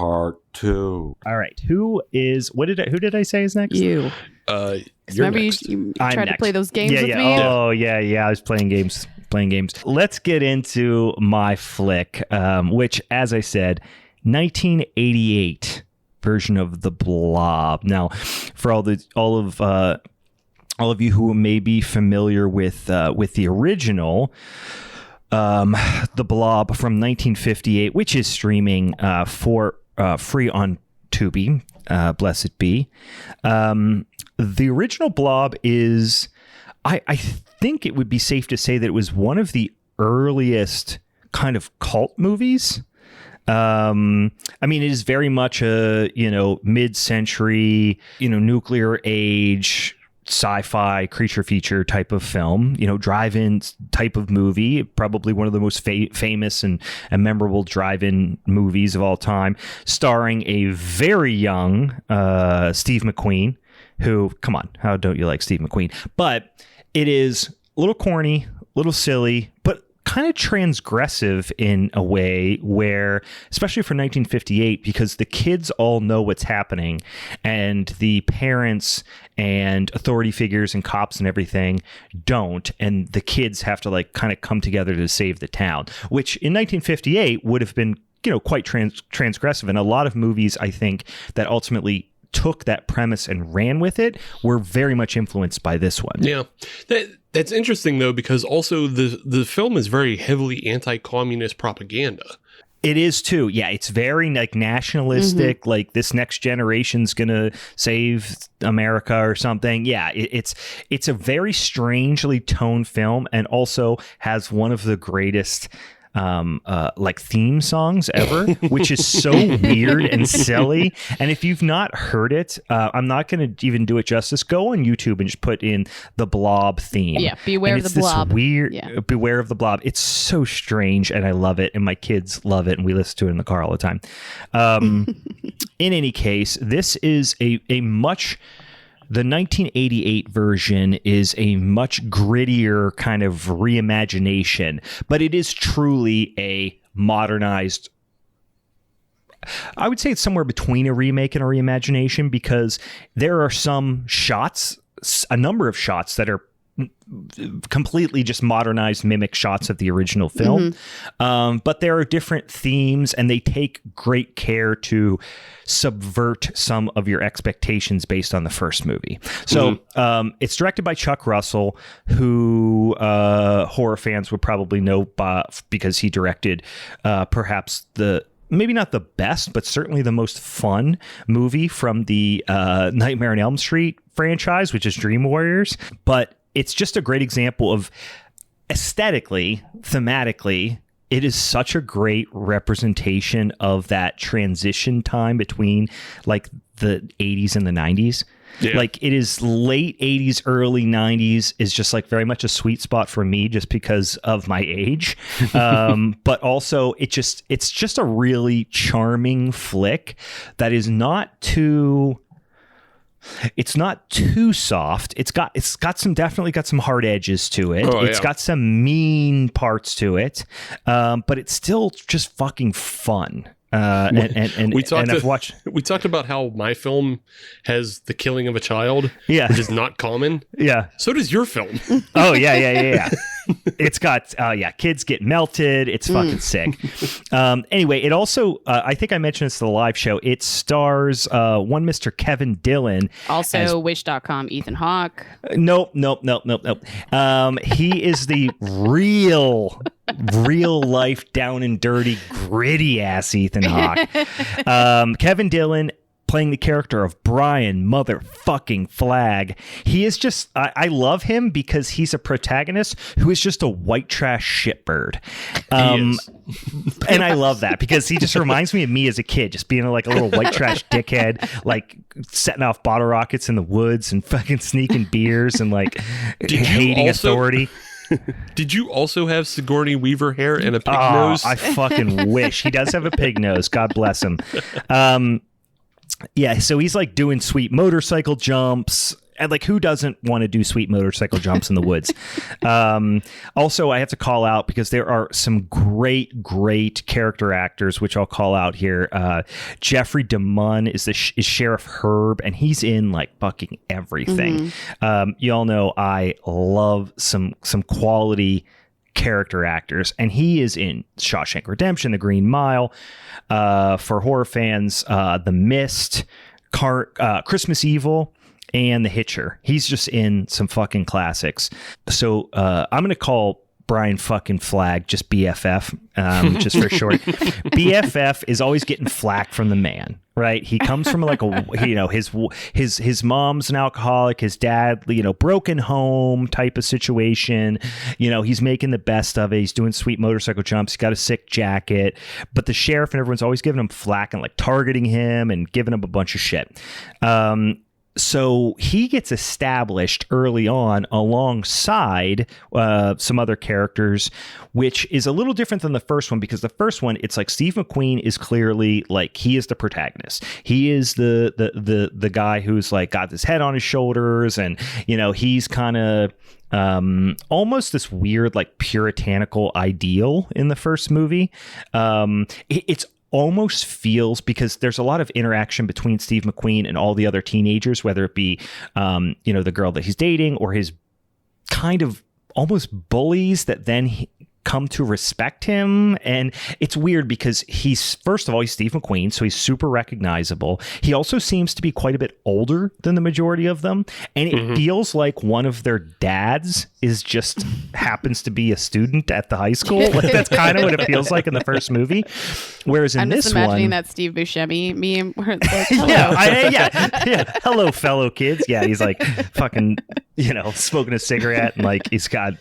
Part 2. All right. Who did I say is next? You. You're Remember next. you I'm tried to next. play those games with me? Oh, yeah. I was playing games. Let's get into my flick, which, as I said, 1988 version of the Blob. Now, for all of you who may be familiar with the original, the Blob from 1958, which is streaming for free on Tubi, blessed be. The original Blob is, I think it would be safe to say that it was one of the earliest kind of cult movies. I mean, it is very much a, mid-century, nuclear age sci-fi creature feature type of film, drive-in type of movie, probably one of the most famous and memorable drive-in movies of all time, starring a very young Steve McQueen, who, come on, how don't you like Steve McQueen? But it is a little corny, a little silly, but kind of transgressive in a way where, especially for 1958, because the kids all know what's happening and the parents and authority figures and cops and everything don't, and the kids have to kind of come together to save the town, which in 1958 would have been quite transgressive. And a lot of movies, I think, that ultimately took that premise and ran with it were very much influenced by this one. Yeah. That's interesting, though, because also the film is very heavily anti-communist propaganda. It is, too. Yeah, it's very nationalistic, like this next generation's going to save America or something. Yeah, it's a very strangely toned film, and also has one of the greatest theme songs ever, which is so weird and silly. And if you've not heard it, I'm not going to even do it justice. Go on YouTube and just put in the Blob theme. Yeah, beware of the Blob. Beware of the Blob. It's so strange, and I love it, and my kids love it, and we listen to it in the car all the time. In any case, this is the 1988 version is a much grittier kind of reimagination, but it is truly a modernized. I would say it's somewhere between a remake and a reimagination, because there are a number of shots that are completely just modernized mimic shots of the original film. But there are different themes, and they take great care to subvert some of your expectations based on the first movie. So it's directed by Chuck Russell, who horror fans would probably know because he directed perhaps maybe not the best, but certainly the most fun movie from the Nightmare on Elm Street franchise, which is Dream Warriors. But it's just a great example of aesthetically, thematically, it is such a great representation of that transition time between the 80s and the 90s. Yeah. It is late 80s, early 90s is just very much a sweet spot for me, just because of my age. But also it's just a really charming flick that is it's not too soft. It's definitely got some hard edges to it. It's got some mean parts to it. But it's still just fucking fun. We talked about how my film has the killing of a child, which is not common. Yeah. So does your film. Oh yeah. It's got kids get melted. It's fucking sick. Anyway, it also I think I mentioned this to the live show. It stars one Mr. Kevin Dillon, also Wish.com Ethan Hawke. Nope. He is the real life down and dirty gritty ass Ethan Hawke. Kevin Dillon playing the character of Brian motherfucking Flagg. He is just, I love him because he's a protagonist who is just a white trash shitbird. And I love that because he just reminds me of me as a kid, just being a little white trash dickhead, setting off bottle rockets in the woods and fucking sneaking beers and hating authority. Did you also have Sigourney Weaver hair and a pig nose? I fucking wish. He does have a pig nose. God bless him. Yeah, so he's doing sweet motorcycle jumps. And like, who doesn't want to do sweet motorcycle jumps in the woods? Also, I have to call out because there are some great character actors, which I'll call out here. Jeffrey DeMunn is Sheriff Herb, and he's in like fucking everything. You all know I love some quality character actors, and he is in Shawshank Redemption, The Green Mile, for horror fans, The Mist, Christmas Evil, and The Hitcher. He's just in some fucking classics. So I'm gonna call Brian fucking Flagg just BFF, just for short. BFF is always getting flack from the man, right? He comes from like his mom's an alcoholic, his dad, broken home type of situation. He's making the best of it. He's doing sweet motorcycle jumps. He's got a sick jacket, but the sheriff and everyone's always giving him flack and like targeting him and giving him a bunch of shit. So he gets established early on alongside some other characters, which is a little different than the first one, because the first one, it's like Steve McQueen is clearly like, he is the protagonist. He is the guy who's like got his head on his shoulders, and he's kind of almost this weird like puritanical ideal in the first movie. It's almost feels, because there's a lot of interaction between Steve McQueen and all the other teenagers, whether it be the girl that he's dating or his kind of almost bullies that then come to respect him. And it's weird because he's, first of all, he's Steve McQueen, so he's super recognizable. He also seems to be quite a bit older than the majority of them, and it feels like one of their dads is just happens to be a student at the high school. Like, that's kind of what it feels like in the first movie. Whereas in this one, I'm just imagining that Steve Buscemi meme where it's like, hello. yeah, hello fellow kids. Yeah, he's like fucking smoking a cigarette, and like he's got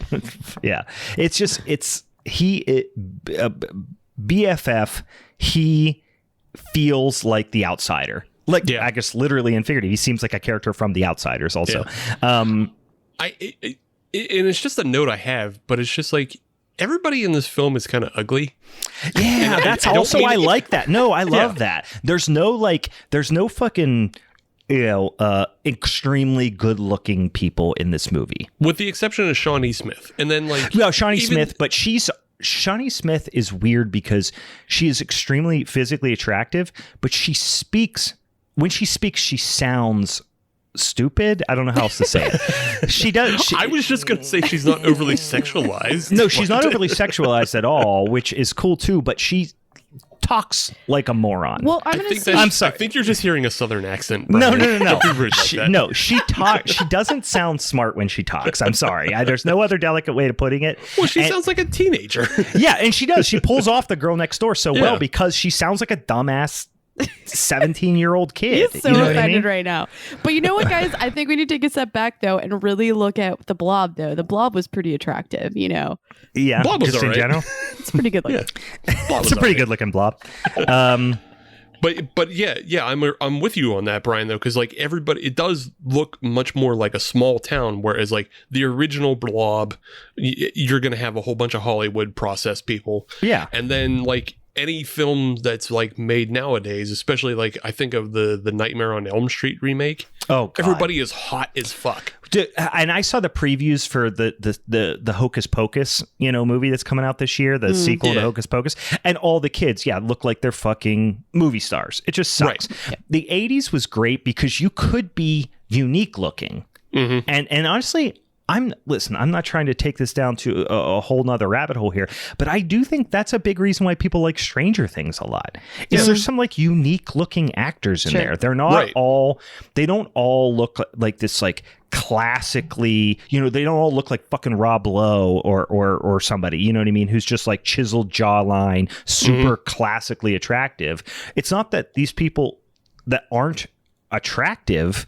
BFF. He feels like the outsider, like, I guess literally and figuratively. He seems like a character from The Outsiders also. And it's just a note I have, but it's just like, everybody in this film is kind of ugly. Yeah, that's also, I like that. No, I love that. There's no fucking extremely good looking people in this movie, with the exception of Shawnee Smith. And then Shawnee Smith, but Shawnee Smith is weird because she is extremely physically attractive, but when she speaks, she sounds stupid. I don't know how else to say it. She does. I was just going to say she's not overly sexualized. No, she's not overly sexualized at all, which is cool too, but she talks like a moron. Well, I'm sorry. I think you're just hearing a southern accent, Brian. No. She doesn't sound smart when she talks. I'm sorry. There's no other delicate way to putting it. Well, she sounds like a teenager. Yeah, and she does. She pulls off the girl next door so well, because she sounds like a dumbass 17-year-old kid. He's so offended right now. But you know what, guys? I think we need to take a step back though and really look at the Blob. Though the Blob was pretty attractive, Yeah, Blob was just in general. It's pretty good looking. It's a pretty good looking Blob. But yeah, I'm with you on that, Brian, though, because like everybody, it does look much more like a small town, whereas like the original Blob, you're gonna have a whole bunch of Hollywood process people. Yeah, and then like any film that's like made nowadays, especially like I think of the Nightmare on Elm Street remake. Oh, God. Everybody is hot as fuck. And I saw the previews for the Hocus Pocus, movie that's coming out this year, the sequel to Hocus Pocus, and all the kids, look like they're fucking movie stars. It just sucks. Right. The 80s was great because you could be unique looking, and honestly, I'm not trying to take this down to a whole nother rabbit hole here, but I do think that's a big reason why people like Stranger Things a lot. Is there's some like unique looking actors in there. They're not they don't all look like this like classically, they don't all look like fucking Rob Lowe or somebody, you know what I mean, who's just like chiseled jawline, super classically attractive. It's not that these people that aren't attractive,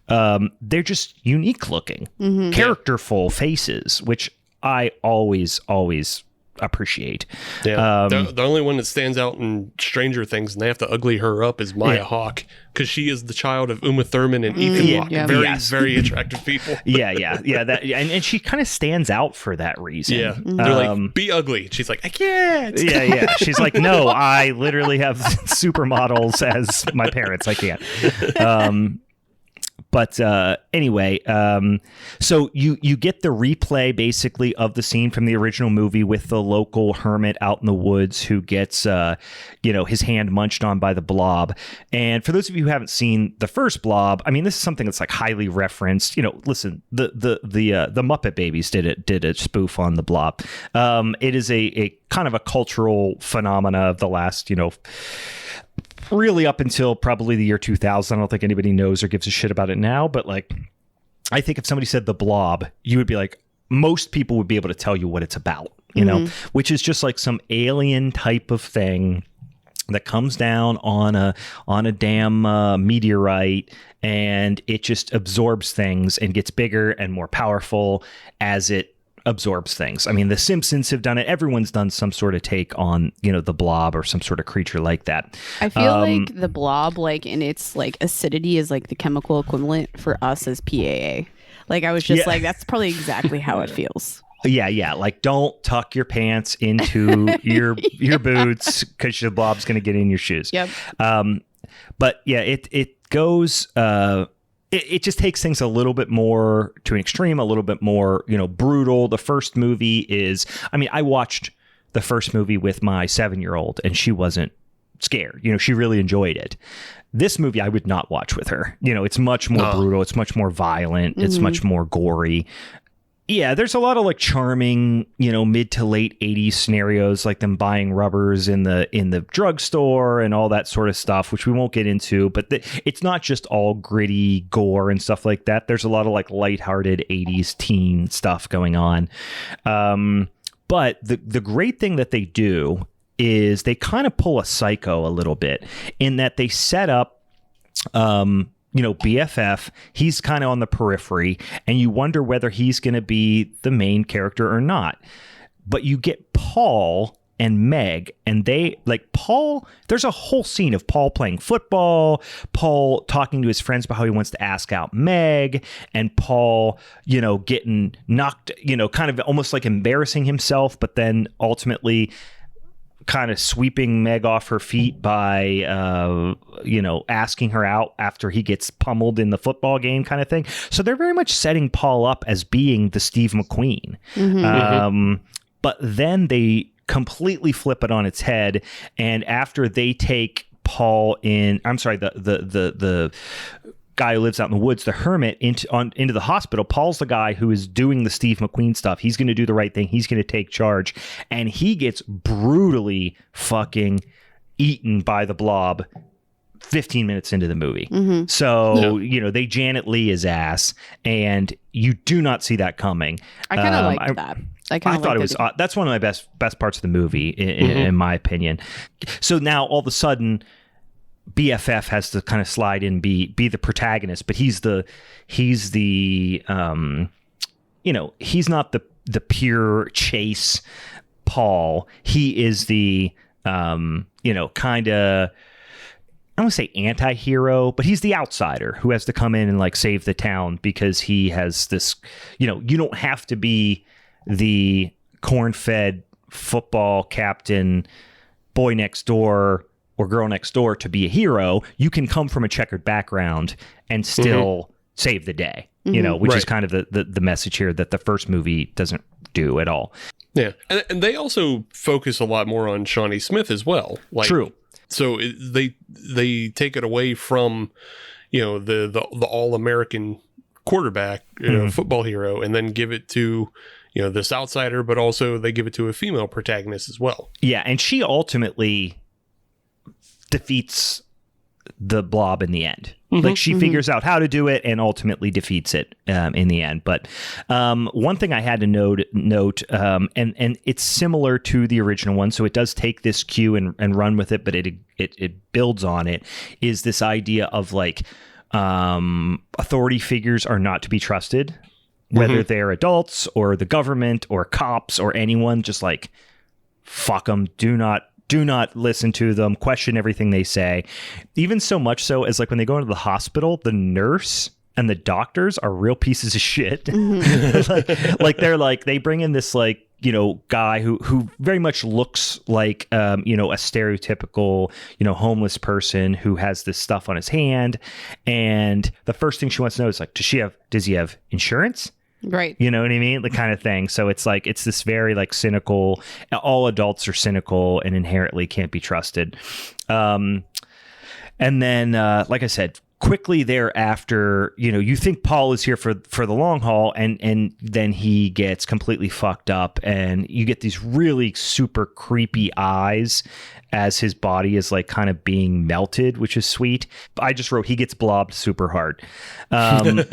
they're just unique looking, characterful faces, which I always appreciate. The only one that stands out in Stranger Things, and they have to ugly her up, is Maya Hawke, because she is the child of Uma Thurman and Ethan Hawke. Very attractive people. That, and she kind of stands out for that reason. Yeah, they're like, be ugly. She's like, I can't. She's like, no, I literally have supermodels as my parents. I can't. But anyway, so you get the replay basically of the scene from the original movie with the local hermit out in the woods who gets his hand munched on by the blob. And for those of you who haven't seen the first Blob, I mean, this is something that's like highly referenced. Listen, the Muppet Babies did a spoof on the Blob. It is a kind of a cultural phenomena of the last, really up until probably the year 2000. I don't think anybody knows or gives a shit about it now, but like, I think if somebody said the Blob, you would be like, most people would be able to tell you what it's about, which is just like some alien type of thing that comes down on a damn meteorite, and it just absorbs things and gets bigger and more powerful as it absorbs things. I mean, The Simpsons have done it. Everyone's done some sort of take on, the blob or some sort of creature like that. I feel like the blob, like in its like acidity, is like the chemical equivalent for us as PAA. Like I was just like, that's probably exactly how it feels. Yeah. Like, don't tuck your pants into your boots because the blob's going to get in your shoes. Yep. But yeah, it goes. It just takes things a little bit more to an extreme, a little bit more, brutal. The first movie is, I mean, I watched the first movie with my 7-year-old and she wasn't scared. She really enjoyed it. This movie I would not watch with her. It's much more brutal. It's much more violent. It's much more gory. Yeah, there's a lot of like charming, mid to late 80s scenarios, like them buying rubbers in the drugstore and all that sort of stuff, which we won't get into. But it's not just all gritty gore and stuff like that. There's a lot of like lighthearted 80s teen stuff going on. But the great thing that they do is they kind of pull a Psycho a little bit in that they set up BFF, he's kind of on the periphery, and you wonder whether he's going to be the main character or not. But you get Paul and Meg, and they, like Paul, there's a whole scene of Paul playing football, Paul talking to his friends about how he wants to ask out Meg, and Paul, getting knocked, kind of almost like embarrassing himself, but then ultimately kind of sweeping Meg off her feet by, asking her out after he gets pummeled in the football game kind of thing. So they're very much setting Paul up as being the Steve McQueen. But then they completely flip it on its head. And after they take Paul the guy who lives out in the woods, the hermit, into the hospital, Paul's the guy who is doing the Steve McQueen stuff. He's going to do the right thing. He's going to take charge. And he gets brutally fucking eaten by the blob 15 minutes into the movie. So, they Janet Leigh his ass, and you do not see that coming. I kind of liked that. I thought it was that's one of my best parts of the movie, in my opinion. So now all of a sudden, BFF has to kind of slide in, be the protagonist, but he's the he's not the pure chase Paul. He is the kind of, I don't want to say anti-hero, but he's the outsider who has to come in and like save the town because he has this, you don't have to be the corn-fed football captain, boy next door or girl next door to be a hero. You can come from a checkered background and still save the day, which is kind of the message here that the first movie doesn't do at all. Yeah. And they also focus a lot more on Shawnee Smith as well. Like, true. So they take it away from, the all-American quarterback, football hero, and then give it to, this outsider, but also they give it to a female protagonist as well. Yeah. And she ultimately defeats the blob in the end. Like she figures out how to do it and ultimately defeats it in the end. But one thing I had to note, and it's similar to the original one, so it does take this cue and run with it, but it builds on it, is this idea of like authority figures are not to be trusted, whether they're adults or the government or cops or anyone. Just like, fuck them. Do not listen to them, question everything they say. Even so much so as like when they go into the hospital, the nurse and the doctors are real pieces of shit. Like they're like, they bring in this like, guy who very much looks like, a stereotypical, homeless person who has this stuff on his hand. And the first thing she wants to know is like, does he have insurance? Right. You know what I mean? The kind of thing. So it's like, it's this very like cynical, all adults are cynical and inherently can't be trusted. And then, like I said, quickly thereafter, you think Paul is here for the long haul, and then he gets completely fucked up, and you get these really super creepy eyes as his body is like kind of being melted, which is sweet. I just wrote, he gets blobbed super hard. And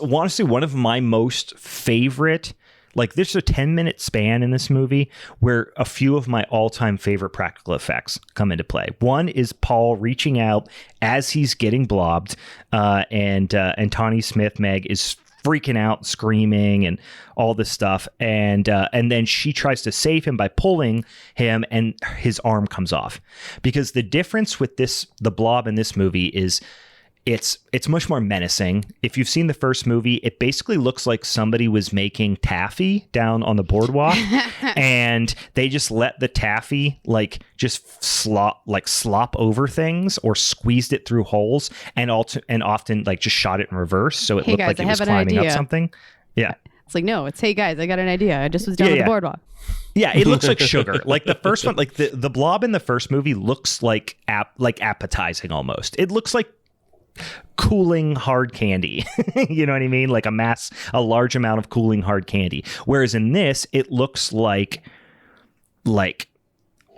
honestly, one of my most favorite, like there's a 10-minute span in this movie where a few of my all-time favorite practical effects come into play. One is Paul reaching out as he's getting blobbed, and Tawny Smith, Meg, is freaking out, screaming, and all this stuff. And then she tries to save him by pulling him, and his arm comes off. Because the difference with the blob in this movie is it's much more menacing. If you've seen the first movie, it basically looks like somebody was making taffy down on the boardwalk and they just let the taffy like just slop over things or squeezed it through holes, and often like just shot it in reverse so it looked like it was climbing up something. Yeah. It's like, no, it's, hey guys, I got an idea. I just was down on the boardwalk. Yeah, it looks like sugar. Like the first one, like the blob in the first movie looks like appetizing almost. It looks like cooling hard candy. You know what I mean? Like a large amount of cooling hard candy. Whereas in this, it looks like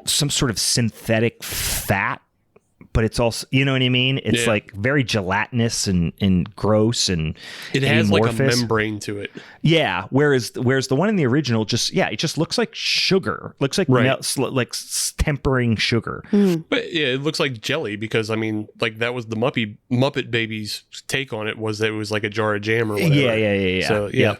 some sort of synthetic fat, but it's also, you know what I mean? It's like very gelatinous and gross, and it has amorphous. Like a membrane to it. Yeah. Whereas the one in the original it just looks like sugar. Looks like like tempering sugar. But yeah, it looks like jelly because I mean, like that was the Muppet Babies' take on it, was that it was like a jar of jam or whatever. Yeah. So yeah.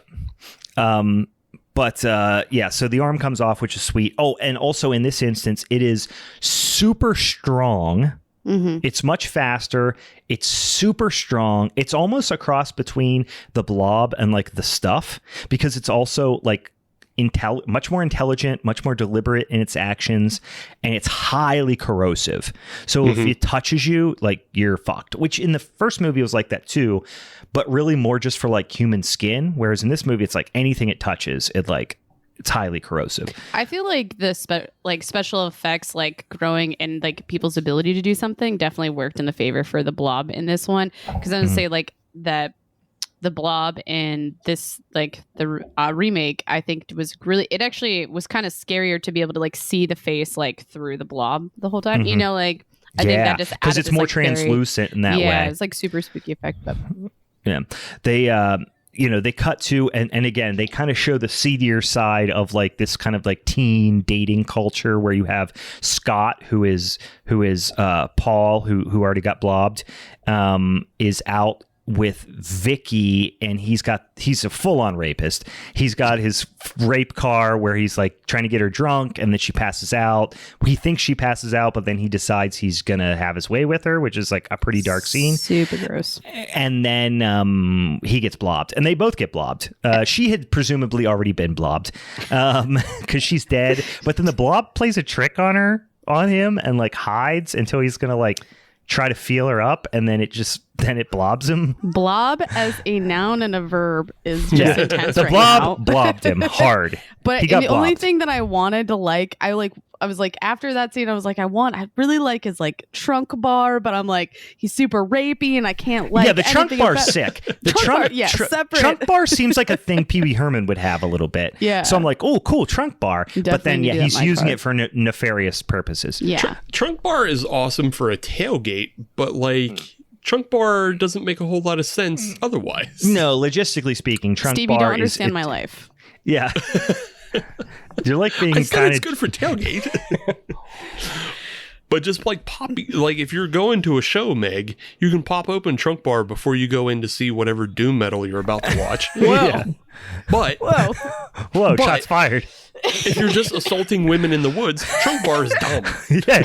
But so the arm comes off, which is sweet. Oh, and also in this instance, it is super strong. Mm-hmm. It's much faster. It's super strong. It's almost a cross between the blob and like the stuff, because it's also like much more intelligent, much more deliberate in its actions, and it's highly corrosive. So if it touches you, like you're fucked, which in the first movie was like that too, but really more just for like human skin. Whereas in this movie, it's like anything it touches, it's highly corrosive. I feel like the special effects, like growing and like people's ability to do something, definitely worked in the favor for the blob in this one. Because I'm gonna say like that the blob in this like the remake, I think it actually was kind of scarier to be able to like see the face like through the blob the whole time. You know, like I think that just because it's more translucent in that way. Yeah, it's like super spooky effect. But yeah, they cut to, and again, they kind of show the seedier side of like this kind of like teen dating culture where you have Scott, who is Paul, who already got blobbed, is out with Vicky, and he's a full-on rapist. He's got his rape car where he's like trying to get her drunk, and then she passes out. He thinks she passes out, but then he decides he's gonna have his way with her, which is like a pretty dark scene. Super gross. And then he gets blobbed, and they both get blobbed. She had presumably already been blobbed because she's dead, but then the blob plays a trick on him and like hides until he's gonna like try to feel her up, and then it blobs him. Blob as a noun and a verb is just intense. The blob blobbed him hard. But the only thing that I wanted to I was like, after that scene, I was like, I really like his like trunk bar, but I'm like, he's super rapey and I can't like. Yeah, the trunk bar's sick. The separate. Trunk bar seems like a thing Pee Wee Herman would have a little bit. Yeah. So I'm like, oh, cool, trunk bar. Definitely but then he's using it for nefarious purposes. Yeah. Trunk bar is awesome for a tailgate, but like trunk bar doesn't make a whole lot of sense otherwise. No, logistically speaking, trunk Steve, bar you don't understand my life. Yeah. You're like being I said it's good for tailgate. But just like like if you're going to a show, Meg, you can pop open trunk bar before you go in to see whatever doom metal you're about to watch. Whoa. But whoa, shots fired. If you're just assaulting women in the woods, trunk bar is dumb. Yeah,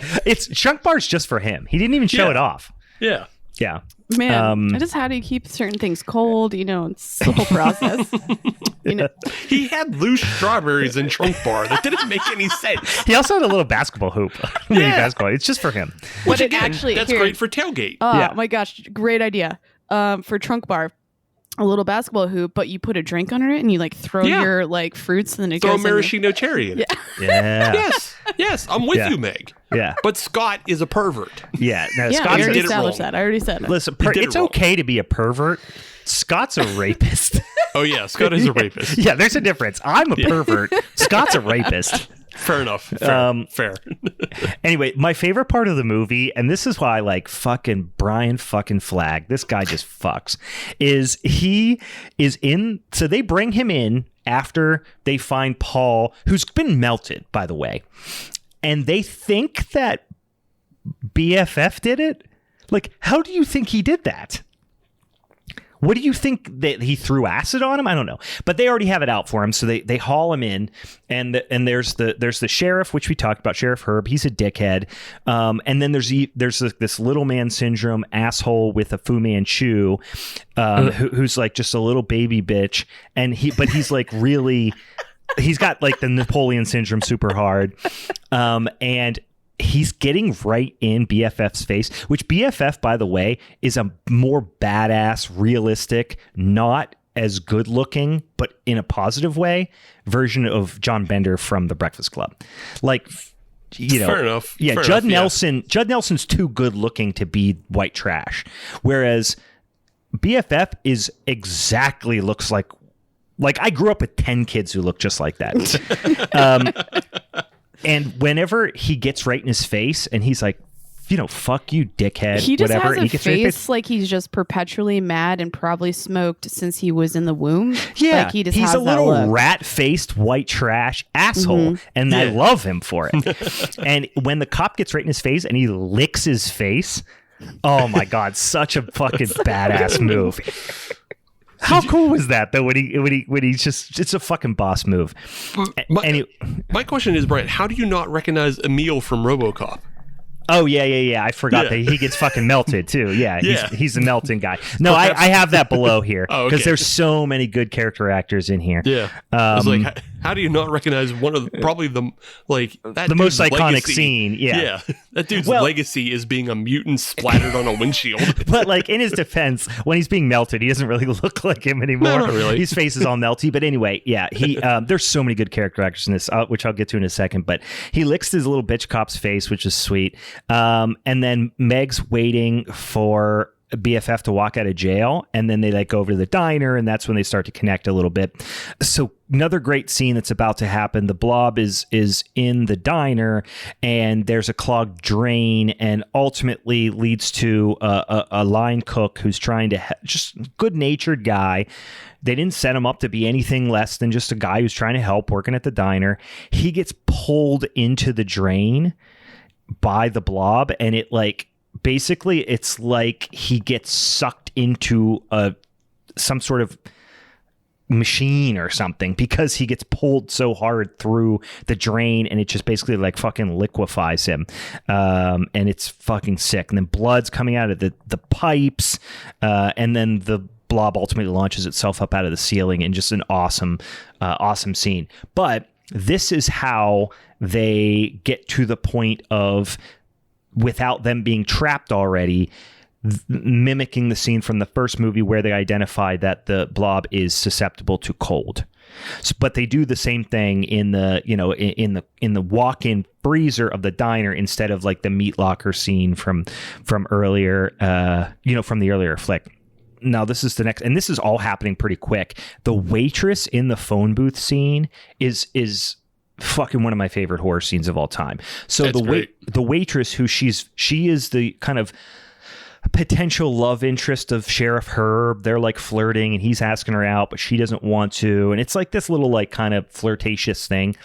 trunk bar's just for him. He didn't even show it off. Yeah. Yeah. Man, I just how do you keep certain things cold? It's the whole process. He had loose strawberries in Trunk Bar. That didn't make any sense. He also had a little basketball hoop. Yeah. Basketball. It's just for him. Which again, that's great for tailgate. Oh my gosh, great idea. For Trunk Bar, a little basketball hoop, but you put a drink under it and you throw your fruits and then it throw goes maraschino cherry in it. Yeah. Yes, I'm with you, Meg. Yeah. But Scott is a pervert. Yeah. No, I Scott's already did it established wrong. that. I already said that. Listen, did it it's wrong. okay to be a pervert. Scott's a rapist. Oh yeah, Scott is a rapist. Yeah, there's a difference. I'm a pervert. Scott's a rapist. Fair enough. Fair. Anyway, my favorite part of the movie, and this is why I like fucking Brian fucking Flagg, this guy just fucks, is he is in, so they bring him in after they find Paul, who's been melted, by the way, and they think that BFF did it? Like, how do you think he did that? What do you think, that he threw acid on him? I don't know, but they already have it out for him, so they haul him in, and there's the sheriff, which we talked about, Sheriff Herb. He's a dickhead, and then there's this little man syndrome asshole with a Fu Manchu, who's like just a little baby bitch, and he's like really, he's got like the Napoleon syndrome super hard, and he's getting right in BFF's face, which BFF, by the way, is a more badass, realistic, not as good looking, but in a positive way, version of John Bender from The Breakfast Club. Like, fair enough. Yeah, fair Judd enough, Nelson. Yeah. Judd Nelson's too good looking to be white trash, whereas BFF is exactly looks like I grew up with 10 kids who look just like that. And whenever he gets right in his face and he's like, fuck you, dickhead, he just whatever. has a he gets face right face, like he's just perpetually mad and probably smoked since he was in the womb. yeah, like he just he's has a little that look. rat-faced white trash asshole, and I love him for it. And when the cop gets right in his face and he licks his face, oh my god, such a fucking badass move. How cool was that though? When he's just, it's a fucking boss move. My question is, Brian, how do you not recognize Emil from RoboCop? Oh yeah. I forgot that he gets fucking melted too. Yeah, he's the melting guy. No, I have that below here because there's so many good character actors in here. Yeah, I was like, how do you not recognize one of probably the most iconic legacy. Scene? Yeah, that dude's legacy is being a mutant splattered on a windshield. But like in his defense, when he's being melted, he doesn't really look like him anymore. No, not really. His face is all melty. But anyway, yeah, he there's so many good character actors in this, which I'll get to in a second. But he licks his little bitch cop's face, which is sweet. And then Meg's waiting for BFF to walk out of jail, and then they go over to the diner, and that's when they start to connect a little bit. So another great scene that's about to happen. The Blob is in the diner, and there's a clogged drain, and ultimately leads to a line cook who's trying to just good-natured guy. They didn't set him up to be anything less than just a guy who's trying to help, working at the diner. He gets pulled into the drain by the Blob, and it basically it's like he gets sucked into some sort of machine or something, because he gets pulled so hard through the drain, and it just basically fucking liquefies him, and it's fucking sick. And then blood's coming out of the pipes, and then the Blob ultimately launches itself up out of the ceiling in just an awesome scene. But this is how they get to the point of, without them being trapped already, mimicking the scene from the first movie where they identify that the Blob is susceptible to cold. But they do the same thing in the in the walk-in freezer of the diner, instead of the meat locker scene from earlier, from the earlier flick. Now this is the next, and this is all happening pretty quick. The waitress in the phone booth scene is fucking one of my favorite horror scenes of all time. So the waitress, who she is the kind of potential love interest of Sheriff Herb. They're flirting, and he's asking her out, but she doesn't want to. And it's this little kind of flirtatious thing.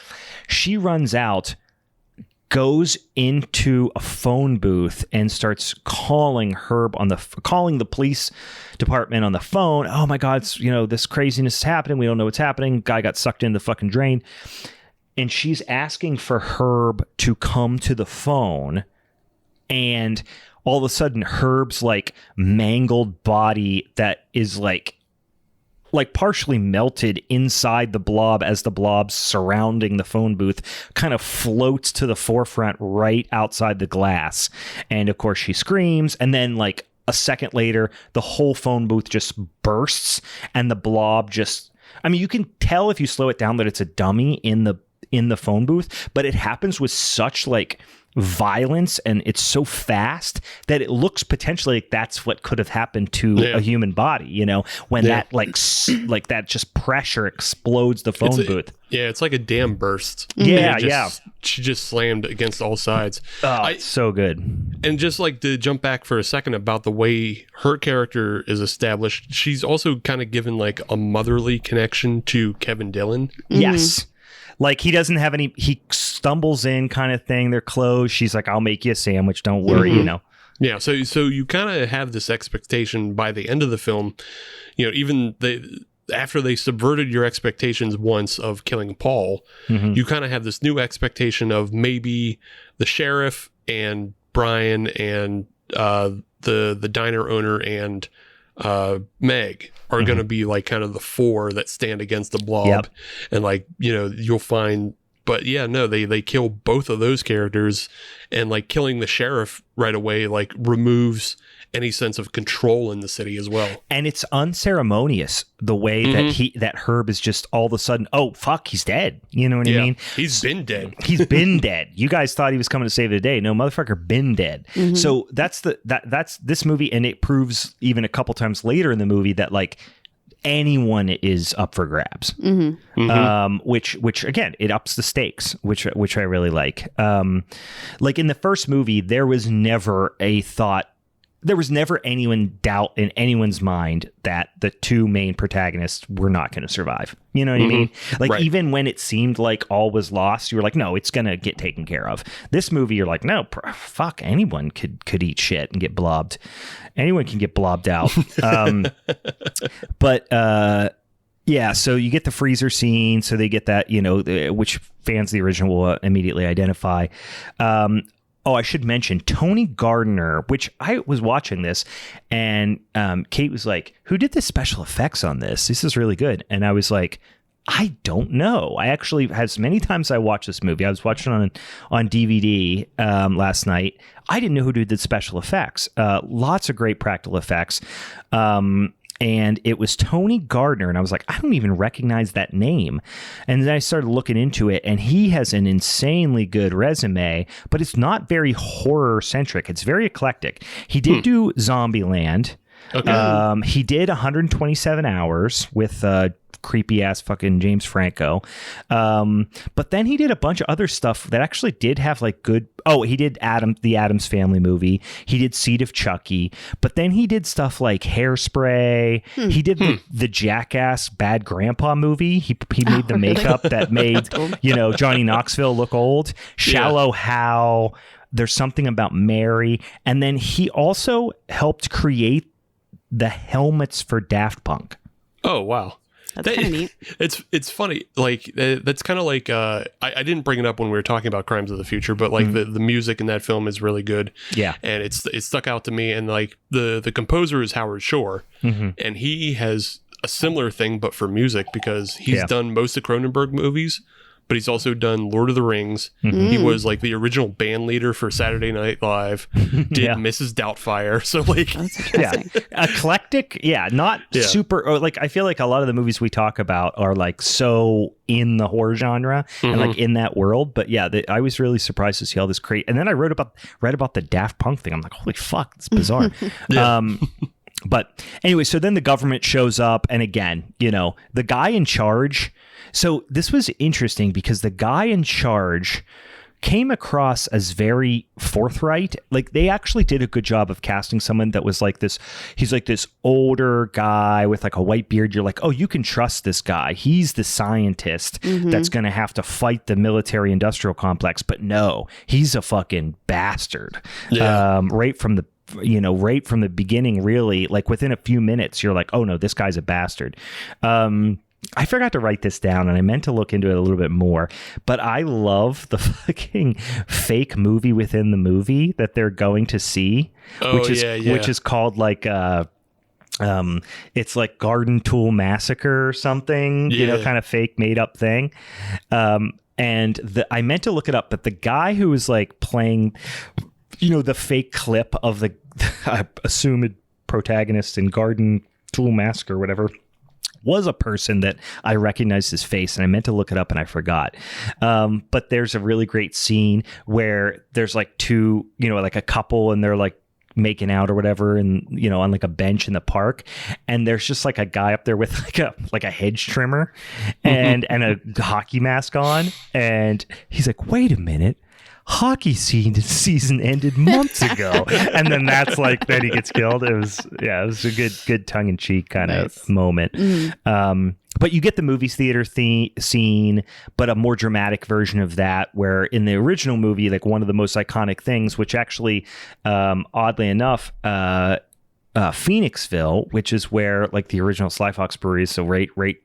She runs out, goes into a phone booth, and starts calling Herb calling the police department on the phone. Oh my God, it's, this craziness is happening. We don't know what's happening. Guy got sucked in the fucking drain. And she's asking for Herb to come to the phone. And all of a sudden Herb's like mangled body that is like partially melted inside the blob as the blob surrounding the phone booth kind of floats to the forefront right outside the glass. And of course she screams, and then like a second later the whole phone booth just bursts and the blob just, I mean, you can tell if you slow it down that it's a dummy in the phone booth, but it happens with such like violence and it's so fast that it looks potentially like that's what could have happened to a human body, you know, when that like that just pressure explodes the phone booth. It's like a dam burst. She just slammed against all sides. So good. And just like to jump back for a second about the way her character is established, she's also kind of given like a motherly connection to Kevin Dillon. Yes. Like he doesn't have any, he stumbles in kind of thing. They're closed. She's like, I'll make you a sandwich. Don't worry, you know? Yeah. So you kind of have this expectation by the end of the film, you know, even after they subverted your expectations once of killing Paul, you kind of have this new expectation of maybe the sheriff and Brian and the diner owner and Meg are going to be like kind of the four that stand against the blob. And like, you know, you'll find, but yeah, no, they kill both of those characters, and like killing the sheriff right away like removes any sense of control in the city as well. And it's unceremonious the way that Herb is just all of a sudden, oh fuck, he's dead. You know what I mean? He's been dead. He's been dead. You guys thought he was coming to save the day. No, motherfucker, been dead. So that's this movie, and it proves even a couple times later in the movie that like anyone is up for grabs. Which again, it ups the stakes, which I really like. Like in the first movie, there was never any doubt in anyone's mind that the two main protagonists were not going to survive. You know what I mean? Like even when it seemed like all was lost, you were like, no, it's going to get taken care of. This movie, you're like, no, fuck, anyone could eat shit and get blobbed. Anyone can get blobbed out. Yeah, so you get the freezer scene, so they get that, you know, which fans of the original will immediately identify. Oh, I should mention Tony Gardner, which I was watching this, and Kate was like, who did the special effects on this? This is really good. And I was like, I don't know. I actually, as many times I watched this movie, I was watching on DVD last night. I didn't know who did the special effects. Lots of great practical effects. And it was Tony Gardner. And I was like, I don't even recognize that name. And then I started looking into it, and he has an insanely good resume, but it's not very horror centric. It's very eclectic. He did do Zombieland. Okay. He did 127 Hours with creepy ass fucking James Franco. But then he did a bunch of other stuff that actually did have like good. Oh, he did the Addams Family movie. He did Seed of Chucky. But then he did stuff like Hairspray. He did the Jackass Bad Grandpa movie. He made the makeup that made Johnny Knoxville look old. Shallow Hal. There's Something About Mary. And then he also helped create the helmets for Daft Punk. Oh, wow. That's kind of neat. It's funny. Like, that's kind of like, I didn't bring it up when we were talking about Crimes of the Future, but like the music in that film is really good. Yeah. And it stuck out to me. And like the composer is Howard Shore. And he has a similar thing, but for music, because he's done most of Cronenberg movies, but he's also done Lord of the Rings. He was like the original band leader for Saturday Night Live, did Mrs. Doubtfire. So like, eclectic. Not super, or like, I feel like a lot of the movies we talk about are like so in the horror genre and like in that world. But yeah, I was really surprised to see all this great. And then I read about the Daft Punk thing. I'm like, holy fuck, it's bizarre. But anyway, so then the government shows up, and again, the guy in charge. So this was interesting because the guy in charge came across as very forthright. Like, they actually did a good job of casting someone that was like this. He's like this older guy with like a white beard. You're like, oh, you can trust this guy. He's the scientist that's going to have to fight the military industrial complex. But no, he's a fucking bastard. Right from the beginning, really, like within a few minutes, you're like, oh no, this guy's a bastard. I forgot to write this down, and I meant to look into it a little bit more, but I love the fucking fake movie within the movie that they're going to see, which is called like it's like Garden Tool Massacre or something, kind of fake made up thing. And I meant to look it up, but the guy who was like playing, the fake clip of the assumed protagonist in Garden Tool Massacre or whatever, was a person that I recognized his face, and I meant to look it up and I forgot. But there's a really great scene where there's like two, like a couple, and they're like making out or whatever, and on like a bench in the park, and there's just like a guy up there with like a hedge trimmer and a hockey mask on, and he's like, wait a minute, hockey season ended months ago. And then that's like, then he gets killed. It was a good tongue-in-cheek kind of moment. But you get the movie theater scene, but a more dramatic version of that, where in the original movie, like one of the most iconic things, which actually, oddly enough, Phoenixville, which is where like the original Sly Fox Brewery is, so right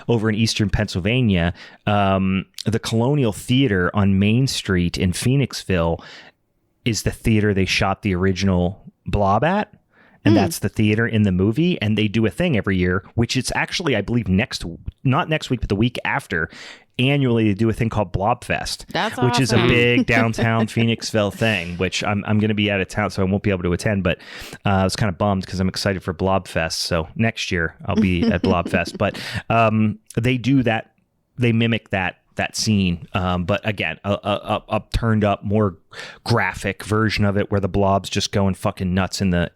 over in eastern Pennsylvania, the Colonial Theater on Main Street in Phoenixville is the theater they shot the original Blob at. And that's the theater in the movie. And they do a thing every year, which it's actually, I believe, not next week, but the week after. Annually, they do a thing called Blob Fest, which is a big downtown Phoenixville thing, which I'm going to be out of town, so I won't be able to attend. But I was kind of bummed because I'm excited for Blob Fest. So next year I'll be at Blob Fest. But they do that. They mimic that scene, but again, a turned up, more graphic version of it, where the Blob's just going fucking nuts in the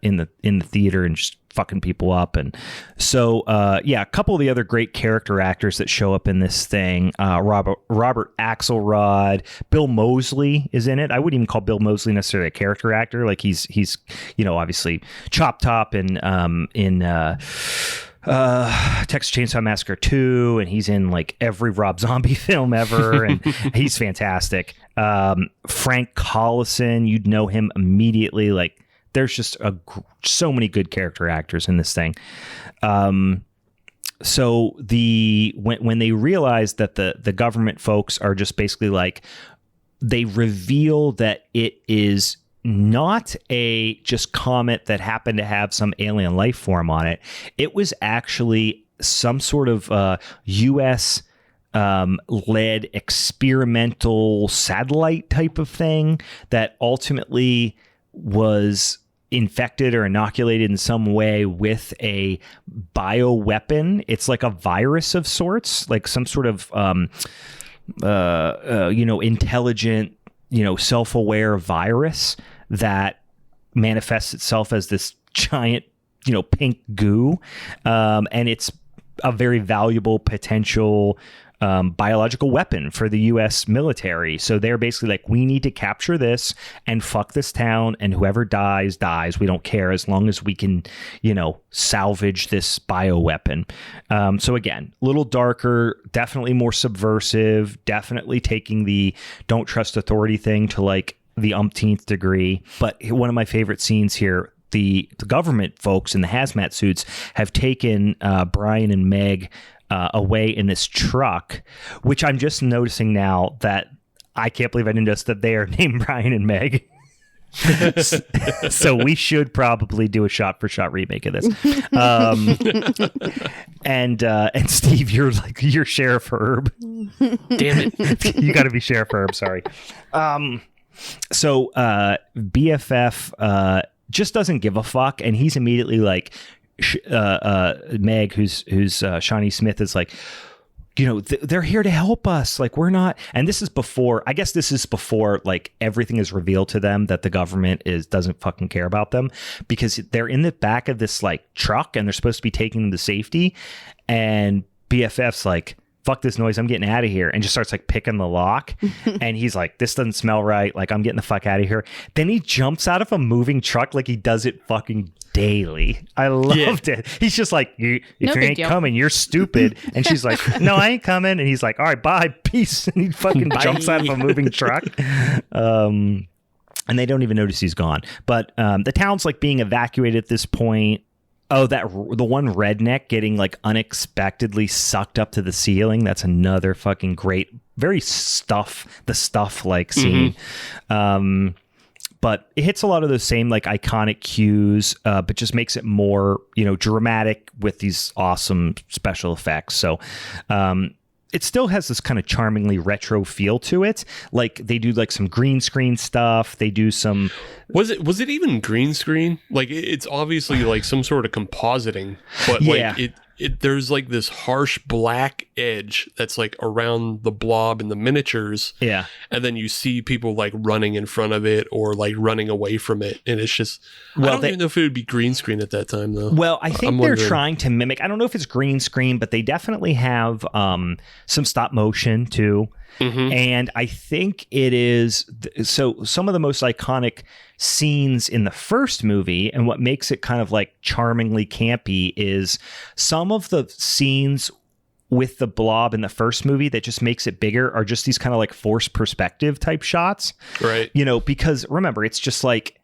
theater and just fucking people up. And so a couple of the other great character actors that show up in this thing, Robert Axelrod, Bill Moseley is in it. I wouldn't even call Bill Moseley necessarily a character actor. Like he's obviously Chop Top in Texas Chainsaw Massacre 2, and he's in like every Rob Zombie film ever, and he's fantastic. Frank Collison, you'd know him immediately. Like there's just so many good character actors in this thing. So when they realize that the government folks are just basically like, they reveal that it is not a just comet that happened to have some alien life form on it. It was actually some sort of U.S. led experimental satellite type of thing that ultimately was infected or inoculated in some way with a bioweapon. It's like a virus of sorts, like some sort of intelligent, self-aware virus that manifests itself as this giant, pink goo. And it's a very valuable potential biological weapon for the U.S. military. So they're basically like, we need to capture this and fuck this town, and whoever dies. We don't care, as long as we can, salvage this bioweapon. So again, a little darker, definitely more subversive, definitely taking the don't trust authority thing to like the umpteenth degree. But one of my favorite scenes here, the government folks in the hazmat suits have taken Brian and Meg away in this truck, which I'm just noticing now that I can't believe I didn't notice that they are named Brian and Meg. So we should probably do a shot-for-shot remake of this. And Steve, you're Sheriff Herb. Damn it. You got to be Sheriff Herb. Sorry. So BFF just doesn't give a fuck, and he's immediately like, Meg, who's Shawnee Smith, is like, they're here to help us. Like, we're not. And this is before like everything is revealed to them that the government doesn't fucking care about them, because they're in the back of this like truck and they're supposed to be taking them to safety. And BFF's like, fuck this noise, I'm getting out of here, and just starts like picking the lock. And he's like, this doesn't smell right, like I'm getting the fuck out of here. Then he jumps out of a moving truck like he does it fucking daily. I loved it. He's just like, if you ain't coming, you're stupid. And she's like, no, I ain't coming. And he's like, all right, bye, peace. And he fucking jumps out of a moving truck. And they don't even notice he's gone. But the town's like being evacuated at this point. Oh, the one redneck getting like unexpectedly sucked up to the ceiling. That's another fucking great, very the stuff like scene. But it hits a lot of those same like iconic cues, but just makes it more, dramatic with these awesome special effects. So, it still has this kind of charmingly retro feel to it. Like they do like some green screen stuff. They do some. Was it even green screen? Like it's obviously like some sort of compositing, but like there's like this harsh black edge that's like around the blob and the miniatures. Yeah. And then you see people like running in front of it or like running away from it. And it's just, I don't even know if it would be green screen at that time though. Well, I think they're trying to mimic, I don't know if it's green screen, but they definitely have some stop motion too. Mm-hmm. And I think it is, so some of the most iconic scenes in the first movie and what makes it kind of like charmingly campy is some of the scenes with the blob in the first movie that just makes it bigger are just these kind of like forced perspective type shots. Right. Because remember, it's just like,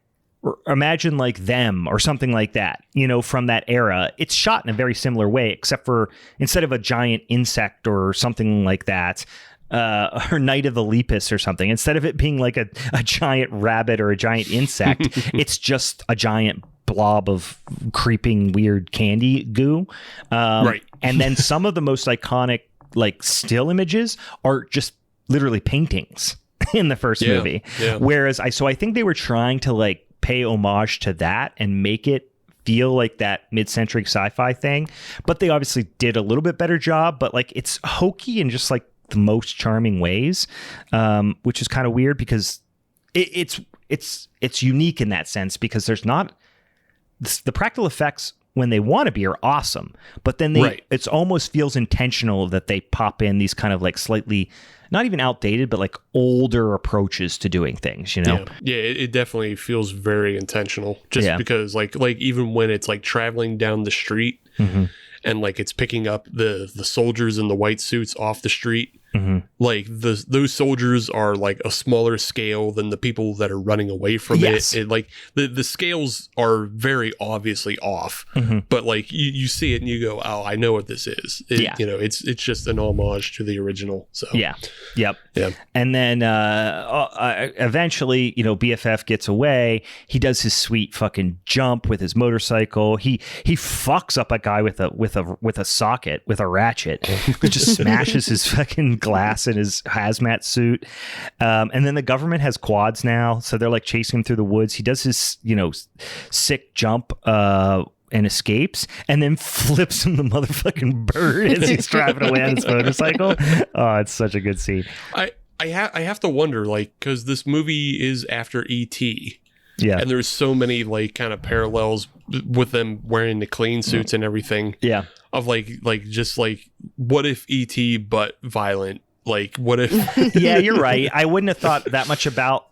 imagine like Them or something like that, from that era. It's shot in a very similar way, except for instead of a giant insect or something like that, or Night of the Lepus or something, instead of it being like a giant rabbit or a giant insect, it's just a giant blob of creeping weird candy goo. Right. And then some of the most iconic like still images are just literally paintings in the first movie. Yeah. Whereas I think they were trying to like pay homage to that and make it feel like that mid-century sci-fi thing, but they obviously did a little bit better job. But like it's hokey and just like the most charming ways, which is kind of weird because it's unique in that sense, because there's not the practical effects when they want to be are awesome, but then it's almost feels intentional that they pop in these kind of like slightly not even outdated, but like older approaches to doing things, Yeah, it definitely feels very intentional just because like even when it's like traveling down the street and like it's picking up the soldiers in the white suits off the street. Mm-hmm. Like those soldiers are like a smaller scale than the people that are running away from it. It like the scales are very obviously off, but like you see it and you go, oh, I know what this is. It's just an homage to the original. So yeah. And then eventually, BFF gets away. He does his sweet fucking jump with his motorcycle. He fucks up a guy with a socket with a ratchet, which just smashes his fucking glass in his hazmat suit. And then the government has quads now, so they're like chasing him through the woods. He does his sick jump and escapes, and then flips him the motherfucking bird as he's driving away on his motorcycle. Oh, it's such a good scene. I have to wonder, like, because this movie is after E.T. Yeah, and there's so many like kind of parallels with them wearing the clean suits and everything. Yeah, of like just like, what if E.T. but violent? Like, what if? Yeah, you're right. I wouldn't have thought that much about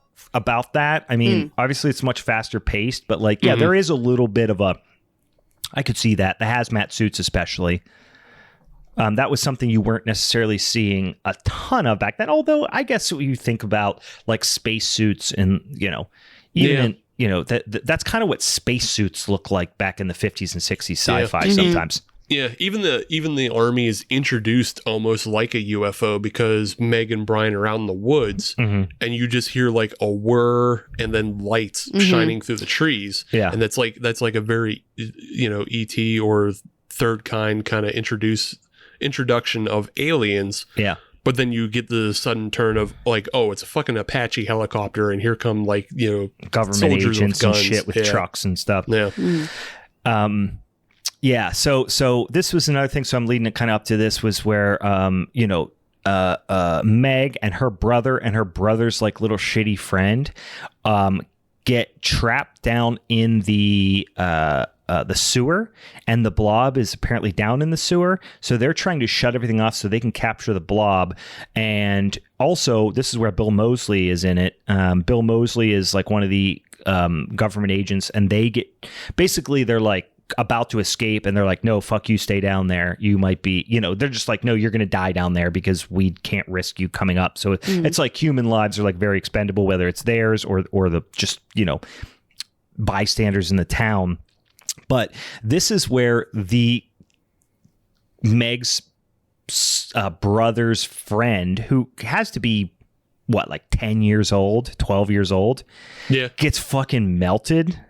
that. I mean, obviously it's much faster paced, but like, there is a little bit of a. I could see that, the hazmat suits especially. That was something you weren't necessarily seeing a ton of back then. Although I guess when you think about like spacesuits and that's kind of what spacesuits look like back in the 50s and 60s sci-fi sometimes. Yeah, even the army is introduced almost like a UFO, because Meg and Brian are out in the woods and you just hear like a whir and then lights shining through the trees. Yeah, and that's like a very ET or Third Kind kind of introduction of aliens. Yeah. But then you get the sudden turn of like, oh, it's a fucking Apache helicopter, and here come like government agents and shit with trucks and stuff. Yeah. Yeah. So this was another thing. So I'm leading it kind of up to this was where Meg and her brother's like little shitty friend get trapped down in the sewer, and the blob is apparently down in the sewer. So they're trying to shut everything off so they can capture the blob. And also, this is where Bill Moseley is in it. Bill Moseley is like one of the government agents, and they're like about to escape, and they're like, no, fuck you, stay down there. You might be, they're just like, no, you're going to die down there because we can't risk you coming up. So it's like human lives are like very expendable, whether it's theirs or the just, bystanders in the town. But this is where the Meg's brother's friend, who has to be what, like 10 years old, 12 years old, gets fucking melted.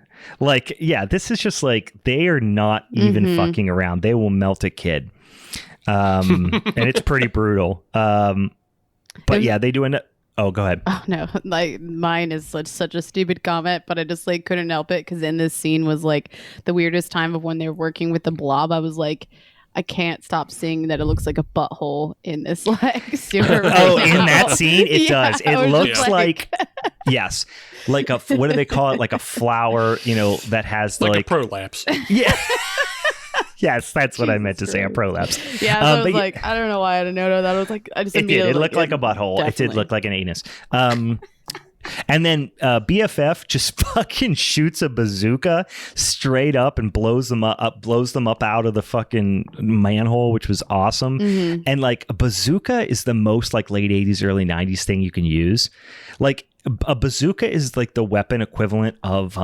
Like, yeah, this is just like, they are not even fucking around. They will melt a kid. And it's pretty brutal. But yeah, they do end up. Oh, go ahead. Oh no, like mine is such a stupid comment, but I just like couldn't help it because in this scene was like the weirdest time of when they're working with the blob. I was like, I can't stop seeing that it looks like a butthole in this like sewer. Right in that scene, it does. It looks like yes, like a, what do they call it? Like a flower, you know, that has like a prolapse. Yeah. Yes, that's what I meant to say, a prolapse. Yeah, so I was like, I don't know why I didn't know that. I was like, I just immediately... It looked like a butthole. Definitely. It did look like an anus. And then BFF just fucking shoots a bazooka straight up and blows them up out of the fucking manhole, which was awesome. And like a bazooka is the most like late 80s, early 90s thing you can use. Like a bazooka is like the weapon equivalent of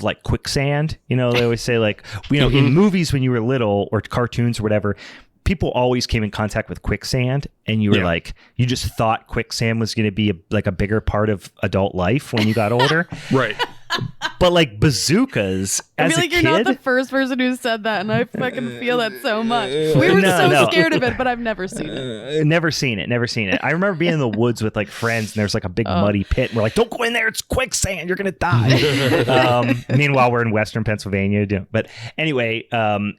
like quicksand. You know, they always say like, you know, in movies when you were little or cartoons or whatever, people always came in contact with quicksand, and you were like, you just thought quicksand was going to be like a bigger part of adult life when you got older. Right. But like bazookas, I as feel like a you're kid, not the first person who said that, and I fucking feel that so much. We were so scared of it, but I've never seen it. Never seen it. I remember being in the woods with like friends, and there's like a big muddy pit. And we're like, don't go in there. It's quicksand. You're going to die. Meanwhile, we're in Western Pennsylvania. But anyway,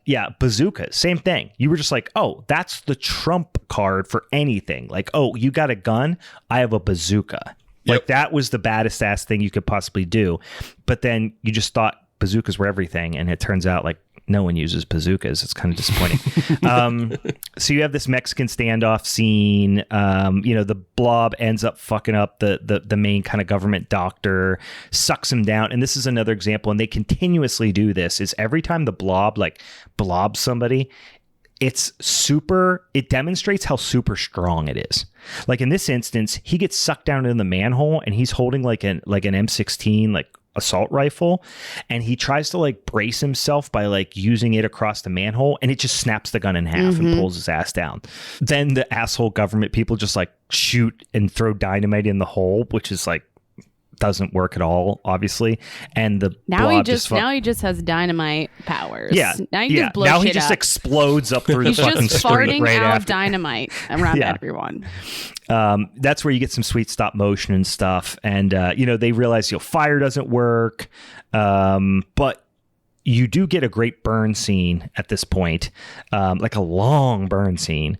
yeah, bazookas, same thing. You were just like, oh, that's the trump card for anything. Like, oh, you got a gun? I have a bazooka. Like that was the baddest ass thing you could possibly do. But then you just thought bazookas were everything. And it turns out like no one uses bazookas. It's kind of disappointing. So you have this Mexican standoff scene. You know, the blob ends up fucking up the main kind of government doctor, sucks him down. And this is another example. And they continuously do this, is every time the blob like blobs somebody, it demonstrates how super strong it is. Like in this instance, he gets sucked down into the manhole and he's holding like an M16 like assault rifle, and he tries to like brace himself by like using it across the manhole, and it just snaps the gun in half and pulls his ass down. Then the asshole government people just like shoot and throw dynamite in the hole, which is like doesn't work at all, obviously. And the now he just has dynamite powers. Yeah, now he just blows now shit he just up. explodes up through the fucking He's just street farting right out after. dynamite around everyone. That's where you get some sweet stop motion and stuff. And you know, they realize fire doesn't work, but you do get a great burn scene at this point, like a long burn scene.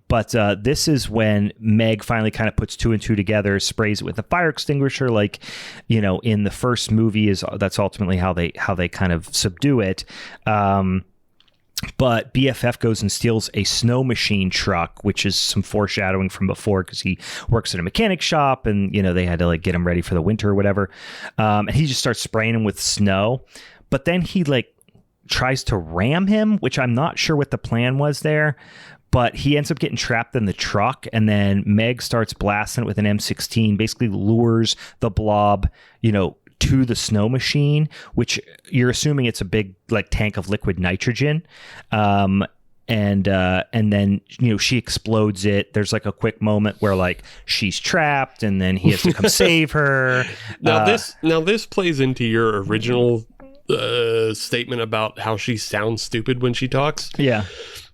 But this is when Meg finally kind of puts two and two together, sprays it with a fire extinguisher, like, you know, in the first movie. That's ultimately how they kind of subdue it. But BFF goes and steals a snow machine truck, which is some foreshadowing from before, because he works at a mechanic shop, and you know they had to like get him ready for the winter or whatever. And he just starts spraying him with snow, but then he like tries to ram him, which I'm not sure what the plan was there. But he ends up getting trapped in the truck, and then Meg starts blasting it with an M16, basically lures the blob, you know, to the snow machine, which you're assuming it's a big like tank of liquid nitrogen. And then, you know, she explodes it. There's like a quick moment where like she's trapped, and then he has to come save her. Now this plays into your original statement about how she sounds stupid when she talks. Yeah.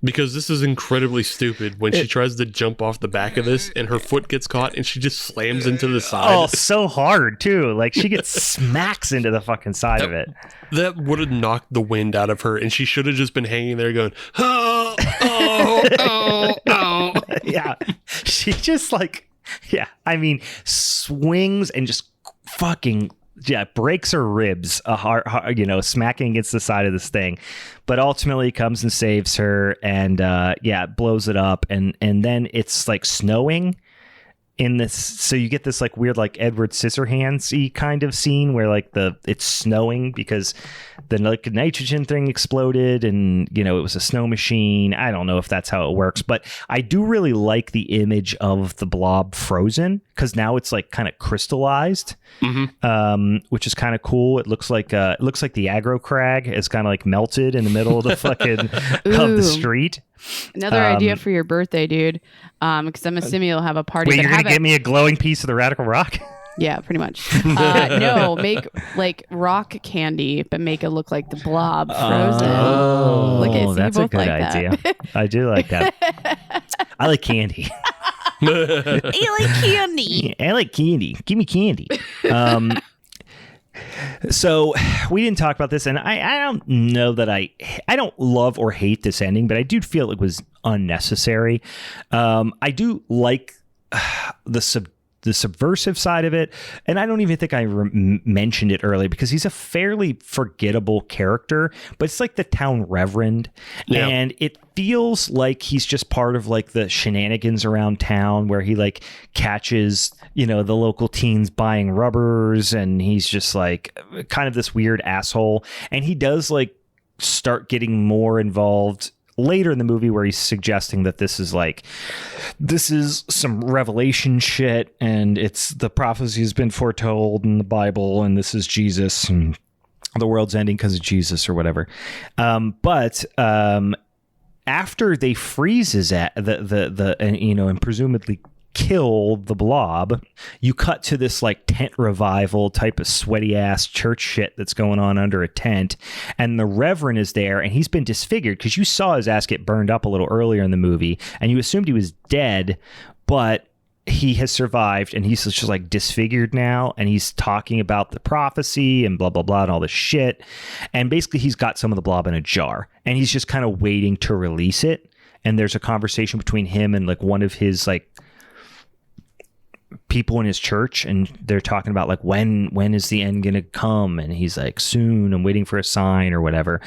Because this is incredibly stupid when she tries to jump off the back of this and her foot gets caught and she just slams into the side. Oh, so hard too. Like she gets smacks into the fucking side of it. That would have knocked the wind out of her, and she should have just been hanging there going, oh, oh, oh, oh. Yeah. She just like, yeah, I mean, swings and just fucking breaks her ribs, you know, smacking against the side of this thing, but ultimately comes and saves her, and blows it up, and then it's like snowing in this, so you get this like weird like Edward Scissorhands-y kind of scene where like it's snowing because the like nitrogen thing exploded, and you know it was a snow machine. I don't know if that's how it works, but I do really like the image of the blob frozen. because now it's like kind of crystallized, which is kind of cool. It looks like the aggro crag is kind of like melted in the middle of the fucking of the street. Another idea for your birthday, dude. Because I'm assuming you'll have a party. Wait, you're gonna give me a glowing piece of the radical rock? Yeah, pretty much. No, make like rock candy, but make it look like the Blob frozen. Look at that's a good idea. I do like that. I like candy. I like candy. I like candy. Give me candy. So we didn't talk about this, and I don't know that I don't love or hate this ending, but I do feel it was unnecessary. I do like the subversive side of it, and I don't even think I mentioned it earlier because he's a fairly forgettable character, but it's like the town reverend, and it feels like he's just part of like the shenanigans around town where he like catches, you know, the local teens buying rubbers, and he's just like kind of this weird asshole, and he does like start getting more involved later in the movie where he's suggesting that this is some revelation shit, and it's the prophecy has been foretold in the Bible, and this is Jesus, and the world's ending because of Jesus or whatever. But after they freeze his and presumably kill the Blob, you cut to this like tent revival type of sweaty ass church shit that's going on under a tent, and the Reverend is there, and he's been disfigured because you saw his ass get burned up a little earlier in the movie, and you assumed he was dead, but he has survived, and he's just like disfigured now, and he's talking about the prophecy and blah blah blah and all this shit, and basically he's got some of the Blob in a jar, and he's just kind of waiting to release it, and there's a conversation between him and like one of his like people in his church, and they're talking about like when is the end gonna come, and he's like, soon, I'm waiting for a sign or whatever.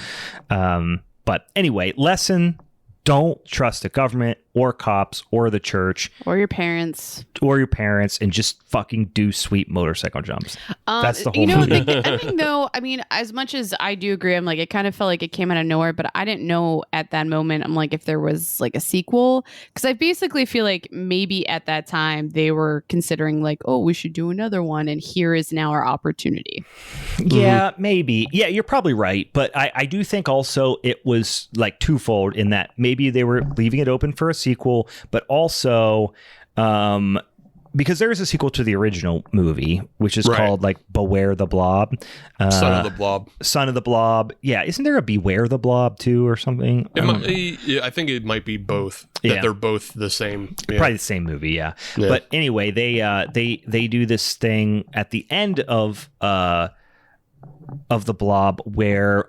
But anyway, lesson: don't trust the government or cops or the church or your parents, and just fucking do sweet motorcycle jumps. That's the whole movie. The ending, though, I mean, as much as I do agree, I'm like, it kind of felt like it came out of nowhere, but I didn't know at that moment, I'm like, if there was like a sequel, because I basically feel like maybe at that time they were considering like, oh, we should do another one, and here is now our opportunity. Yeah, maybe. Yeah, you're probably right, but I do think also it was like twofold in that maybe they were leaving it open for a sequel, but also because there is a sequel to the original movie, which is called like Beware the Blob. Son of the Blob. Son of the Blob. Yeah. Isn't there a Beware the Blob too or something? I think it might be both. That they're both the same. Yeah. Probably the same movie. Yeah. But anyway, they do this thing at the end of the Blob where,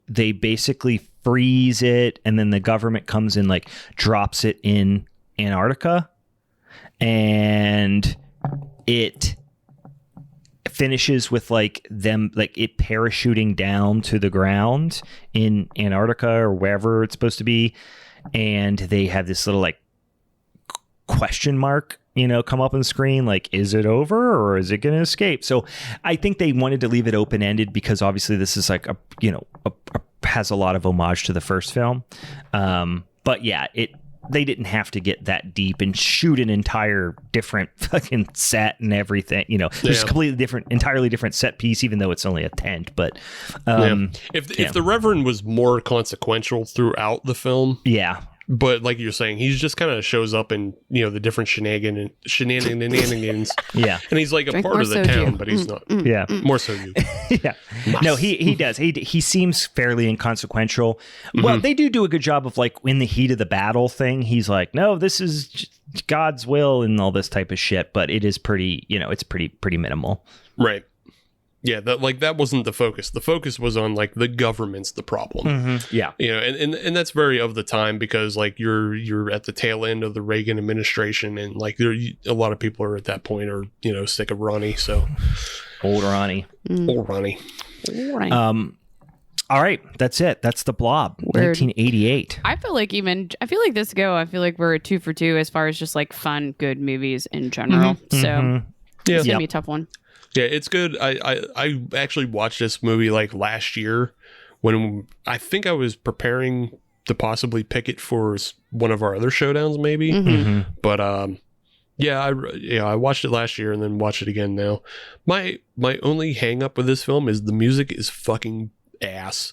they basically freeze it, and then the government comes in, like drops it in Antarctica, and it finishes with like them, like it parachuting down to the ground in Antarctica or wherever it's supposed to be. And they have this little like question mark, come up on the screen, like, is it over or is it going to escape? So I think they wanted to leave it open-ended because obviously this is like has a lot of homage to the first film. But yeah, they didn't have to get that deep and shoot an entire different fucking set and everything. There's a completely different, entirely different set piece, even though it's only a tent. But if the Reverend was more consequential throughout the film, but like you're saying, he just kind of shows up in the different shenanigans. Yeah, and he's like a part of the town, but he's not. Yeah, more so you. Yeah, no, he does. He seems fairly inconsequential. Well, they do a good job of like in the heat of the battle thing. He's like, no, this is God's will and all this type of shit. But it is pretty, it's pretty minimal. Right. Yeah, that wasn't the focus. The focus was on like the government's the problem. Mm-hmm. Yeah, and that's very of the time because like you're at the tail end of the Reagan administration, and like a lot of people are at that point are sick of Ronnie. So old Ronnie. All right, that's it. That's the Blob, 1988. I feel like this I feel like we're 2 for 2 as far as just like fun, good movies in general. Mm-hmm. So it's gonna be a tough one. Yeah, it's good. I actually watched this movie like last year when I think I was preparing to possibly pick it for one of our other showdowns, maybe. Mm-hmm. But Yeah, I watched it last year and then watched it again now. My only hang up with this film is the music is fucking ass.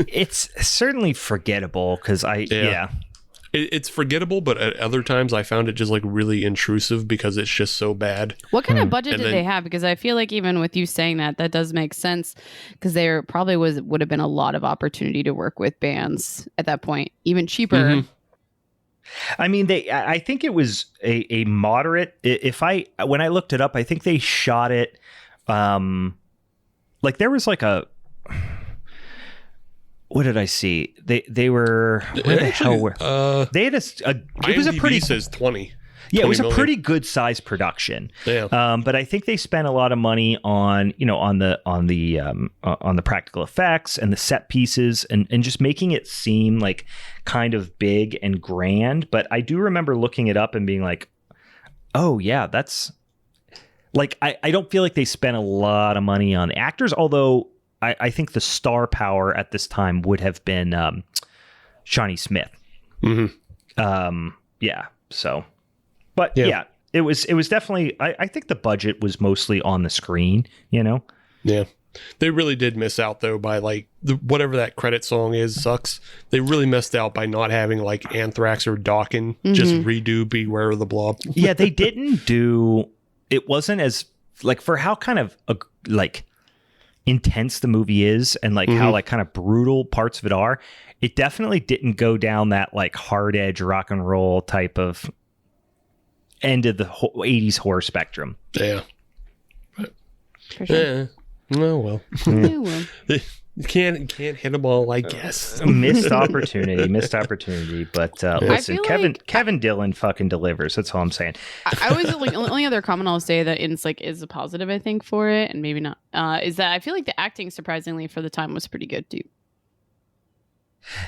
It's certainly forgettable because It's forgettable, but at other times I found it just like really intrusive because it's just so bad. What kind of budget did they have? Because I feel like even with you saying that does make sense, because there probably would have been a lot of opportunity to work with bands at that point, even cheaper. Mm-hmm. I mean, I think it was a moderate. When I looked it up, I think they shot it. Like there was like a. What did I see? They were. Where the hell were they? Had it was a pretty. Says 20. Yeah, it was million. A pretty good size production. Yeah. But I think they spent a lot of money on the practical effects and the set pieces and just making it seem like kind of big and grand. But I do remember looking it up and being like, oh yeah, that's like I don't feel like they spent a lot of money on the actors, although I think the star power at this time would have been Shawnee Smith. Mm-hmm. Yeah. So. But yeah, it was definitely. I think the budget was mostly on the screen. Yeah, they really did miss out though by like whatever that credit song is sucks. They really missed out by not having like Anthrax or Dawkins just redo "Beware of the Blob." Yeah, they didn't do. It wasn't as like for how kind of like intense the movie is and like how like kind of brutal parts of it are. It definitely didn't go down that like hard edge rock and roll type of end of the 80s horror spectrum. Yeah. For sure. Yeah. Oh well. You can't hit them all, I guess. Missed opportunity. But listen, like Kevin Dillon fucking delivers. That's all I'm saying. I was like, only other comment I'll say that is a positive, I think, for it, and maybe not, is that I feel like the acting, surprisingly, for the time was pretty good too.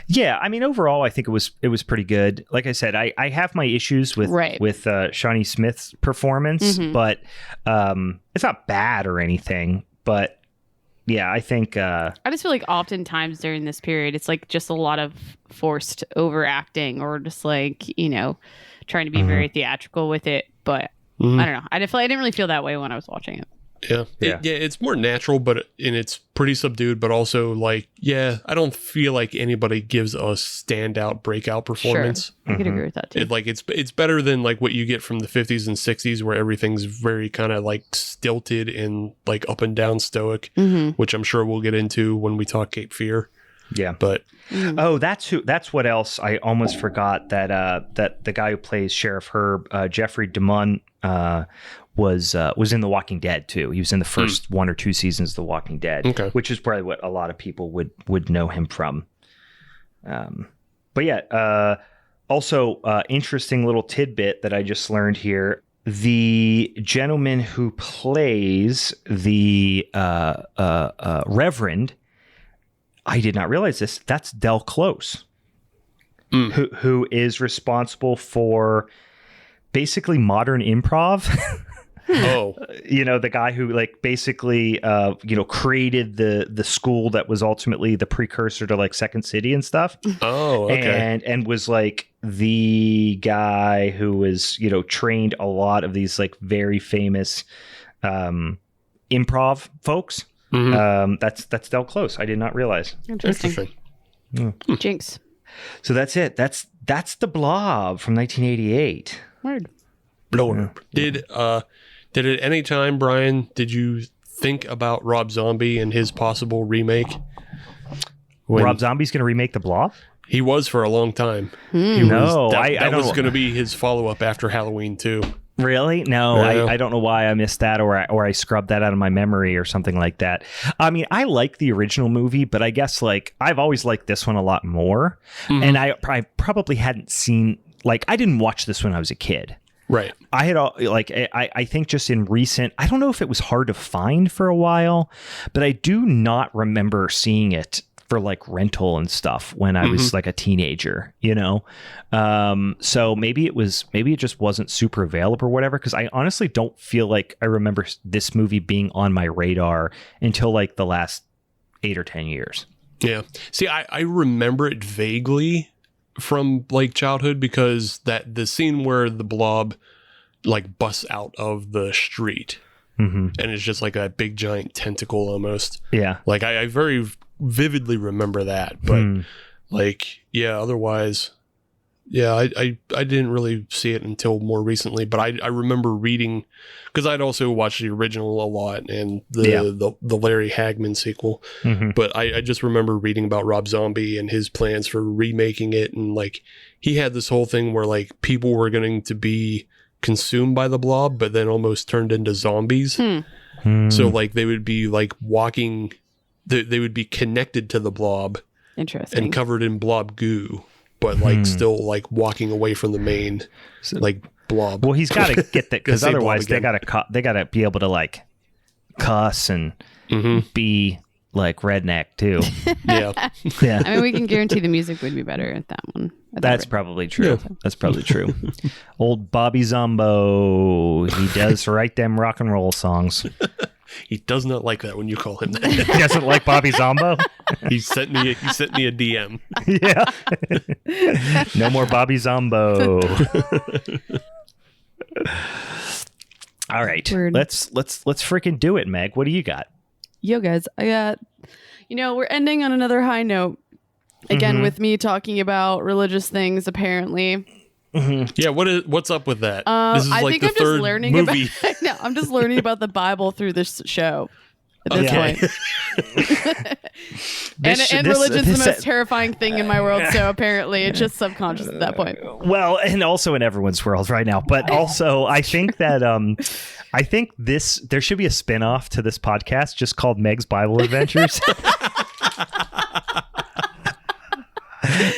Yeah, I mean, overall, I think it was pretty good. Like I said, I have my issues with Shawnee Smith's performance, but it's not bad or anything. But yeah, I think I just feel like oftentimes during this period, it's like just a lot of forced overacting or just like trying to be very theatrical with it. But I don't know. I didn't really feel that way when I was watching it. Yeah. It's more natural, and it's pretty subdued, but also like, I don't feel like anybody gives a standout breakout performance. Sure. I could agree with that too. It's better than like what you get from the 50s and 60s where everything's very kind of like stilted and like up and down stoic, which I'm sure we'll get into when we talk Cape Fear. Yeah. But that's what else I almost forgot that the guy who plays Sheriff Herb, Jeffrey DeMunn, was in The Walking Dead too. He was in the first 1 or 2 seasons of The Walking Dead, which is probably what a lot of people would know him from. But yeah, also interesting little tidbit that I just learned here. The gentleman who plays the Reverend, I did not realize this. That's Del Close, who is responsible for basically modern improv. The guy who like basically created the school that was ultimately the precursor to like Second City and stuff. Oh, okay. And was like the guy who was trained a lot of these like very famous improv folks. That's Del Close. I did not realize. Interesting. Jinx. So that's it. That's the Blob from 1988. Word. Blob. Did at any time, Brian, did you think about Rob Zombie and his possible remake? Rob Zombie's going to remake the Blob? He was for a long time. That was going to be his follow-up after Halloween 2. Really? No, I don't know why I missed that or I scrubbed that out of my memory or something like that. I mean, I like the original movie, but I guess like I've always liked this one a lot more. And I probably hadn't seen, like, I didn't watch this when I was a kid. Right. I had I think just in recent, I don't know if it was hard to find for a while, but I do not remember seeing it for like rental and stuff when I was like a teenager, so maybe it just wasn't super available or whatever, because I honestly don't feel like I remember this movie being on my radar until like the last 8 or 10 years. Yeah. See, I remember it vaguely, from like childhood, because that the scene where the blob like busts out of the street and it's just like a big giant tentacle almost. Yeah. Like I very vividly remember that, but like, yeah, otherwise, yeah, I didn't really see it until more recently, but I remember reading, because I'd also watched the original a lot and the Larry Hagman sequel, but I just remember reading about Rob Zombie and his plans for remaking it, and like he had this whole thing where like people were going to be consumed by the blob, but then almost turned into zombies. So like they would be like walking, they would be connected to the blob. Interesting. And covered in blob goo, but like still like walking away from the main like blob. Well, he's got to get that, because otherwise they got to be able to like cuss and be like redneck too. Yeah. I mean, we can guarantee the music would be better at that one. That's probably true. Yeah. That's probably true. Old Bobby Zombo, he does write them rock and roll songs. He does not like that when you call him that. He doesn't like Bobby Zombo? He sent me a DM. Yeah. No more Bobby Zombo. All right. Word. Let's freaking do it, Meg. What do you got? Yo, guys, I got, we're ending on another high note. Again, with me talking about religious things, apparently. Yeah, what's up with that? This is like the third movie. I'm just learning about the Bible through this show at this point. and religion's the most terrifying thing in my world, so apparently it's just subconscious at that point. Well, and also in everyone's world right now. But also, I think that there should be a spin-off to this podcast just called Meg's Bible Adventures.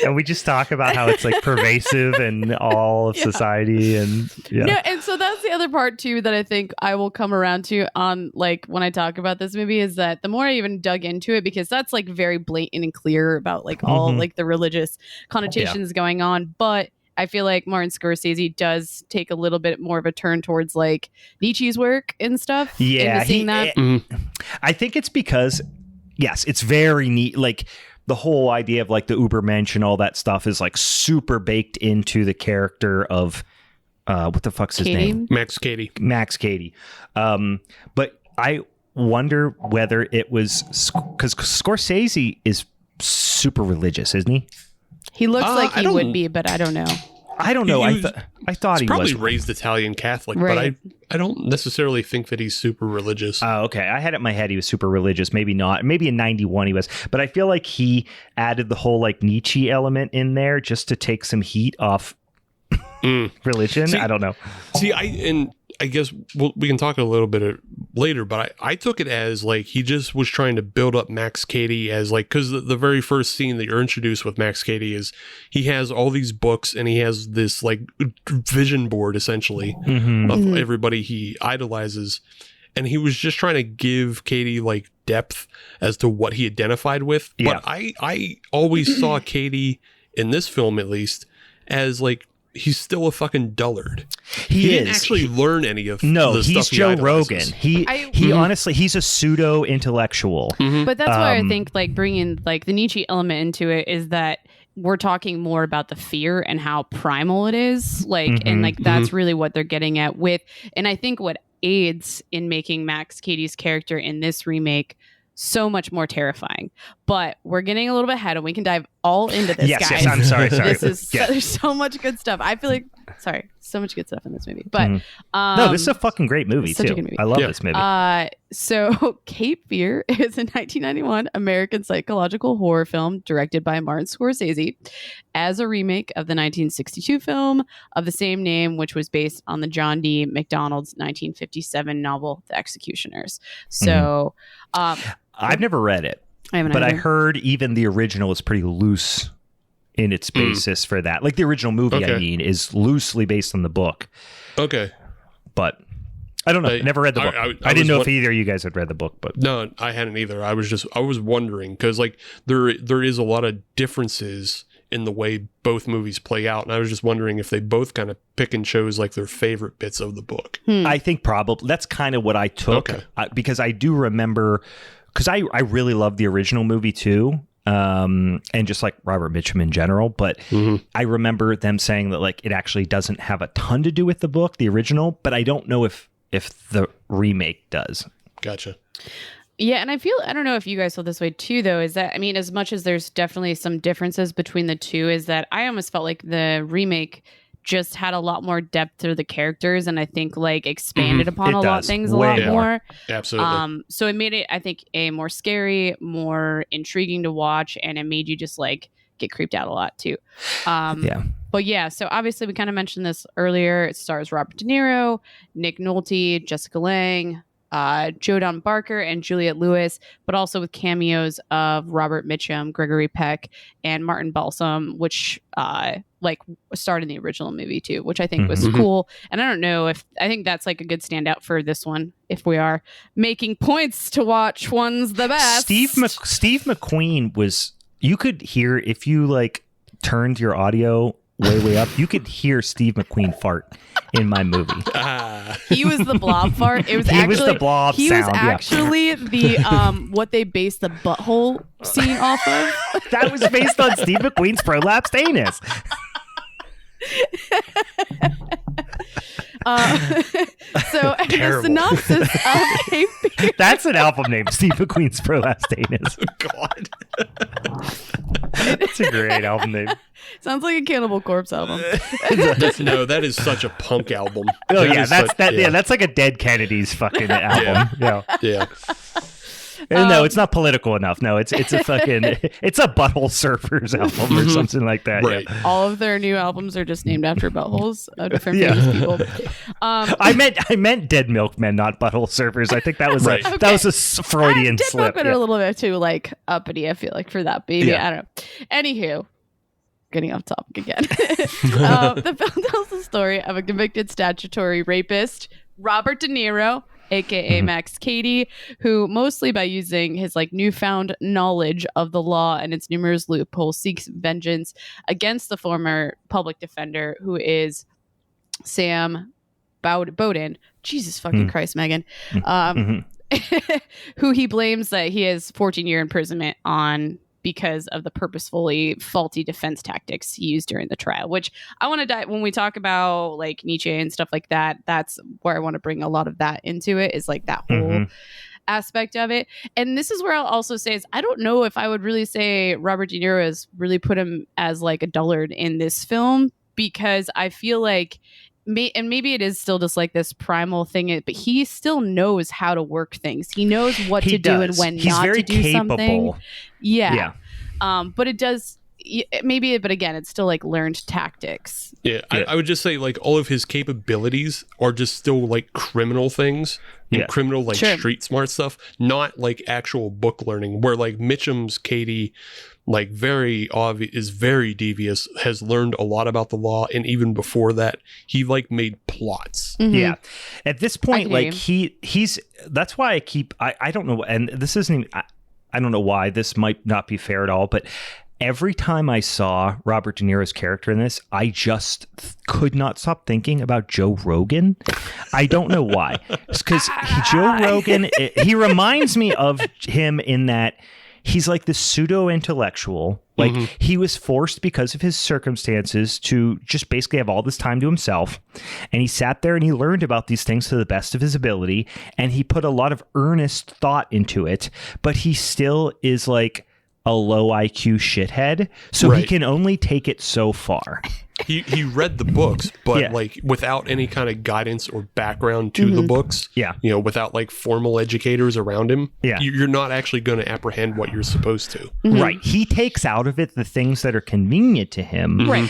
And we just talk about how it's like pervasive in all of society, and and so that's the other part too that I think I will come around to on like when I talk about this movie, is that the more I even dug into it, because that's like very blatant and clear about like all like the religious connotations going on, but I feel like Martin Scorsese does take a little bit more of a turn towards like Nietzsche's work and stuff. Yeah, I think it's because it's very neat, like. The whole idea of like the Ubermensch and all that stuff is like super baked into the character of what the fuck's his name? Max Cady. But I wonder whether it was because Scorsese is super religious, isn't he? He looks like he would be, but I don't know. I don't know. I thought he probably was raised Italian Catholic, but I don't necessarily think that he's super religious. Oh, okay. I had it in my head he was super religious. Maybe not. Maybe in 91 he was. But I feel like he added the whole like Nietzsche element in there just to take some heat off religion. I don't know. See, I guess we can talk a little bit later, but I took it as like he just was trying to build up Max Cady as like, because the very first scene that you're introduced with Max Cady is he has all these books and he has this like vision board essentially of everybody he idolizes, and he was just trying to give Cady like depth as to what he identified with. But I always saw Cady in this film, at least, as like he's still a fucking dullard. He didn't actually learn any of the he's stuff he Joe idolizes. Rogan. He honestly, he's a pseudo intellectual. But that's why I think like bringing like the Nietzsche element into it is that we're talking more about the fear and how primal it is, like, and like that's really what they're getting at with. And I think what aids in making Max Cady's character in this remake so much more terrifying. But we're getting a little bit ahead and we can dive all into this, guys. Yes, I'm sorry. This is there's so much good stuff. I feel like so much good stuff in this movie. But no, this is a fucking great movie too. Movie. I love this movie. So Cape Fear is a 1991 American psychological horror film directed by Martin Scorsese as a remake of the 1962 film of the same name, which was based on the John D. MacDonald's 1957 novel The Executioners. So I've never read it, but I heard even the original is pretty loose in its basis for that. Like the original movie, I mean, is loosely based on the book. Okay. But I don't know. I never read the book. I didn't know if either of you guys had read the book, but no, I hadn't either. I was wondering because like there is a lot of differences in the way both movies play out, and I was just wondering if they both kind of pick and chose like their favorite bits of the book. I think probably that's kind of what I took because I do remember, because I really love the original movie too. and just like Robert Mitchum in general. But I remember them saying that like it actually doesn't have a ton to do with the book, the original, but I don't know if the remake does. Gotcha. Yeah, and I don't know if you guys feel this way too, though, is that, I mean, as much as there's definitely some differences between the two, is that I almost felt like the remake just had a lot more depth through the characters, and I think like expanded upon a lot of things a lot more. Absolutely. So it made it, I think, more scary, more intriguing to watch, and it made you just like get creeped out a lot too. But yeah, so obviously we kind of mentioned this earlier. It stars Robert De Niro, Nick Nolte, Jessica Lange, Jodan Barker, and Juliette Lewis, but also with cameos of Robert Mitchum, Gregory Peck, and Martin Balsam, which like starred in the original movie too, which I think was cool. And I don't know if I think that's like a good standout for this one, if we are making points to watch one's the best. Steve McQueen was, you could hear if you like turned your audio way up, you could hear Steve McQueen fart in my movie. He was the blob fart. It was he actually was the blob he sound, was actually the what they based the butthole scene off of. That was based on Steve McQueen's prolapsed anus. So the synopsis of Cape Fear. That's an album name, Steve McQueen's prolapsed anus. God. That's a great album name. Sounds like a Cannibal Corpse album. No, that is such a punk album. Oh yeah, that's like a Dead Kennedys fucking album. Yeah. No, it's not political enough. No, it's a fucking it's a Butthole Surfers album or something like that. Right. Yeah. All of their new albums are just named after buttholes of different famous people. I meant Dead Milkmen, not Butthole Surfers. I think that was that was a Freudian Dead slip. Milkmen are a little bit too like uppity, I feel like, for that baby. I don't know. Anywho, getting off topic again. The film tells the story of a convicted statutory rapist, Robert De Niro, aka Max Cady, who mostly by using his like newfound knowledge of the law and its numerous loopholes seeks vengeance against the former public defender, who is Sam Bowden. Jesus fucking Christ, Megan. Who he blames that he has 14-year imprisonment on because of the purposefully faulty defense tactics he used during the trial, which I want to dive when we talk about like Nietzsche and stuff like that. That's where I want to bring a lot of that into it, is like that whole aspect of it. And this is where I'll also say is I don't know if I would really say Robert De Niro has really put him as like a dullard in this film, because I feel like and maybe it is still just like this primal thing, but he still knows how to work things. He knows what to do and when not to do something. Yeah. But it does maybe, but again, it's still like learned tactics. Yeah. I would just say like all of his capabilities are just still like criminal things and criminal like street smart stuff, not like actual book learning, where like Mitchum's Katie like very obvious, is very devious, has learned a lot about the law, and even before that he like made plots. Yeah, at this point like he's that's why I don't know, and this isn't even, I don't know why this might not be fair at all, but every time I saw Robert De Niro's character in this, I just could not stop thinking about Joe Rogan. I don't know why. It's because Joe Rogan, he reminds me of him in that he's like this pseudo-intellectual. Like he was forced because of his circumstances to just basically have all this time to himself. And he sat there and he learned about these things to the best of his ability. And he put a lot of earnest thought into it. But he still is like a low IQ shithead. So he can only take it so far. He read the books, but like without any kind of guidance or background to the books. Yeah. You know, without like formal educators around him. Yeah. You're not actually going to apprehend what you're supposed to. Right. He takes out of it the things that are convenient to him. Right.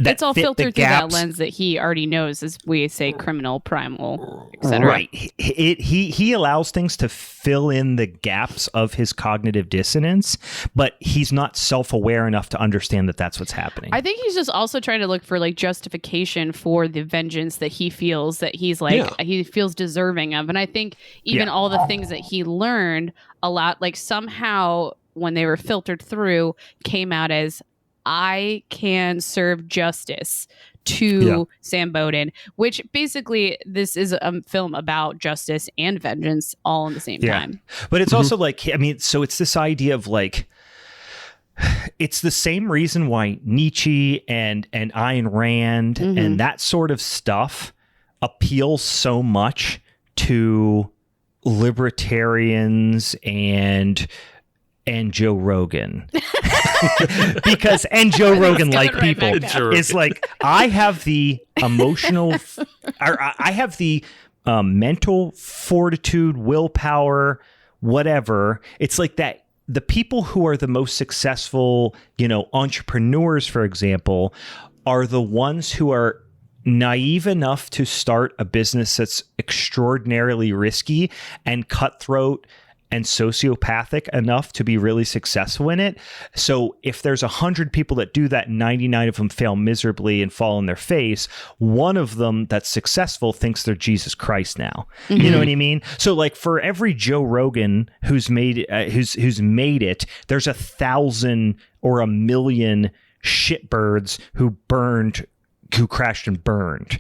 It's all filtered through that lens that he already knows, as we say, criminal, primal, etc. Right. He allows things to fill in the gaps of his cognitive dissonance, but he's not self-aware enough to understand that that's what's happening. I think he's just also trying to look for like justification for the vengeance that he feels that he's like he feels deserving of. And I think even all the things that he learned a lot, like somehow when they were filtered through, came out as, I can serve justice to Sam Bowden, which basically this is a film about justice and vengeance all in the same time. But it's also like, I mean, so it's this idea of like, it's the same reason why Nietzsche and Ayn Rand and that sort of stuff appeals so much to libertarians and Joe Rogan. Because Joe Rogan like people is like, I have the emotional I have the mental fortitude, willpower, whatever. It's like that the people who are the most successful, entrepreneurs, for example, are the ones who are naive enough to start a business that's extraordinarily risky and cutthroat and sociopathic enough to be really successful in it. So if there's 100 people that do that, 99 of them fail miserably and fall on their face, one of them that's successful thinks they're Jesus Christ now. You know what I mean? So like for every Joe Rogan who's made it, there's 1,000 or 1,000,000 shitbirds who crashed and burned,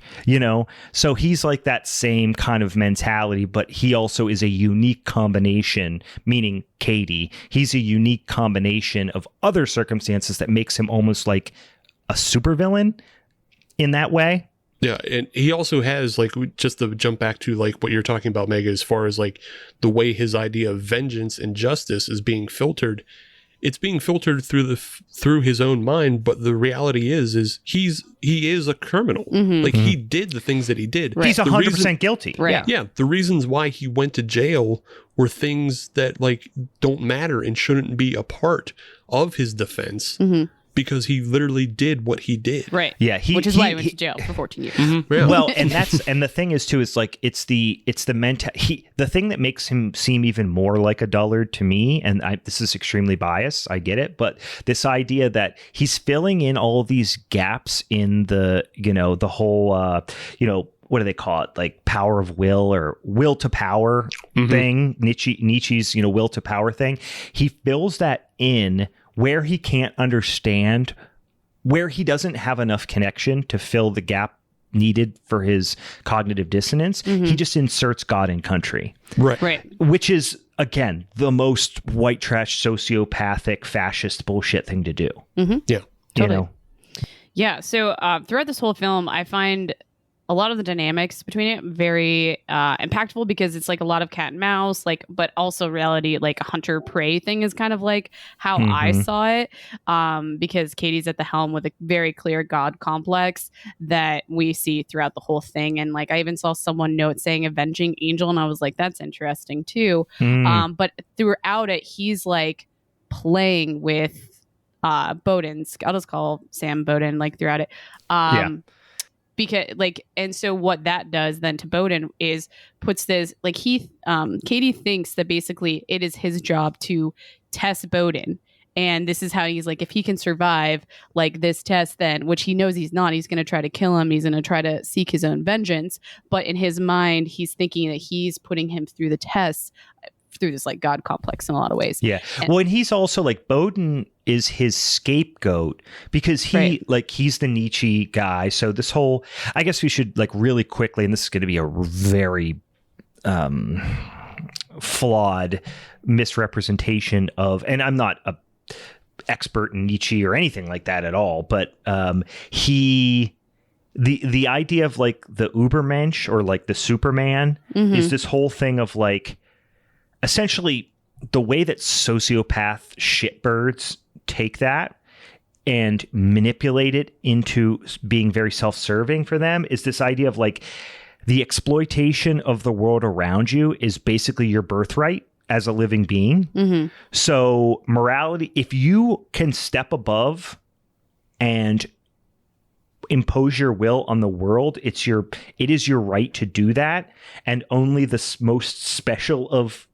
So he's like that same kind of mentality, but he also is a unique combination, meaning Katie. He's a unique combination of other circumstances that makes him almost like a supervillain in that way. Yeah, and he also has, like, just to jump back to like what you're talking about, Mega, as far as like the way his idea of vengeance and justice is being filtered. It's being filtered through his own mind, but the reality is he is a criminal. Like he did the things that he did. Right. He's 100% guilty. Right. Yeah. The reasons why he went to jail were things that like don't matter and shouldn't be a part of his defense. Because he literally did what he did. Right. Yeah. Which is why he went to jail for 14 years. Yeah. Well, and the thing is too, is like, it's the the thing that makes him seem even more like a dullard to me. And this is extremely biased. I get it. But this idea that he's filling in all these gaps in the, the whole, what do they call it? Like power of will or will to power thing. Nietzsche's, will to power thing. He fills that in where he can't understand, where he doesn't have enough connection to fill the gap needed for his cognitive dissonance. He just inserts God and country. Right. Which is, again, the most white trash, sociopathic, fascist bullshit thing to do. Yeah. Totally. Yeah. So throughout this whole film, I find a lot of the dynamics between it very impactful because it's like a lot of cat and mouse, like, but also reality, like a hunter prey thing is kind of like how I saw it. Because Katie's at the helm with a very clear God complex that we see throughout the whole thing. And like, I even saw someone note saying avenging angel. And I was like, that's interesting too. But throughout it, he's like playing with Bowden's, I'll just call Sam Bowden, like throughout it. Because like, and so what that does then to Bowden is puts this like Katie thinks that basically it is his job to test Bowden. And this is how he's like, if he can survive like this test, then, which he knows he's not, he's going to try to kill him. He's going to try to seek his own vengeance. But in his mind, he's thinking that he's putting him through the tests through this like God complex in a lot of ways. Yeah. And he's also like Bowden is his scapegoat because he's the Nietzsche guy. So this whole, I guess we should like really quickly, and this is going to be a very flawed misrepresentation of, and I'm not a expert in Nietzsche or anything like that at all, but the idea of like the Ubermensch or like the Superman is this whole thing of like, essentially the way that sociopath shitbirds take that and manipulate it into being very self-serving for them is this idea of like the exploitation of the world around you is basically your birthright as a living being. So morality, if you can step above and impose your will on the world, it is your right to do that. And only the most special of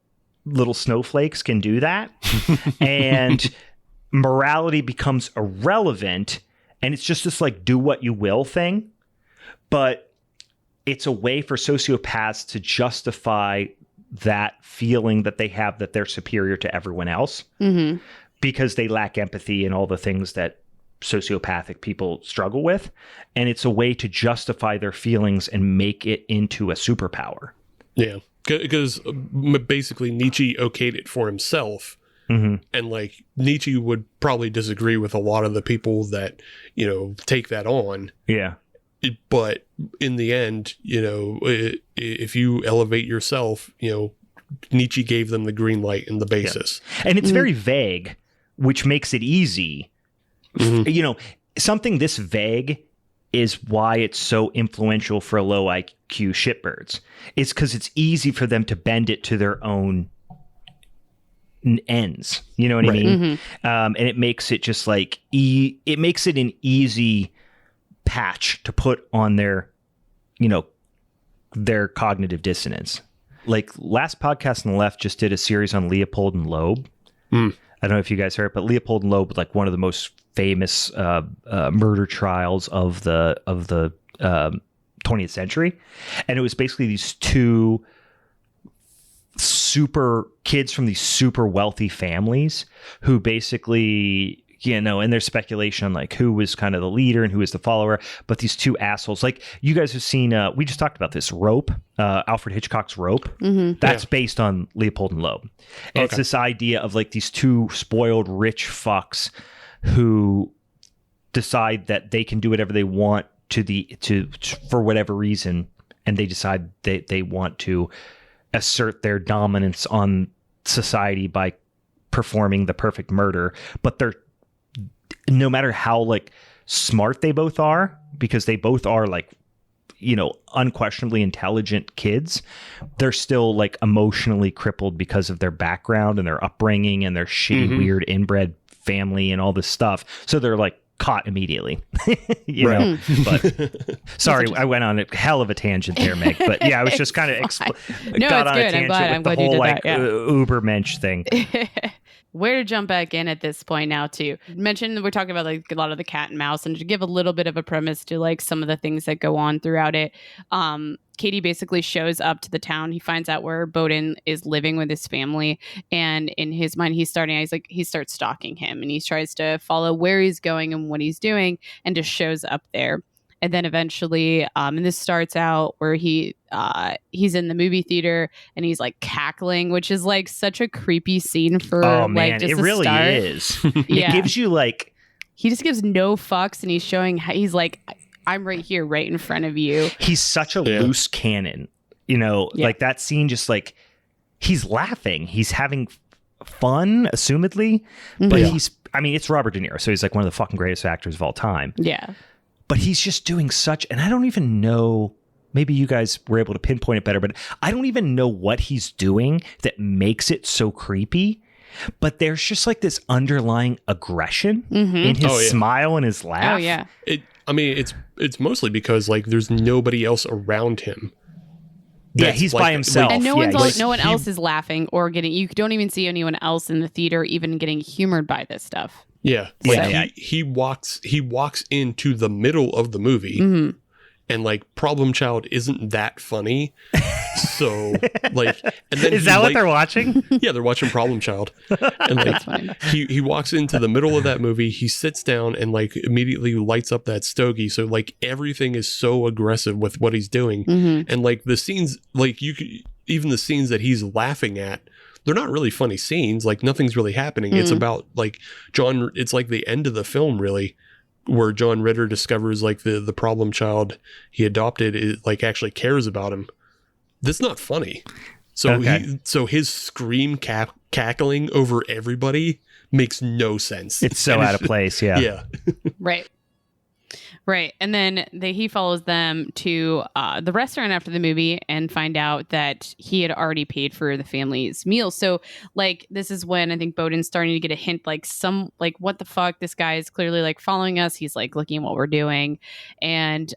little snowflakes can do that. And morality becomes irrelevant. And it's just this like do what you will thing. But it's a way for sociopaths to justify that feeling that they have that they're superior to everyone else because they lack empathy and all the things that sociopathic people struggle with. And it's a way to justify their feelings and make it into a superpower. Yeah. Because basically Nietzsche okayed it for himself And like Nietzsche would probably disagree with a lot of the people that, take that on. Yeah. But in the end, if you elevate yourself, Nietzsche gave them the green light and the basis. Yeah. And it's very vague, which makes it easy. Something this vague is why it's so influential for low IQ shitbirds. It's because it's easy for them to bend it to their own ends. You know what I mean? And it makes it just like it makes it an easy patch to put on their cognitive dissonance. Like last podcast on the left just did a series on Leopold and Loeb. I don't know if you guys heard, but Leopold and Loeb was like one of the most famous murder trials of the 20th century, and it was basically these two super kids from these super wealthy families who basically, and there's speculation on like who was kind of the leader and who was the follower, but these two assholes, like you guys have seen, we just talked about this Rope, Alfred Hitchcock's Rope. That's based on Leopold and Loeb. And it's this idea of like these two spoiled rich fucks who decide that they can do whatever they want for whatever reason, and they decide they want to assert their dominance on society by performing the perfect murder. But they're, no matter how like smart they both are, because they both are like, unquestionably intelligent kids, they're still like emotionally crippled because of their background and their upbringing and their shitty, weird inbred family and all this stuff. So they're like caught immediately, know. But sorry, I went on a hell of a tangent there, Meg. But yeah, I was just kind of got on a tangent with the whole like Ubermensch thing. Where to jump back in at this point now to mention, we're talking about like a lot of the cat and mouse, and to give a little bit of a premise to like some of the things that go on throughout it. Katie basically shows up to the town. He finds out where Bowden is living with his family, and in his mind, he starts stalking him, and he tries to follow where he's going and what he's doing, and just shows up there. And then eventually, and this starts out where he's in the movie theater and he's like cackling, which is like such a creepy scene for like just it really start. Is. It gives you like, he just gives no fucks, and he's showing how he's like, I'm right here, right in front of you. He's such a loose cannon, like that scene. Just like he's laughing, he's having fun, assumedly, but it's Robert De Niro, so he's like one of the fucking greatest actors of all time. Yeah. But he's just doing such, and I don't even know, maybe you guys were able to pinpoint it better, but I don't even know what he's doing that makes it so creepy. But there's just like this underlying aggression in his smile and his laugh. Oh, yeah. It's mostly because like there's nobody else around him. Yeah, he's by himself. And no one else is laughing or getting, you don't even see anyone else in the theater even getting humored by this stuff. Yeah, he walks into the middle of the movie, and like Problem Child isn't that funny, so like, and then is that what they're watching? Yeah, they're watching Problem Child, and like he walks into the middle of that movie, he sits down and like immediately lights up that stogie, so like everything is so aggressive with what he's doing, and like the scenes, like even the scenes that he's laughing at, they're not really funny scenes. Like nothing's really happening. It's about like it's like the end of the film really, where John Ritter discovers like the problem child he adopted is like actually cares about him. That's not funny. So his scream cackling over everybody makes no sense. It's so out of place. Yeah. Yeah. Right. And then he follows them to the restaurant after the movie and find out that he had already paid for the family's meal. So like, this is when I think Bowden's starting to get a hint, like what the fuck? This guy is clearly like following us. He's like looking at what we're doing. And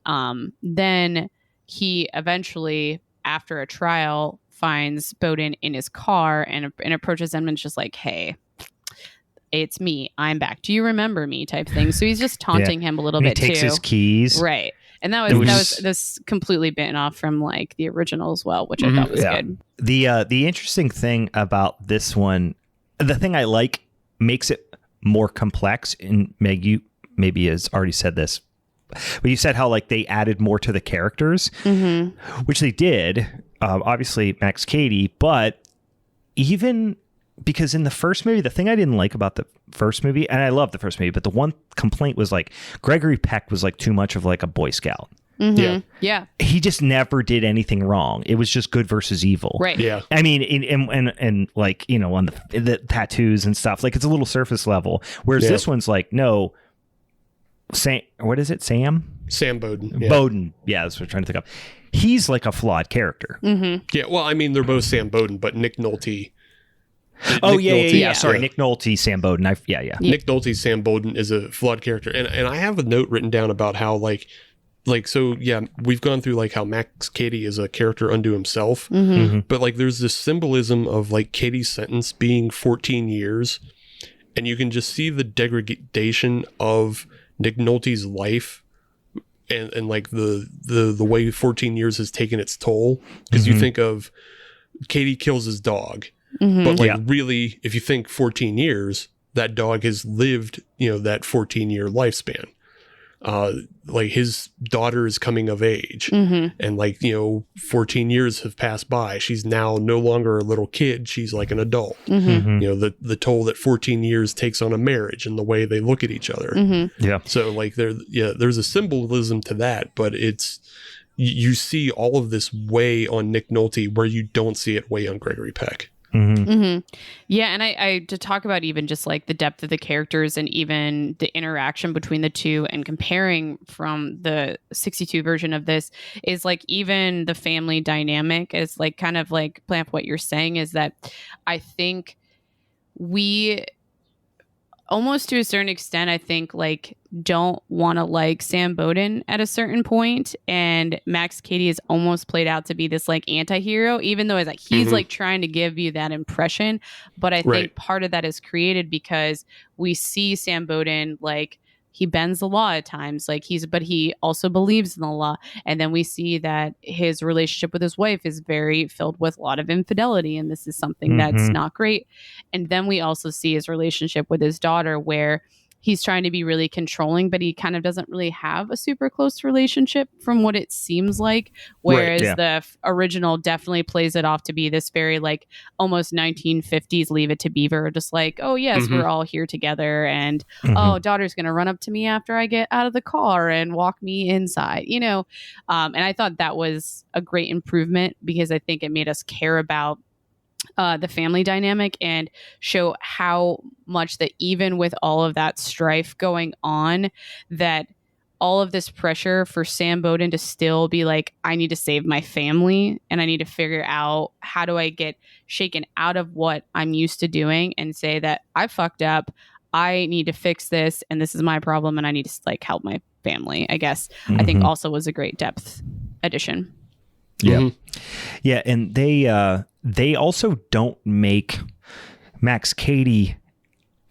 then he eventually, after a trial, finds Bowden in his car and approaches him and is just like, hey, it's me. I'm back. Do you remember me? Type thing. So he's just taunting him a little bit too. He takes his keys. Right. And that was completely bitten off from like the original as well, which I thought was good. The interesting thing about this one, the thing I like makes it more complex, and Meg, you maybe has already said this, but you said how like they added more to the characters, which they did, obviously Max Cady, but even because in the first movie, the thing I didn't like about the first movie, and I love the first movie, but the one complaint was like Gregory Peck was like too much of like a Boy Scout. Mm-hmm. Yeah. He just never did anything wrong. It was just good versus evil. Right. Yeah. I mean, and like, you know, on the tattoos and stuff, like it's a little surface level. Whereas this one's like, no, what is it? Sam Bowden. Yeah. Bowden. Yeah, that's what I'm trying to think of. He's like a flawed character. Mm-hmm. Yeah. Well, I mean, they're both Sam Bowden, but Nick Nolte. Sorry, Nick Nolte, Sam Bowden. Nick Nolte, Sam Bowden is a flawed character, and I have a note written down about how like so yeah, we've gone through like how Max Cady is a character unto himself, but like there's this symbolism of like Cady's sentence being 14 years, and you can just see the degradation of Nick Nolte's life. And like the way 14 years has taken its toll, because you think of Cady kills his dog, but like really, if you think 14 years, that dog has lived, you know, that 14-year lifespan. Like his daughter is coming of age, and like, you know, 14 years have passed by. She's now no longer a little kid. She's like an adult. You know, the toll that 14 years takes on a marriage and the way they look at each other. Yeah. So like there's a symbolism to that, but it's, you see all of this way on Nick Nolte where you don't see it way on Gregory Peck. Yeah, and I to talk about even just like the depth of the characters and even the interaction between the two, and comparing from the 62 version of this, is like even the family dynamic is like kind of like playing up what you're saying, is that I think we almost to a certain extent, I think, like, don't want to like Sam Bowden at a certain point, and Max Cady is almost played out to be this like anti-hero, even though it's like he's like trying to give you that impression. But I think part of that is created because we see Sam Bowden like he bends the law at times, like but he also believes in the law. And then we see that his relationship with his wife is very filled with a lot of infidelity, and this is something that's not great. And then we also see his relationship with his daughter, where he's trying to be really controlling, but he kind of doesn't really have a super close relationship from what it seems like. Whereas the original definitely plays it off to be this very like almost 1950s Leave It to Beaver, just like, oh yes, we're all here together, and oh, daughter's gonna run up to me after I get out of the car and walk me inside, you know. And I thought that was a great improvement, because I think it made us care about the family dynamic and show how much that even with all of that strife going on, that all of this pressure for Sam Bowden to still be like, I need to save my family, and I need to figure out how do I get shaken out of what I'm used to doing and say that I fucked up, I need to fix this, and this is my problem, and I need to like help my family, I guess. I think also was a great depth addition. Yeah, and they also don't make Max Cady,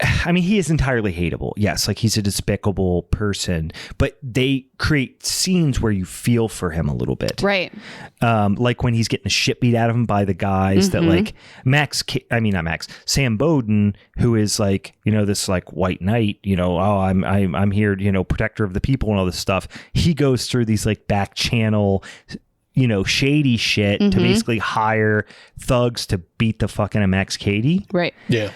I mean, he is entirely hateable. Yes, like he's a despicable person, but they create scenes where you feel for him a little bit. Right. Like when he's getting the shit beat out of him by the guys that like Sam Bowden, who is like, you know, this like white knight, you know, oh, I'm here, you know, protector of the people and all this stuff. He goes through these like back channel, you know, shady shit to basically hire thugs to beat the fucking Max Cady. Right. Yeah.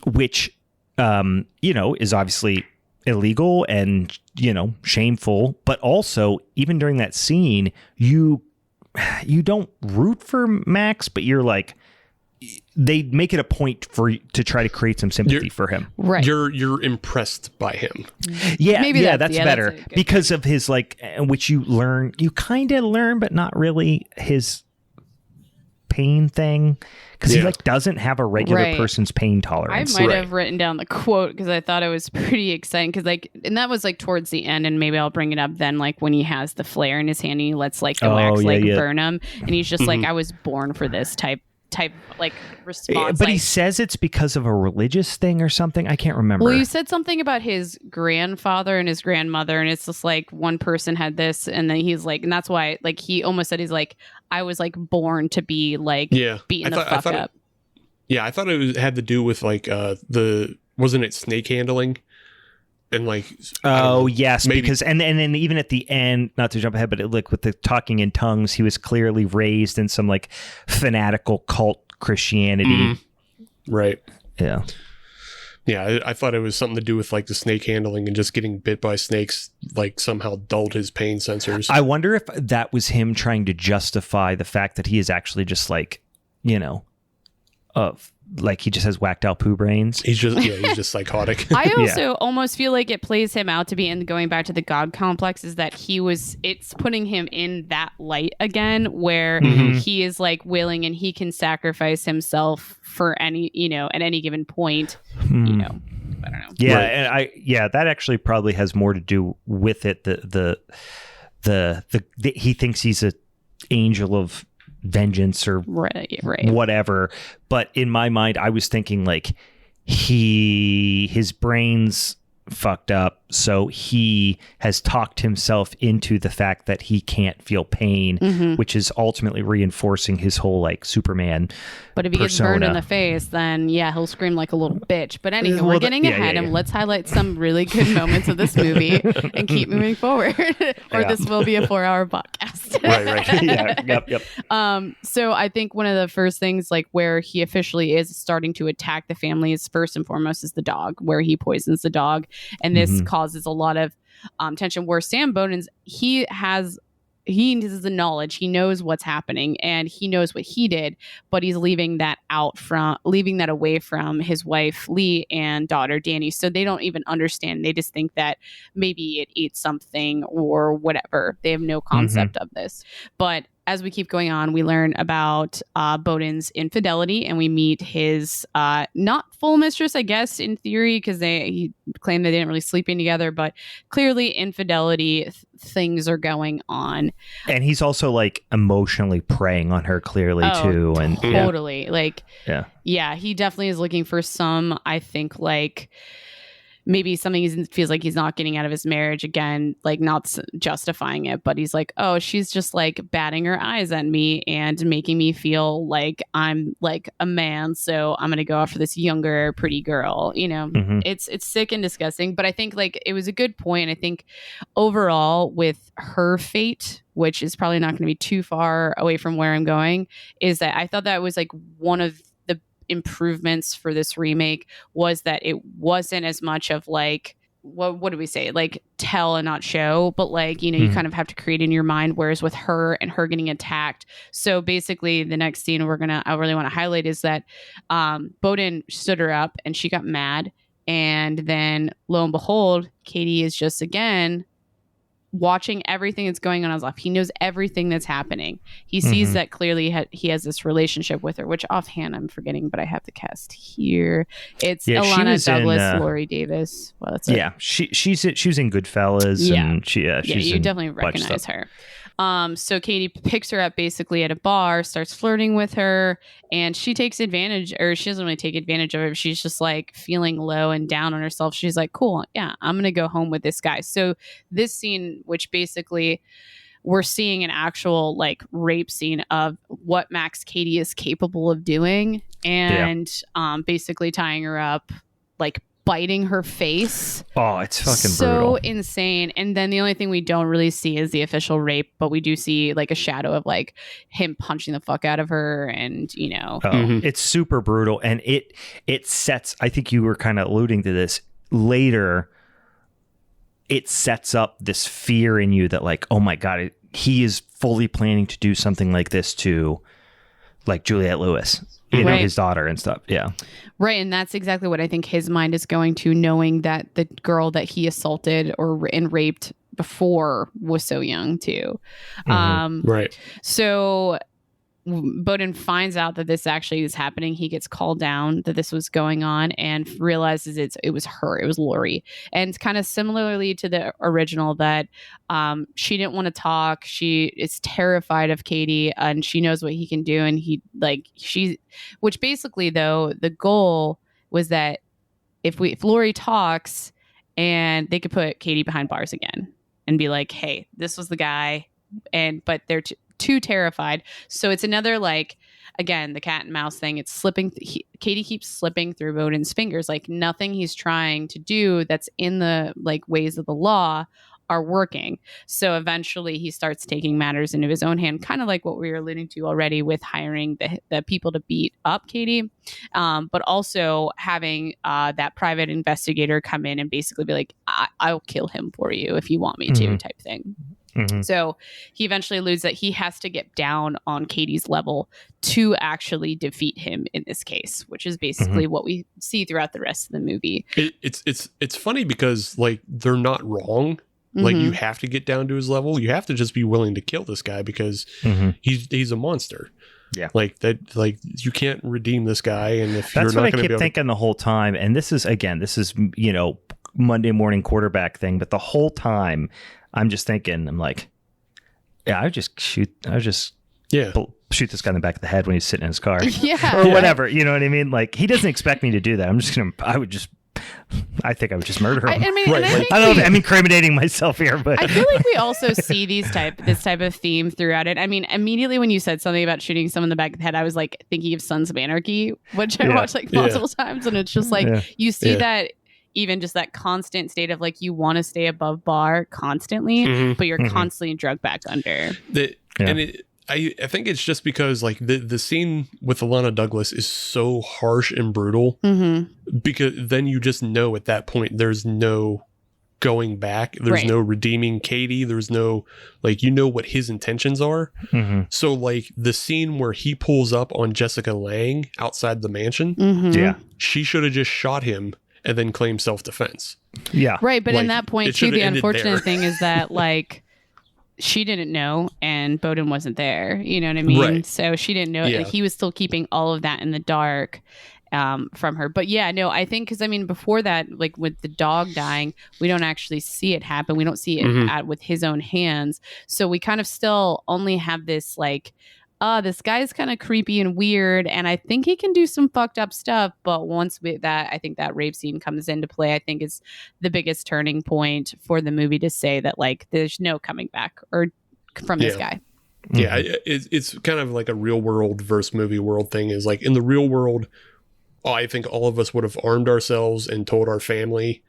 Which, you know, is obviously illegal and, you know, shameful. But also, even during that scene, you don't root for Max, but you're like, they make it a point to try to create some sympathy for him. Right. You're impressed by him. Yeah. Maybe that's better because of his like, which you kind of learn, but not really his pain thing. Because he like doesn't have a regular person's pain tolerance. I might have written down the quote because I thought it was pretty exciting. Because like, and that was like towards the end, and maybe I'll bring it up then. Like when he has the flare in his hand, and he lets like the wax burn him, and he's just like, I was born for this type like response. But he says it's because of a religious thing or something. I can't remember. Well, you said something about his grandfather and his grandmother, and it's just like one person had this, and then he's like, and that's why like he almost said he's like, I was like born to be like beaten the fuck up. I thought it had to do with like wasn't it snake handling? And like, yes, maybe. Because and then even at the end, not to jump ahead, but like with the talking in tongues, he was clearly raised in some like fanatical cult Christianity. Right. Yeah. Yeah, I thought it was something to do with like the snake handling and just getting bit by snakes, like somehow dulled his pain sensors. I wonder if that was him trying to justify the fact that he is actually just like, like he just has whacked out poo brains. He's just psychotic. I also almost feel like it plays him out to be, and going back to the God complex, is that it's putting him in that light again, where he is like willing and he can sacrifice himself for any, at any given point, I don't know. Yeah. Right. And that actually probably has more to do with it. The he thinks he's an angel of vengeance or whatever, but in my mind I was thinking like his brain's fucked up, so he has talked himself into the fact that he can't feel pain, which is ultimately reinforcing his whole like Superman but if he gets burned in the face, then he'll scream like a little bitch. But anyway, we're getting ahead, and let's highlight some really good moments of this movie and keep moving forward, or this will be a 4-hour podcast. right. Yep. So I think one of the first things, like where he officially is starting to attack the family, is first and foremost is the dog, where he poisons the dog, and this causes a lot of tension. Where Sam Bowden's he has the knowledge, he knows what's happening, and he knows what he did, but he's leaving that away from his wife Lee and daughter Danny, so they don't even understand. They just think that maybe it ate something or whatever. They have no concept of this. But as we keep going on, we learn about Bowden's infidelity, and we meet his not full mistress, I guess, in theory, because he claimed they didn't really sleeping together, but clearly infidelity things are going on. And he's also like emotionally preying on her clearly too. And totally. He definitely is looking for some, I think, like maybe something he feels like he's not getting out of his marriage, again, like not justifying it, but he's like, oh, she's just like batting her eyes at me and making me feel like I'm like a man, so I'm gonna go after this younger pretty girl. It's sick and disgusting, but I think like it was a good point. I think overall with her fate, which is probably not going to be too far away from where I'm going, is that I thought that was like one of improvements for this remake, was that it wasn't as much of like what do we say, like tell and not show, but like you kind of have to create in your mind, whereas with her and her getting attacked. So basically the next scene I really want to highlight is that Bowden stood her up and she got mad, and then lo and behold, Katie is just again watching everything that's going on his life. He knows everything that's happening. He sees that clearly he has this relationship with her, which offhand I'm forgetting, but I have the cast here. It's Alana Douglas, Lori Davis. Well, that's she was in Goodfellas, and she's you definitely recognize her. So Katie picks her up basically at a bar, starts flirting with her, and she takes advantage, or she doesn't really take advantage of it. She's just like feeling low and down on herself. She's like, cool, yeah, I'm going to go home with this guy. So this scene, which basically we're seeing an actual like rape scene of what Max Katie is capable of doing, and basically tying her up, like biting her face. Oh, it's fucking so brutal. Insane. And then the only thing we don't really see is the official rape, but we do see like a shadow of like him punching the fuck out of her, and it's super brutal, and it sets, I think you were kind of alluding to this later, it sets up this fear in you that like, oh my god, he is fully planning to do something like this to like Juliette Lewis, his daughter and stuff. Yeah. Right. And that's exactly what I think his mind is going to, knowing that the girl that he assaulted and raped before was so young too. Right. So Bowden finds out that this actually is happening. He gets called down that this was going on and realizes it was her. It was Lori. And kind of similarly to the original, that she didn't want to talk. She is terrified of Katie, and she knows what he can do. And which basically though, the goal was that if Lori talks, and they could put Katie behind bars again and be like, hey, this was the guy. But they're too terrified. So it's another, like, again, the cat and mouse thing. It's slipping. Katie keeps slipping through Bowden's fingers. Like nothing he's trying to do that's in the like ways of the law are working. So eventually he starts taking matters into his own hand, kind of like what we were alluding to already with hiring the people to beat up Katie, but also having that private investigator come in and basically be like, I'll kill him for you if you want me to, type thing. So he eventually alludes that he has to get down on Katie's level to actually defeat him in this case, which is basically what we see throughout the rest of the movie. It's funny because like they're not wrong. Like you have to get down to his level. You have to just be willing to kill this guy because he's a monster. Yeah, like that. Like you can't redeem this guy, and if that's you're what not I keep thinking the whole time. And this is Monday morning quarterback thing, but the whole time I'm just thinking, I'm like, yeah, I would just shoot this guy in the back of the head when he's sitting in his car, or whatever. You know what I mean? Like he doesn't expect me to do that. I think I would just murder him. Incriminating myself here, but I feel like we also see this type of theme throughout it. I mean, immediately when you said something about shooting someone in the back of the head, I was like thinking of Sons of Anarchy, which I watched like multiple times, and it's just like you see that. Even just that constant state of like you want to stay above bar constantly, but you're constantly drugged back under. I think it's just because like the scene with Alana Douglas is so harsh and brutal because then you just know at that point there's no going back. There's no redeeming Katie. There's no like what his intentions are. So like the scene where he pulls up on Jessica Lange outside the mansion, she should have just shot him and then claim self-defense. Yeah. Right. But in that point, too, the unfortunate thing is that, like, she didn't know and Bowden wasn't there. You know what I mean? Right. So she didn't know. Like, he was still keeping all of that in the dark from her. But yeah, no, I think because, I mean, before that, like with the dog dying, we don't actually see it happen. We don't see it with his own hands. So we kind of still only have this, like, this guy's kind of creepy and weird, and I think he can do some fucked up stuff. But once I think that rape scene comes into play, I think is the biggest turning point for the movie to say that like there's no coming back or from this guy. Yeah, it's kind of like a real world versus movie world thing. Is like in the real world, I think all of us would have armed ourselves and told our family,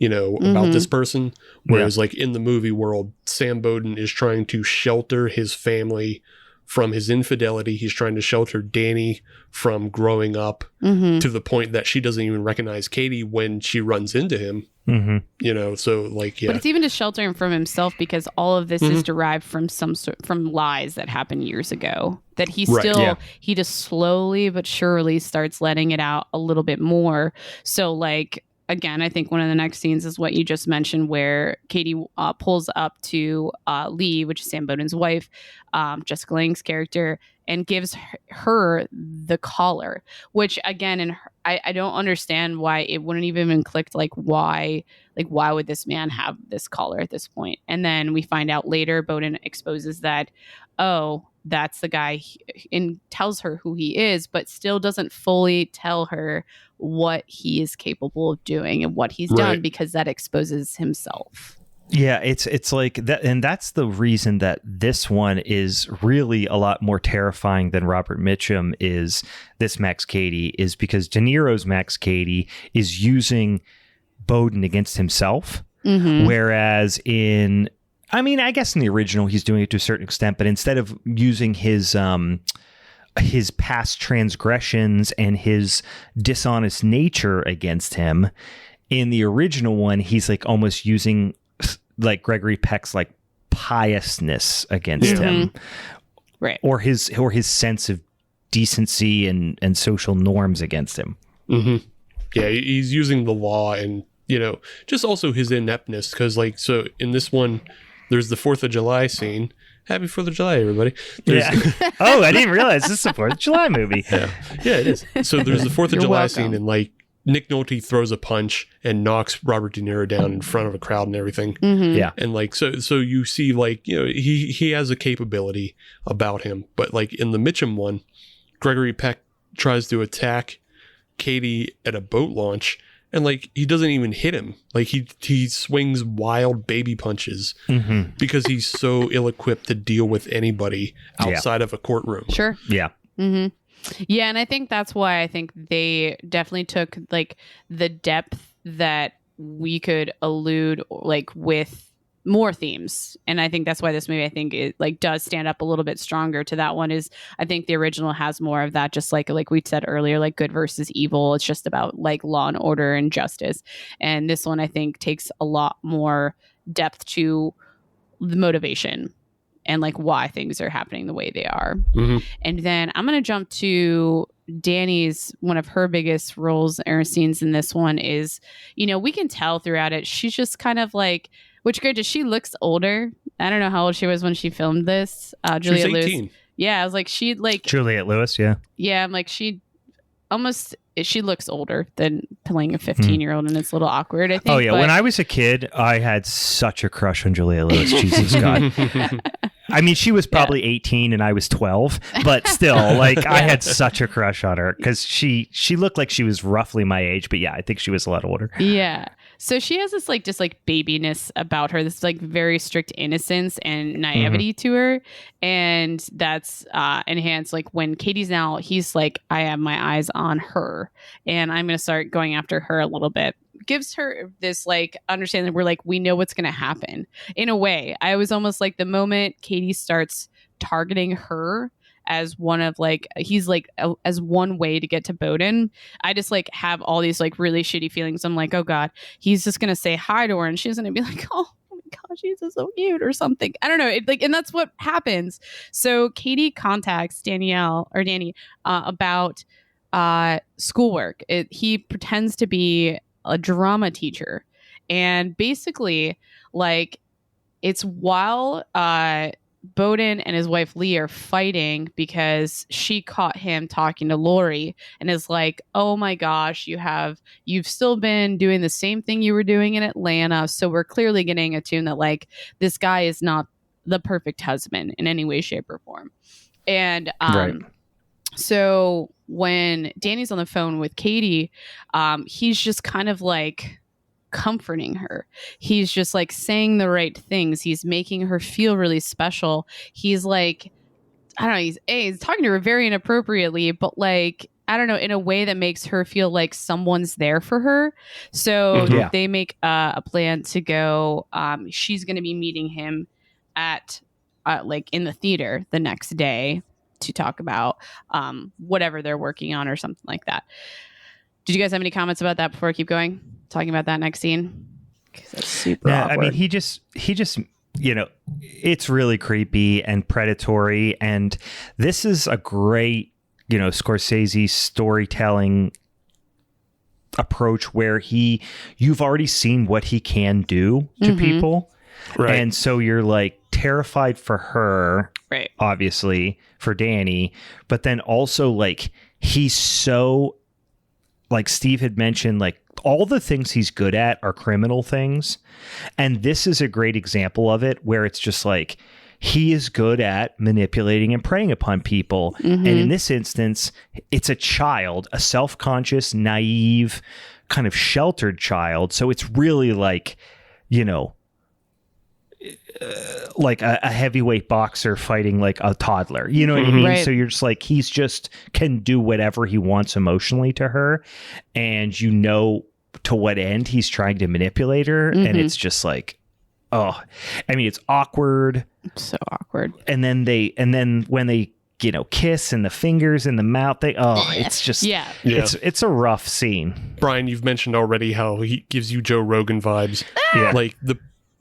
about this person. Whereas like in the movie world, Sam Bowden is trying to shelter his family from his infidelity. He's trying to shelter Danny from growing up to the point that she doesn't even recognize Katie when she runs into him. So like, But it's even to shelter him from himself because all of this is derived from from lies that happened years ago that he still, he just slowly but surely starts letting it out a little bit more. So like, again, I think one of the next scenes is what you just mentioned, where Katie pulls up to Lee, which is Sam Bowden's wife, Jessica Lange's character, and gives her the collar. Which, again, I don't understand why it wouldn't even been clicked. Like why would this man have this collar at this point? And then we find out later, Bowden exposes that, that's the guy, and tells her who he is, but still doesn't fully tell her what he is capable of doing and what he's done, because that exposes himself. Yeah, it's like that, and that's the reason that this one is really a lot more terrifying than Robert Mitchum is. This Max Cady is because De Niro's Max Cady is using Bowden against himself, whereas I guess in the original he's doing it to a certain extent, but instead of using his past transgressions and his dishonest nature against him, in the original one he's like almost using like Gregory Peck's like piousness against him, right? Or his sense of decency and social norms against him. Yeah, he's using the law and just also his ineptness, because like, so in this one there's the 4th of July scene. Happy 4th of July, everybody. Oh, I didn't realize this is a 4th of July movie. Yeah, it is. So there's the 4th of July scene, and like Nick Nolte throws a punch and knocks Robert De Niro down in front of a crowd and everything. Yeah. And like, so you see like, he has a capability about him. But like in the Mitchum one, Gregory Peck tries to attack Katie at a boat launch, and like he doesn't even hit him. Like he swings wild baby punches because he's so ill-equipped to deal with anybody outside of a courtroom. Sure. Yeah. Yeah, and I think that's why I think they definitely took like the depth that we could allude like with more themes, and I think that's why this movie, I think it like does stand up a little bit stronger to that one. Is I think the original has more of that, just like we said earlier, like good versus evil. It's just about like law and order and justice, and this one I think takes a lot more depth to the motivation and like why things are happening the way they are. And then I'm gonna jump to Danny's, one of her biggest roles or scenes in this one is, you know, we can tell throughout it she's just kind of like, which granted, she looks older. I don't know how old she was when she filmed this. Juliette Lewis. 18. Yeah, I was like, she like Juliette Lewis, yeah. Yeah, I'm like, she looks older than playing a 15-year-old, and it's a little awkward, I think. Oh, yeah. When I was a kid, I had such a crush on Juliette Lewis. Jesus, God. I mean, she was probably 18 and I was 12, but still, like, I had such a crush on her because she looked like she was roughly my age, but yeah, I think she was a lot older. Yeah. So she has this like just like babiness about her, this like very strict innocence and naivety to her, and that's enhanced like when Katie's now, he's like, I have my eyes on her and I'm gonna start going after her a little bit. Gives her this like understanding where like we know what's gonna happen. In a way, I was almost like the moment Katie starts targeting her as one of like he's like as one way to get to Bowden, I just like have all these like really shitty feelings. I'm like, oh god, he's just gonna say hi to her and she's gonna be like, oh my gosh, he's so cute or something. I don't know, it, like, and that's what happens. So Katie contacts Danny about schoolwork. He pretends to be a drama teacher, and basically like it's while Bowden and his wife Lee are fighting because she caught him talking to Lori and is like, oh my gosh, you've still been doing the same thing you were doing in Atlanta, so we're clearly getting attuned that like this guy is not the perfect husband in any way, shape, or form. And Right. So when Danny's on the phone with Katie, he's just kind of like comforting her. He's just like saying the right things. He's making her feel really special. He's like, I don't know, he's talking to her very inappropriately, but like, I don't know, in a way that makes her feel like someone's there for her. So they make a plan to go. She's going to be meeting him at like in the theater the next day to talk about whatever they're working on or something like that. Did you guys have any comments about that before I keep going? Talking about that next scene? 'Cause that's super awkward. I mean, he just, you know, it's really creepy and predatory. And this is a great, you know, Scorsese storytelling approach where you've already seen what he can do to people. Right. And so you're like terrified for her, right? Obviously for Danny, but then also like he's so, like Steve had mentioned, like all the things he's good at are criminal things. And this is a great example of it where it's just like he is good at manipulating and preying upon people. And in this instance, it's a child, a self-conscious, naive, kind of sheltered child. So it's really like, you know, like a heavyweight boxer fighting like a toddler, you know what I mean? Right. So you're just like, he's just can do whatever he wants emotionally to her, and you know to what end he's trying to manipulate her. And it's just like, oh, I mean, it's awkward. It's so awkward. And then when they, you know, kiss and the fingers in the mouth, it's just, it's a rough scene. Brian, you've mentioned already how he gives you Joe Rogan vibes. Like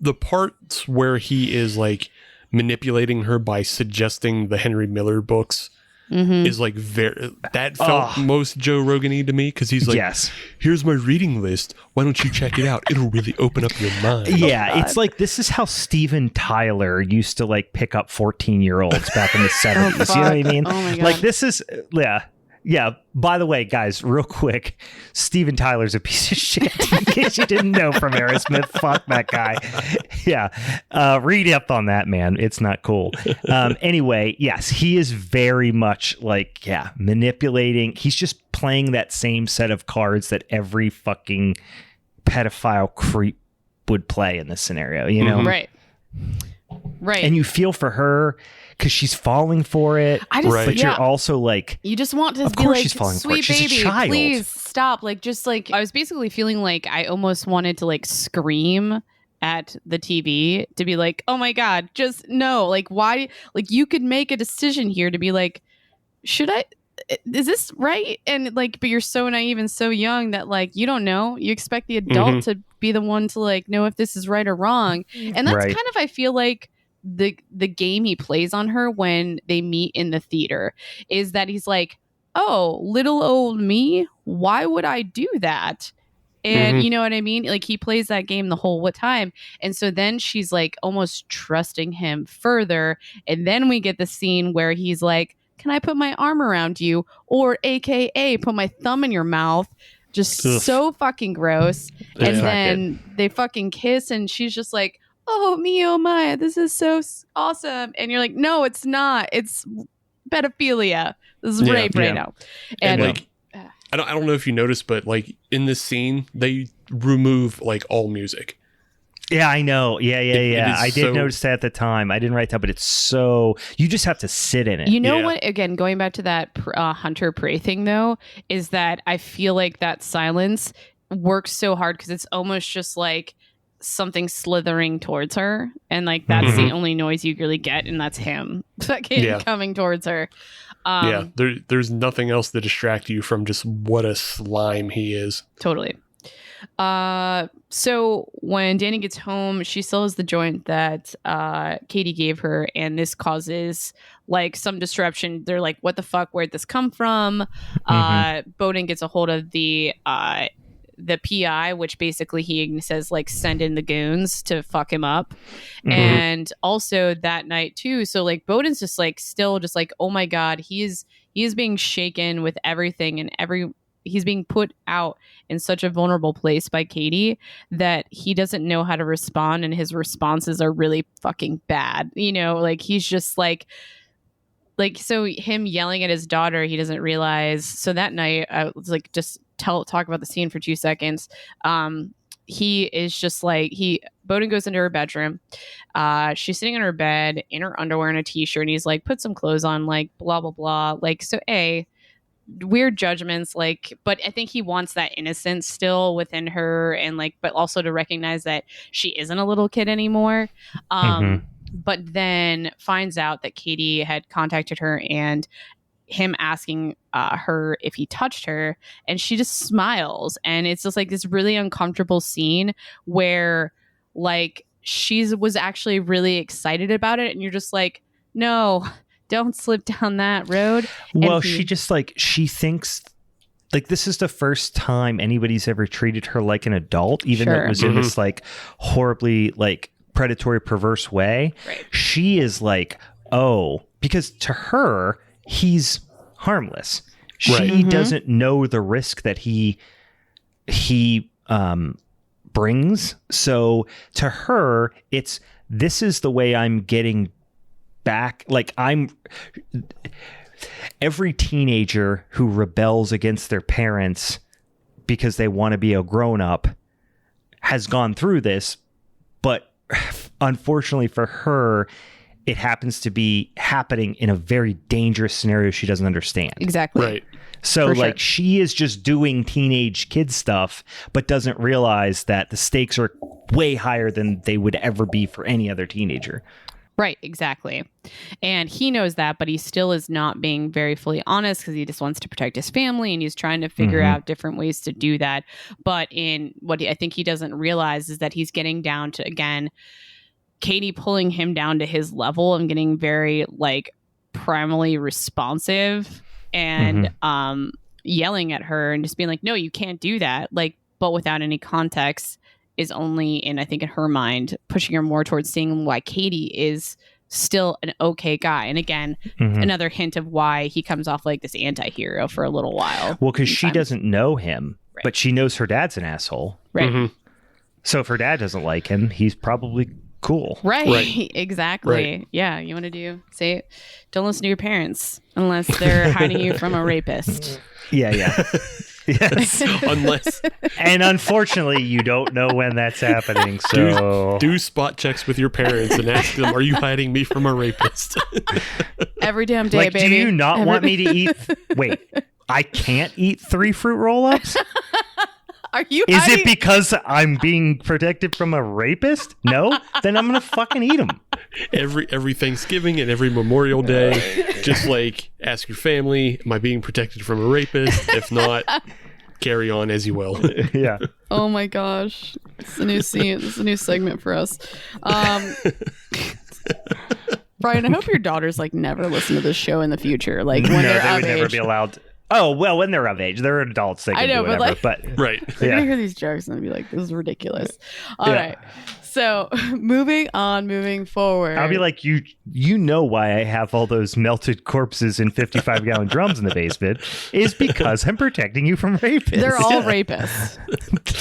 the parts where he is like manipulating her by suggesting the Henry Miller books is like that felt most Joe Rogan-y to me, because he's like, here's my reading list, why don't you check it out, it'll really open up your mind. It's like, this is how Steven Tyler used to like pick up 14-year-olds back in the 70s. You know what I mean? Oh my God. Like this is yeah. By the way, guys, real quick, Steven Tyler's a piece of shit. In case you didn't know from Aerosmith, fuck that guy. Yeah, read up on that, man. It's not cool. Anyway, yes, he is very much like manipulating. He's just playing that same set of cards that every fucking pedophile creep would play in this scenario. You know, right. And you feel for her, because she's falling for it, but you're also like, you just want to be like, she's falling sweet for it. Baby, please stop. Like, just like, I was basically feeling like I almost wanted to like scream at the TV to be like, oh my God, just no. Like, why? Like, you could make a decision here to be like, is this right? And like, but you're so naive and so young that like, you don't know. You expect the adult to be the one to like know if this is right or wrong. And that's kind of, I feel like, the game he plays on her when they meet in the theater is that he's like, oh, little old me, why would I do that? And you know what I mean? Like, he plays that game the whole time. And so then she's like almost trusting him further. And then we get the scene where he's like, can I put my arm around you? Or AKA put my thumb in your mouth. Just so fucking gross. And then they fucking kiss and she's just like, oh me, oh my, this is so awesome. And you're like, no, it's not. It's pedophilia. This is rape right now. And like, I don't know if you noticed, but like in this scene, they remove like all music. Yeah, I know. Yeah. I did notice that at the time. I didn't write that, but it's so, you just have to sit in it. You know what? Again, going back to that hunter prey thing, though, is that I feel like that silence works so hard because it's almost just like something slithering towards her, and like that's the only noise you really get, and that's him coming towards her. There's nothing else to distract you from just what a slime he is. Totally. So when Danny gets home, she still has the joint that Katie gave her, and this causes like some disruption. They're like, what the fuck, where'd this come from? Bowden gets a hold of the PI, which basically he says like send in the goons to fuck him up. And also that night too, so like Bowden's just like still just like, oh my God, he is being shaken with everything, and he's being put out in such a vulnerable place by Katie that he doesn't know how to respond, and his responses are really fucking bad. You know, like he's just like so him yelling at his daughter, he doesn't realize. So that night, I was like, just talk about the scene for 2 seconds. He is just like, Bowden goes into her bedroom. She's sitting in her bed in her underwear and a t-shirt, and he's like, put some clothes on, like blah blah blah. Like, so weird judgments, like, but I think he wants that innocence still within her, and like, but also to recognize that she isn't a little kid anymore. But then finds out that Katie had contacted her, and him asking her if he touched her, and she just smiles, and it's just like this really uncomfortable scene where like she was actually really excited about it, and you're just like, no, don't slip down that road. Well, she just like, she thinks like this is the first time anybody's ever treated her like an adult, even though it was in this like horribly like predatory, perverse way. Right. She is like, oh, because to her, he's harmless. She doesn't know the risk that he brings. So to her, this is the way I'm getting back. Like, every teenager who rebels against their parents because they want to be a grown-up has gone through this, but unfortunately for her, it happens to be happening in a very dangerous scenario she doesn't understand. Exactly. Right. So like she is just doing teenage kid stuff, but doesn't realize that the stakes are way higher than they would ever be for any other teenager. Right, exactly. And he knows that, but he still is not being very fully honest because he just wants to protect his family, and he's trying to figure out different ways to do that. But in what I think he doesn't realize is that he's getting down to, again, Katie pulling him down to his level and getting very like primally responsive and yelling at her and just being like, no, you can't do that. Like, but without any context, is only in, I think in her mind, pushing her more towards seeing why Katie is still an okay guy. And again, another hint of why he comes off like this anti-hero for a little while. Well, because she doesn't know him, but she knows her dad's an asshole. Right. So if her dad doesn't like him, he's probably cool. Right. Exactly. Right. Yeah. You want to say, don't listen to your parents unless they're hiding you from a rapist. Yeah. Yes. Unless, and unfortunately, you don't know when that's happening. So do spot checks with your parents and ask them, "Are you hiding me from a rapist?" Every damn day, like, baby. Do you not want me to eat? Wait, I can't eat 3 fruit roll-ups. Are you? Is it because I'm being protected from a rapist? No? Then I'm going to fucking eat him. Every Thanksgiving and every Memorial Day, just like ask your family, am I being protected from a rapist? If not, carry on as you will. Yeah. Oh my gosh. It's a new scene. It's a new segment for us. Brian, I hope your daughters like never listen to this show in the future. Like when they're they of would never age. be allowed. Oh, well, when they're of age. They're adults. They can I know, do but, whatever. like- But Right. They're yeah. gonna hear these jokes and be like, "This is ridiculous." All Yeah. right. So moving forward. I'll be like, you know why I have all those melted corpses in 55-gallon drums in the basement is because I'm protecting you from rapists. they're all rapists.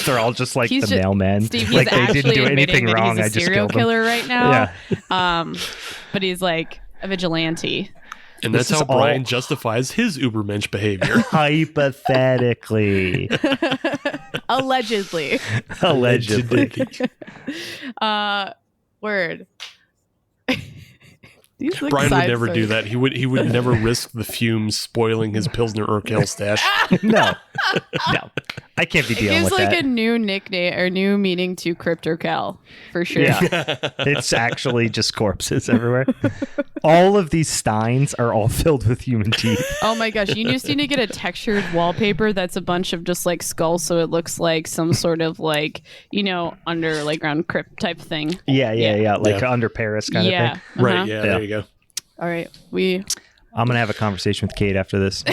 They're all just like He's the mailman. Steve, he's Like they actually didn't do admitting anything that wrong. he's I a just serial killed them. killer right now. Yeah. But he's like a vigilante. And that's This how is all- Brian justifies his Ubermensch behavior. Hypothetically. Allegedly. Allegedly. Word. These look Brian would side never do stories. that. He would never risk the fumes spoiling his Pilsner Urquell stash. No. I can't be It dealing gives with like that. a new nickname or new meaning to Cryptocal for sure. Yeah. It's actually just corpses everywhere. All of these steins are all filled with human teeth. Oh my gosh, you just need to get a textured wallpaper that's a bunch of just like skulls so it looks like some sort of like, under like ground crypt type thing. Yeah. Like Yeah. under Paris kind of Yeah. thing. Right, yeah, Yeah. there you go. All right. I'm going to have a conversation with Kate after this.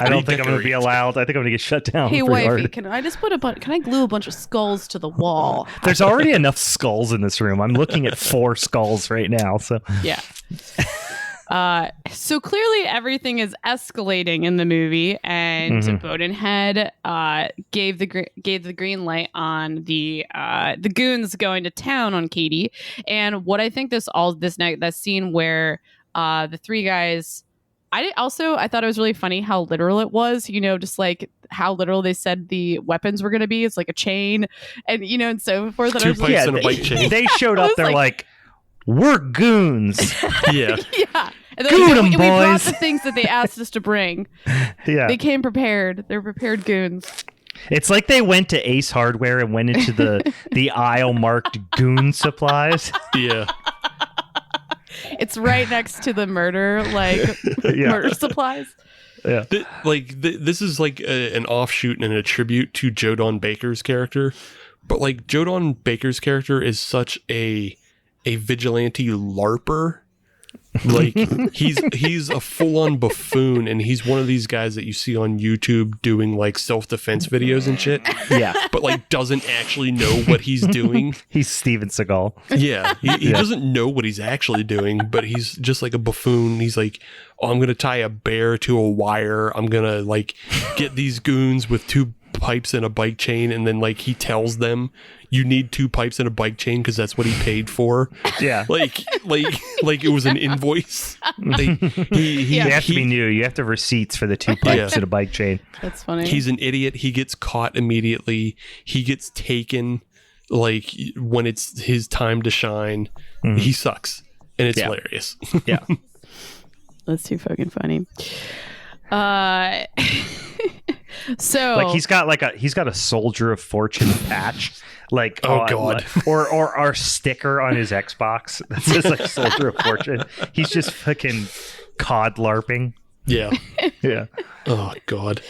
I don't think I'm going to be allowed. I think I'm going to get shut down. Hey pretty wifey, hard. can I just can I glue a bunch of skulls to the wall? There's already enough skulls in this room. I'm looking at 4 skulls right now. So Yeah. So clearly everything is escalating in the movie, and Bodenhead gave the green light on the goons going to town on Katie. And what I think that scene where the 3 guys, I thought it was really funny how literal it was, just like how literal they said the weapons were going to be. It's like a chain and, and so forth. And I 2 was like, pipes and a bike chain. they showed I up. was They're like- like, we're goons. Yeah. yeah. And they're Goon 'em, we brought boys." the things that they asked us to bring. Yeah. They came prepared. They're prepared goons. It's like they went to Ace Hardware and went into the aisle marked goon supplies. Yeah. It's right next to the murder, murder supplies. Yeah. This is like an offshoot and a tribute to Jodan Baker's character. But like Jodan Baker's character is such a vigilante LARPer. Like he's a full-on buffoon, and he's one of these guys that you see on YouTube doing like self-defense videos and shit, Yeah. but like doesn't actually know what he's doing. He's Steven Seagal. Yeah, he doesn't know what he's actually doing, but he's just like a buffoon. He's like, oh, I'm gonna tie a bear to a wire. I'm gonna like get these goons with 2 pipes and a bike chain, and then like he tells them you need 2 pipes and a bike chain because that's what he paid for. Yeah. Like it was an invoice. Like, You have to be new. You have to have receipts for the 2 pipes and a bike chain. That's funny. He's an idiot. He gets caught immediately. He gets taken like when it's his time to shine. He sucks, and it's hilarious. Yeah. That's too fucking funny. So Like he's got a Soldier of Fortune patch, like Oh, God. or our sticker on his Xbox that says like Soldier of Fortune. He's just fucking cod larping. Yeah. Yeah. Oh God.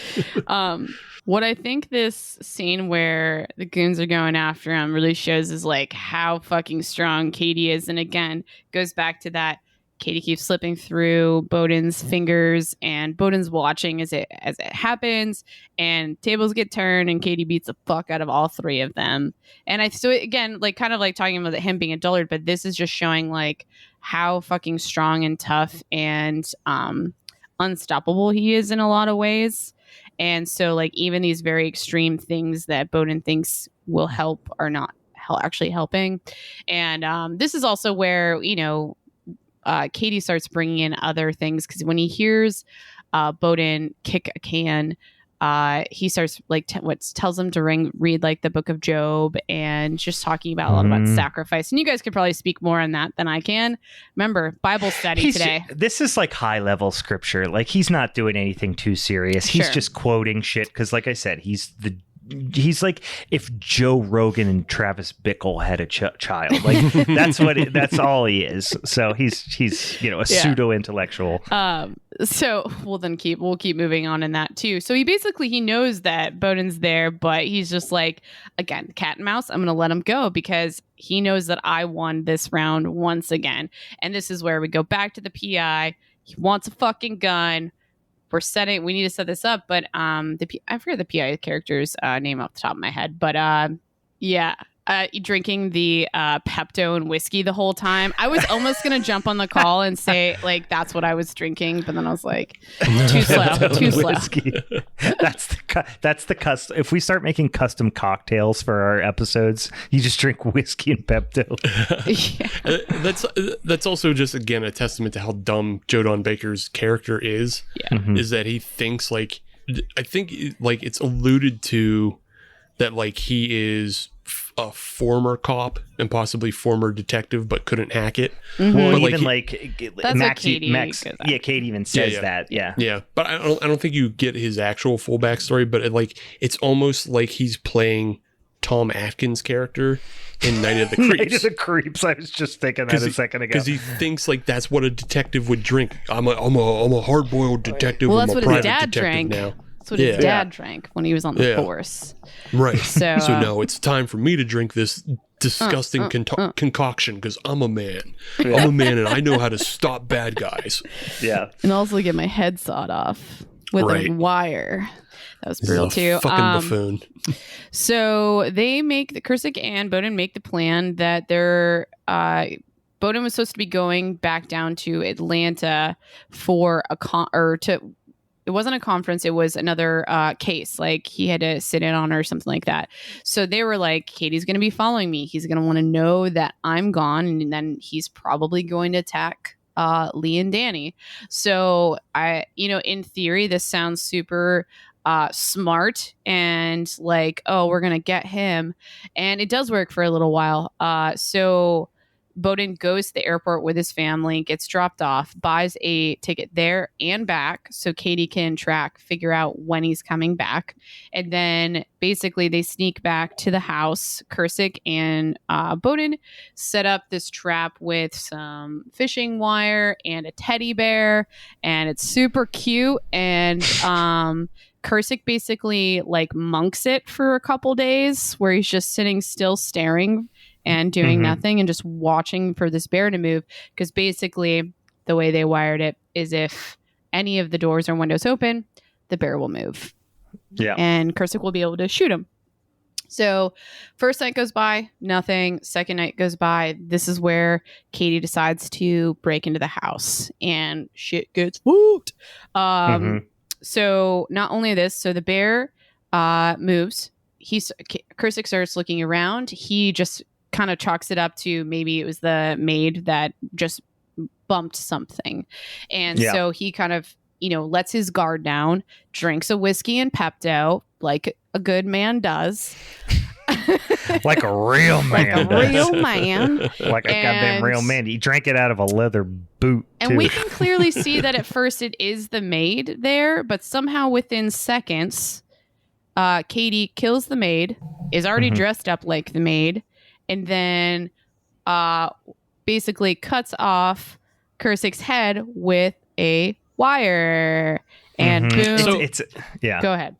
what I think this scene where the goons are going after him really shows is like how fucking strong Katie is, and again goes back to that. Katie keeps slipping through Bowden's fingers, and Bowden's watching as it happens, and tables get turned, and Katie beats the fuck out of all 3 of them. And so again, like kind of like talking about him being a dullard, but this is just showing like how fucking strong and tough and unstoppable he is in a lot of ways. And so like even these very extreme things that Bowden thinks will help are not actually helping. And this is also where, Katie starts bringing in other things, because when he hears Bowden kick a can, he starts like tells him to read like the Book of Job, and just talking about a lot about sacrifice. And you guys could probably speak more on that than I can. Remember, Bible study today. This is like high level scripture. Like he's not doing anything too serious. He's Sure. just quoting shit because, like I said, he's he's like if Joe Rogan and Travis Bickle had a child. Like that's all he is. So he's a pseudo intellectual. So we'll keep moving on in that too. So he knows that Bowden's there, but he's just like, again, cat and mouse. I'm gonna let him go because he knows that I won this round once again. And this is where we go back to the PI. He wants a fucking gun. We need to set this up, but I forget the PI character's name off the top of my head, but drinking the Pepto and whiskey the whole time. I was almost gonna jump on the call and say like that's what I was drinking, but then I was like, too slow. Whiskey. That's the custom. If we start making custom cocktails for our episodes, you just drink whiskey and Pepto. That's also just again a testament to how dumb Joe Don Baker's character is. Yeah. Mm-hmm. Is that he thinks like I think like it's alluded to that like he is a former cop and possibly former detective, but couldn't hack it. Mm-hmm. Well, but even Katie even says that. Yeah. But I don't think you get his actual full backstory. But it's almost like he's playing Tom Atkins' character in Night of the Creeps. Night of the Creeps. I was just thinking that a second ago because he thinks like that's what a detective would drink. I'm a hard boiled detective. Well, I'm that's a what his private dad drank. now. That's what his dad drank when he was on the force. Right. So no, it's time for me to drink this disgusting concoction because I'm a man. I'm a man and I know how to stop bad guys. Yeah. And also get my head sawed off with a wire. That was brutal too. Fucking buffoon. So Kursick and Bowden make the plan that Bowden was supposed to be going back down to Atlanta for it wasn't a conference. It was another case. Like he had to sit in on or something like that. So they were like, Katie's going to be following me. He's going to want to know that I'm gone. And then he's probably going to attack Lee and Danny. So in theory, this sounds super smart and like, oh, we're going to get him. And it does work for a little while. So Bowden goes to the airport with his family, gets dropped off, buys a ticket there and back so Katie can figure out when he's coming back. And then basically they sneak back to the house. Kursick and Bowden set up this trap with some fishing wire and a teddy bear, and it's super cute. And Kursick basically like monks it for a couple days where he's just sitting still staring and doing nothing and just watching for this bear to move, because basically the way they wired it is if any of the doors or windows open, the bear will move. Yeah. And Kursick will be able to shoot him. So first night goes by, nothing. Second night goes by. This is where Katie decides to break into the house and shit gets whooped. So not only this, so the bear moves. Kursick starts looking around. He just kind of chalks it up to maybe it was the maid that just bumped something. And so he kind of, lets his guard down, drinks a whiskey and Pepto like a good man does. Like a real man. Like a goddamn real man. He drank it out of a leather boot, and too. we can clearly see that at first it is the maid there, but somehow within seconds, Katie kills the maid, is already dressed up like the maid, and then basically cuts off Kursick's head with a wire. And boom. It's Go ahead.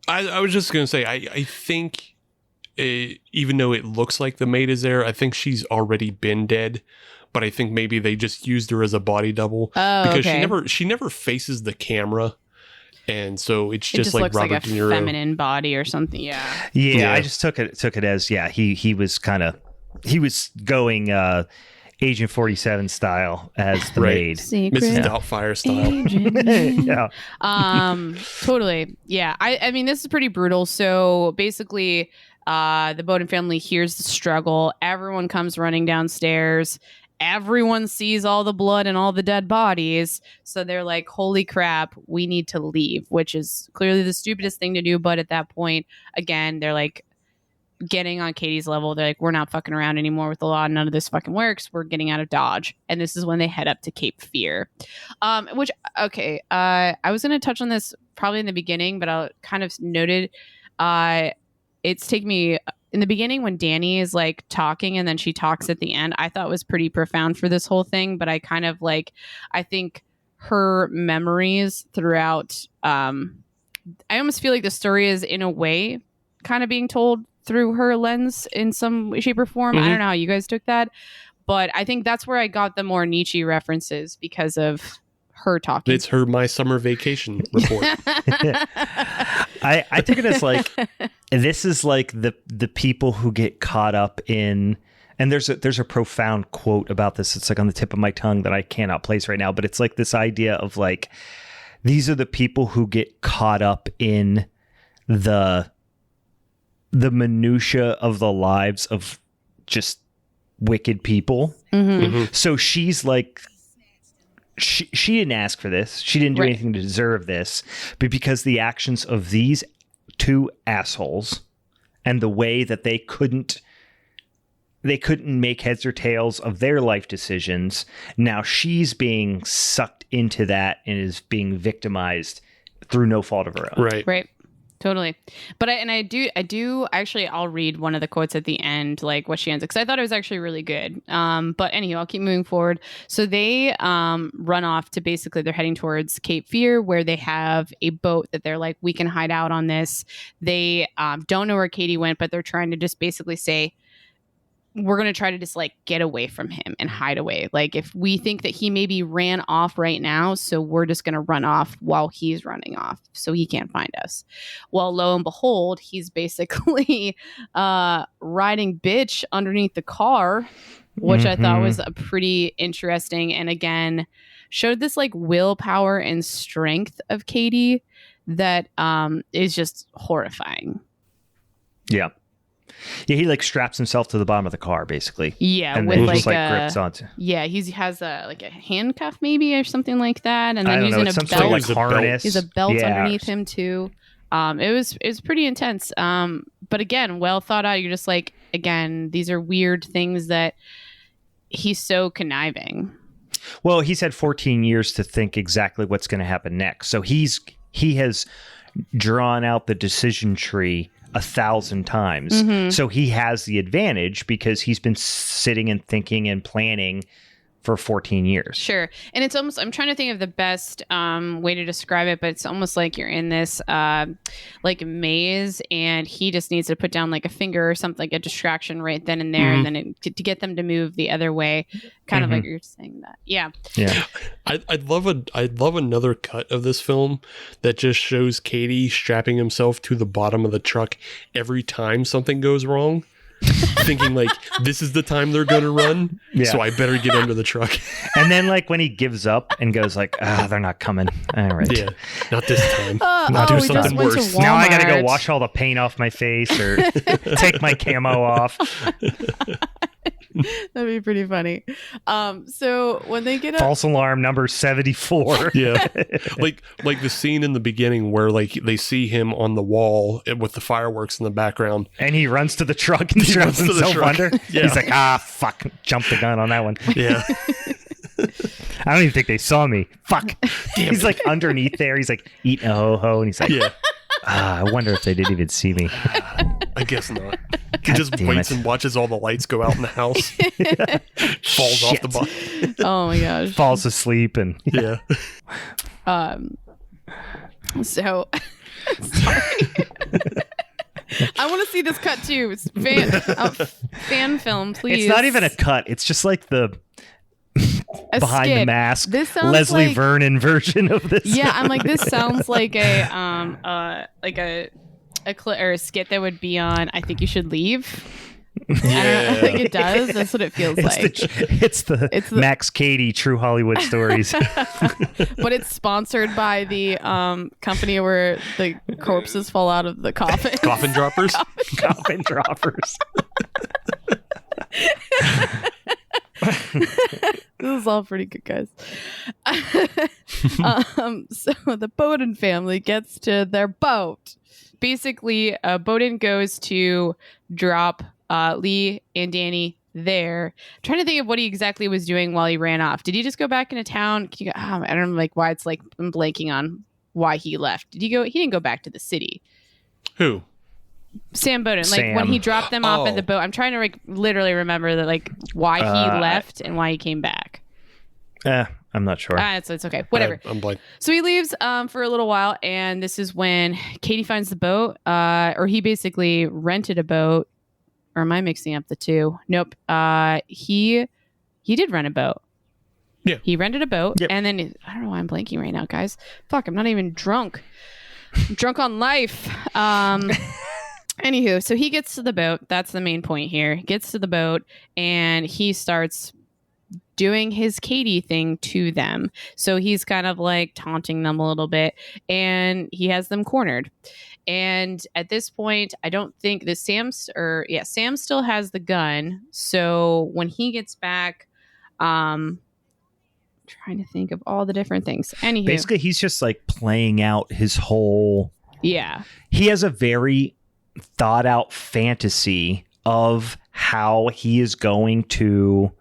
I was just going to say, I think even though it looks like the maid is there, I think she's already been dead. But I think maybe they just used her as a body double because she never faces the camera. And so it's just like looks Robert like De Niro. Feminine body or something. Yeah. I just took it as he was going Agent 47 style as the maid. Secret Mrs. Doubtfire style. Yeah. Totally. Yeah. I mean, this is pretty brutal. So basically, the Bowden family hears the struggle. Everyone comes running downstairs. Everyone sees all the blood and all the dead bodies. So they're like, holy crap, we need to leave, which is clearly the stupidest thing to do. But at that point, again, they're like getting on Katie's level. They're like, we're not fucking around anymore with the law. None of this fucking works. We're getting out of Dodge. And this is when they head up to Cape Fear. I was going to touch on this probably in the beginning, but I kind of noted it's taken me in the beginning when Danny is like talking and then she talks at the end, I thought was pretty profound for this whole thing. But I kind of like, I think her memories throughout, I almost feel like the story is in a way kind of being told through her lens in some shape or form. I don't know how you guys took that, but I think that's where I got the more Nietzsche references because of her talking. It's her My Summer Vacation report. I took it as like, this is like the people who get caught up in, and there's a profound quote about this. It's like on the tip of my tongue that I cannot place right now, but it's like this idea of like, these are the people who get caught up in the minutia of the lives of just wicked people. So she's like, she didn't ask for this. She didn't do anything to deserve this. But because the actions of these two assholes and the way that they couldn't make heads or tails of their life decisions, now she's being sucked into that and is being victimized through no fault of her own. Right. Totally. But I do actually, I'll read one of the quotes at the end, like what she ends, because I thought it was actually really good. But anyhow, I'll keep moving forward. So they run off to basically, they're heading towards Cape Fear, where they have a boat that they're like, we can hide out on this. They don't know where Katie went, but they're trying to just basically say, we're going to try to just like get away from him and hide away. Like if we think that he maybe ran off right now, so we're just going to run off while he's running off so he can't find us. Well, lo and behold, he's basically riding bitch underneath the car, which I thought was a pretty interesting. And again, showed this like willpower and strength of Katie that is just horrifying. Yeah. Yeah, he like straps himself to the bottom of the car, basically. Yeah, and with then like just like grips onto. Yeah, he has a like a handcuff maybe or something like that, and then I don't know, using a some sort of, belt. like, harness. He's a belt Yeah. underneath him too. It was pretty intense. But again, well thought out. You're just like, again, these are weird things that he's so conniving. Well, he's had 14 years to think exactly what's going to happen next. So he has drawn out the decision tree 1,000 times. So he has the advantage because he's been sitting and thinking and planning for 14 years. Sure. And it's almost, I'm trying to think of the best way to describe it, but it's almost like you're in this like maze and he just needs to put down like a finger or something, like a distraction right then and there, and then to get them to move the other way, kind of like you're saying that. Yeah. I'd love another cut of this film that just shows Katie strapping himself to the bottom of the truck every time something goes wrong. Thinking like, this is the time they're gonna run, so I better get under the truck. And then like when he gives up and goes like, they're not coming. All right. Yeah, not this time. Not do this something time. worse. Now I gotta go wash all the paint off my face or take my camo off. That'd be pretty funny. So when they get false alarm number 74. Yeah, like the scene in the beginning where like they see him on the wall with the fireworks in the background, and he runs to the truck and straps himself under. Yeah. He's like, fuck, jumped the gun on that one. Yeah. I don't even think they saw me. Fuck. He's like underneath there. He's like eating a ho-ho, and he's like, I wonder if they didn't even see me. I guess not. He just waits and watches all the lights go out in the house. Falls off the bus. Oh my gosh. Falls asleep and So sorry. I want to see this cut too. It's fan film, please. It's not even a cut. It's just like the behind skit. the mask This sounds Leslie like, Vernon version of this. Yeah, I'm like, this sounds like a or a skit that would be on I Think You Should Leave. I think it does. That's what it feels like. It's the Max Cady True Hollywood Stories. But it's sponsored by the company where the corpses fall out of the coffin. Coffin droppers? Coffin droppers. This is all pretty good, guys. So the Bowden family gets to their boat. Basically, Bowden goes to drop Lee and Danny there. I'm trying to think of what he exactly was doing while he ran off. Did he just go back into town? I don't know, like why it's like I'm blanking on why he left. He didn't go back to the city. Who? Sam Bowden, like Sam. when he dropped them off at the boat. I'm trying to like literally remember that, like why he left and why he came back. I'm not sure. It's okay. Whatever. I'm blank. So he leaves for a little while, and this is when Katie finds the boat, or he basically rented a boat. Or am I mixing up the two? Nope. He did rent a boat. Yeah. He rented a boat, and then I don't know why I'm blanking right now, guys. Fuck, I'm not even drunk. I'm drunk on life. Anywho, so he gets to the boat. That's the main point here. He gets to the boat, and he starts doing his Katie thing to them. So he's kind of like taunting them a little bit, and he has them cornered. And at this point, I don't think that Sam still has the gun. So when he gets back, trying to think of all the different things. Anywho, basically, he's just like playing out his whole. Yeah. He has a very thought out fantasy of how he is going to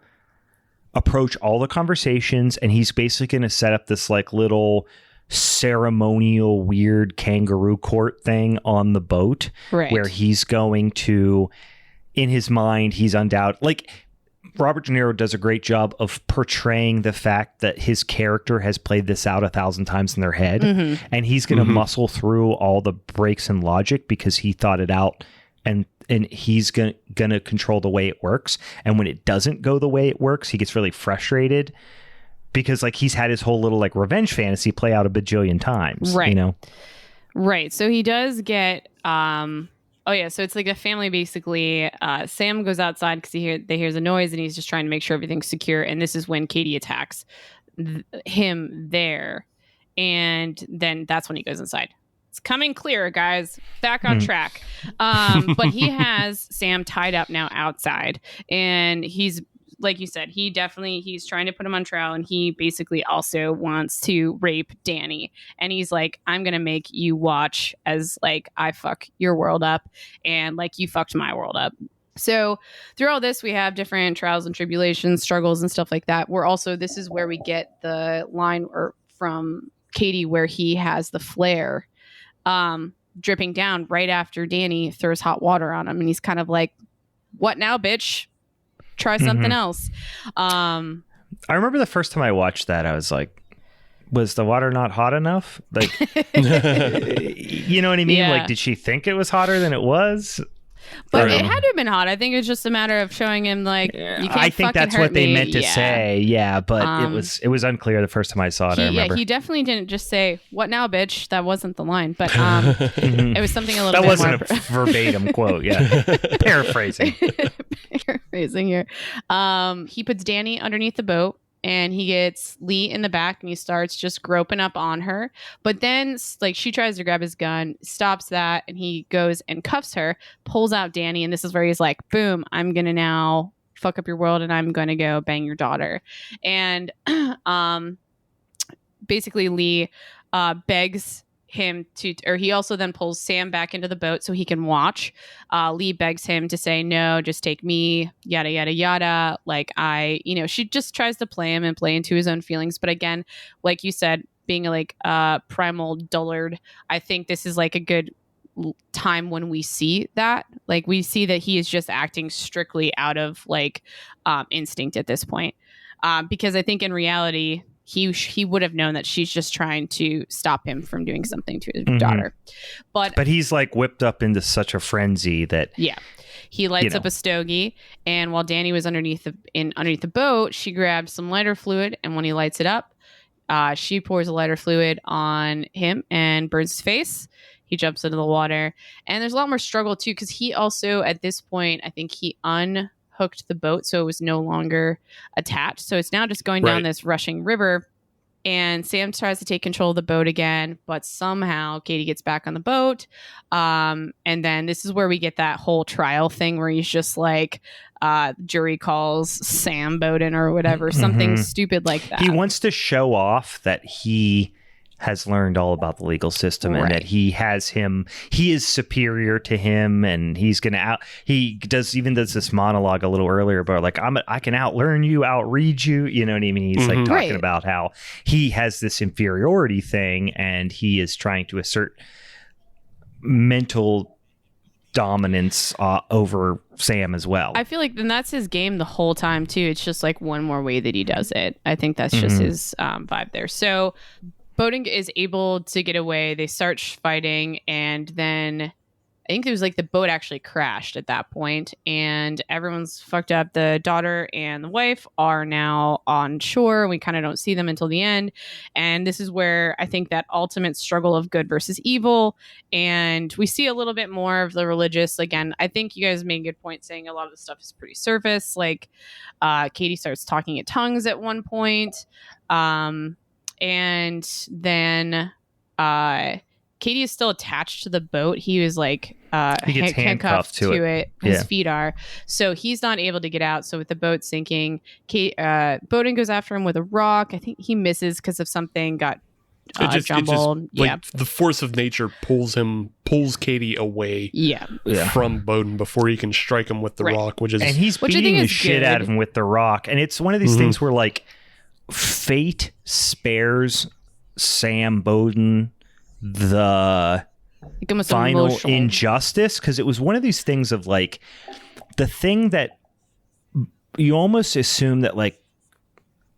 approach all the conversations, and he's basically going to set up this like little ceremonial weird kangaroo court thing on the boat, right, where he's going to, in his mind, he's undoubted, like Robert De Niro does a great job of portraying the fact that his character has played this out 1,000 times in their head, and he's going to muscle through all the breaks in logic because he thought it out, and he's gonna control the way it works. And when it doesn't go the way it works, he gets really frustrated because like he's had his whole little like revenge fantasy play out a bajillion times, right? You know, right. So he does get oh yeah, so it's like a family basically. Sam goes outside because they hears a noise, and he's just trying to make sure everything's secure. And this is when Katie attacks him there, and then that's when he goes inside. It's coming clear, guys. Back on track. But he has Sam tied up now outside, and he's, like you said, he's trying to put him on trial, and he basically also wants to rape Danny. And he's like, I'm going to make you watch as like I fuck your world up and like you fucked my world up. So through all this, we have different trials and tribulations, struggles and stuff like that. This is where we get the line from Katie where he has the flare dripping down right after Danny throws hot water on him. And he's kind of like, what now, bitch? Try something else. I remember the first time I watched that, I was like, was the water not hot enough? Like, you know what I mean? Yeah. Like, did she think it was hotter than it was? But it had to have been hot. I think it was just a matter of showing him like, you can't I think that's what they meant to say. Yeah, but it was unclear the first time I saw it. I remember. Yeah, he definitely didn't just say, "What now, bitch?" That wasn't the line, but it was something a little. That bit wasn't more a verbatim quote. Yeah, paraphrasing. Paraphrasing here. He puts Danny underneath the boat, and he gets Lee in the back, and he starts just groping up on her. But then, like, she tries to grab his gun, stops that, and he goes and cuffs her, pulls out Danny, and this is where he's like, boom, I'm going to now fuck up your world, and I'm going to go bang your daughter. And basically, Lee begs him to, or he also then pulls Sam back into the boat so he can watch. Lee begs him to say, no, just take me, yada, yada, yada. Like she just tries to play him and play into his own feelings. But again, like you said, being like a primal dullard, I think this is like a good time when we see that. Like we see that he is just acting strictly out of like instinct at this point. Because I think in reality, he would have known that she's just trying to stop him from doing something to his daughter. But he's like whipped up into such a frenzy that he lights up a stogie, and while Danny was underneath the boat, she grabbed some lighter fluid, and when he lights it up, she pours a lighter fluid on him and burns his face. He jumps into the water, and there's a lot more struggle too, because he also at this point, I think he unhooked the boat so it was no longer attached, so it's now just going down this rushing river, and Sam tries to take control of the boat again, but somehow Katie gets back on the boat, and then this is where we get that whole trial thing where he's just like jury calls Sam Bowden or whatever, something stupid like that. He wants to show off that he has learned all about the legal system and that he is superior to him, and he does this monologue a little earlier about like, I can outlearn you, outread you, you know what I mean? He's like talking about how he has this inferiority thing, and he is trying to assert mental dominance over Sam as well. I feel like then that's his game the whole time too. It's just like one more way that he does it. I think that's just his vibe there. So Bowden is able to get away. They start fighting, and then I think it was like the boat actually crashed at that point, and everyone's fucked up. The daughter and the wife are now on shore. We kind of don't see them until the end. And this is where I think that ultimate struggle of good versus evil. And we see a little bit more of the religious. Again, I think you guys made a good point saying a lot of the stuff is pretty surface. Like Katie starts talking in tongues at one point. And then Katie is still attached to the boat. He was like he gets handcuffed to it. His feet are. So he's not able to get out. So with the boat sinking, Bowden goes after him with a rock. I think he misses because of something got jumbled. The force of nature pulls Katie away from Bowden before he can strike him with the rock, and he's beating the shit out of him with the rock. And it's one of these things where like fate spares Sam Bowden the final injustice, because it was one of these things of like the thing that you almost assume that like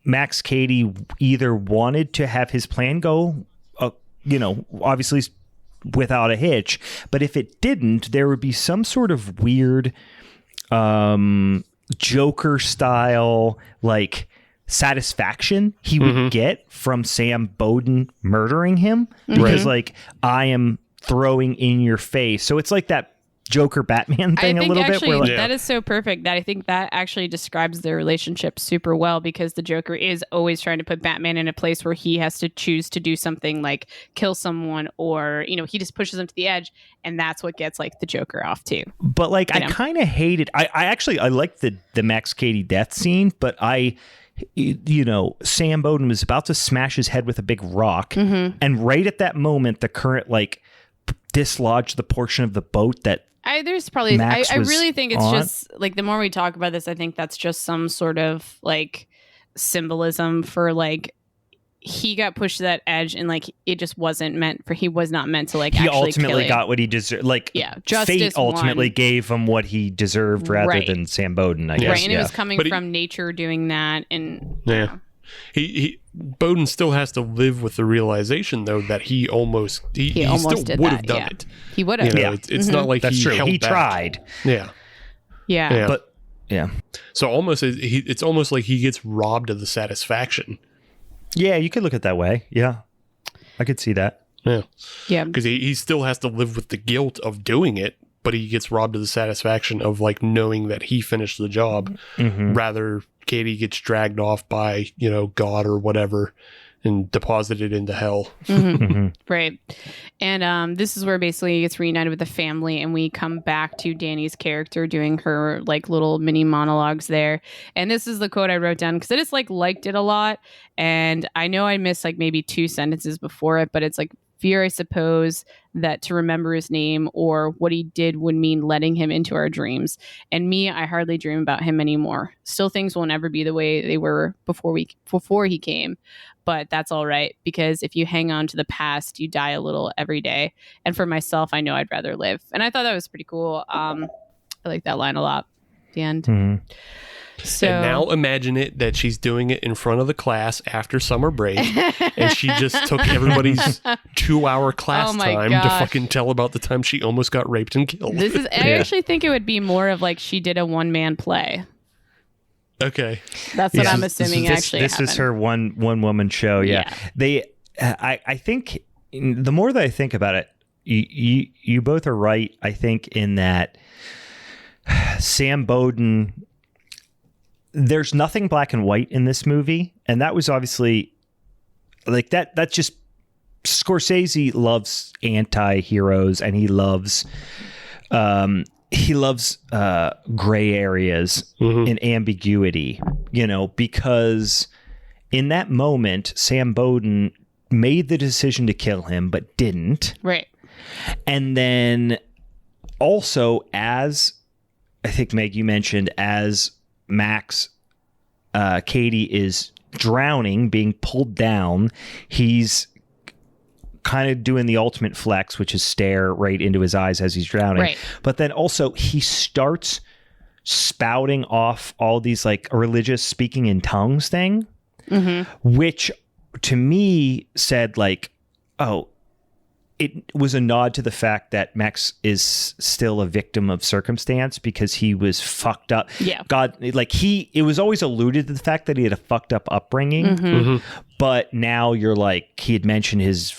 Max Cady either wanted to have his plan go obviously without a hitch, but if it didn't, there would be some sort of weird Joker style like satisfaction he would get from Sam Bowden murdering him, because like I am throwing in your face. So it's like that Joker Batman thing a little bit. Where like, that is so perfect that I think that actually describes their relationship super well, because the Joker is always trying to put Batman in a place where he has to choose to do something like kill someone, or he just pushes him to the edge, and that's what gets like the Joker off too. But like I kind of hated I like the Max Cady death scene, but Sam Bowden was about to smash his head with a big rock, and right at that moment the current like dislodged the portion of the boat that there's probably Max I really think it's on. just like the more we talk about this, I think that's just some sort of like symbolism for like he got pushed to that edge, and like it just wasn't meant for. He was not meant to like. He actually ultimately got what he deserved. Like fate ultimately gave him what he deserved rather than Sam Bowden. I guess. Right, and it was coming from nature doing that, and he Bowden still has to live with the realization though that he almost still would have done it. He would have. It's not like that's true. He back. Tried. Yeah. But so it's almost like he gets robbed of the satisfaction. Yeah, you could look at it that way. Yeah, I could see that. Yeah, because he still has to live with the guilt of doing it, but he gets robbed of the satisfaction of like knowing that he finished the job. Rather, Katie gets dragged off by God or whatever and deposited into hell. Right. And this is where basically he gets reunited with the family, and we come back to Danny's character doing her like little mini monologues there. And this is the quote I wrote down because I just liked it a lot. And I know I missed like maybe 2 sentences before it, but it's like, fear, I suppose, that to remember his name or what he did would mean letting him into our dreams. And me, I hardly dream about him anymore. Still, things will never be the way they were before he came. But that's all right, because if you hang on to the past, you die a little every day. And for myself, I know I'd rather live. And I thought that was pretty cool. I like that line a lot at the end. So, and now imagine it that she's doing it in front of the class after summer break, and she just took everybody's 2-hour class time to fucking tell about the time she almost got raped and killed. I actually think it would be more of like she did a one-man play. Okay, that's what I'm assuming. This is her one woman show. Yeah. I think the more that I think about it, you both are right. I think in that Sam Bowden. There's nothing black and white in this movie, and that was obviously like that. That's just Scorsese loves anti-heroes, and he loves gray areas and ambiguity. Because in that moment, Sam Bowden made the decision to kill him, but didn't. Right. And then also, as I think Meg, you mentioned, as Max Cady is drowning, being pulled down, he's kind of doing the ultimate flex, which is stare right into his eyes as he's drowning. Right. But then also he starts spouting off all these like religious speaking in tongues thing, which to me said like, oh, it was a nod to the fact that Max is still a victim of circumstance because he was fucked up. Yeah. God, like it was always alluded to the fact that he had a fucked up upbringing, but now you're like, he had mentioned his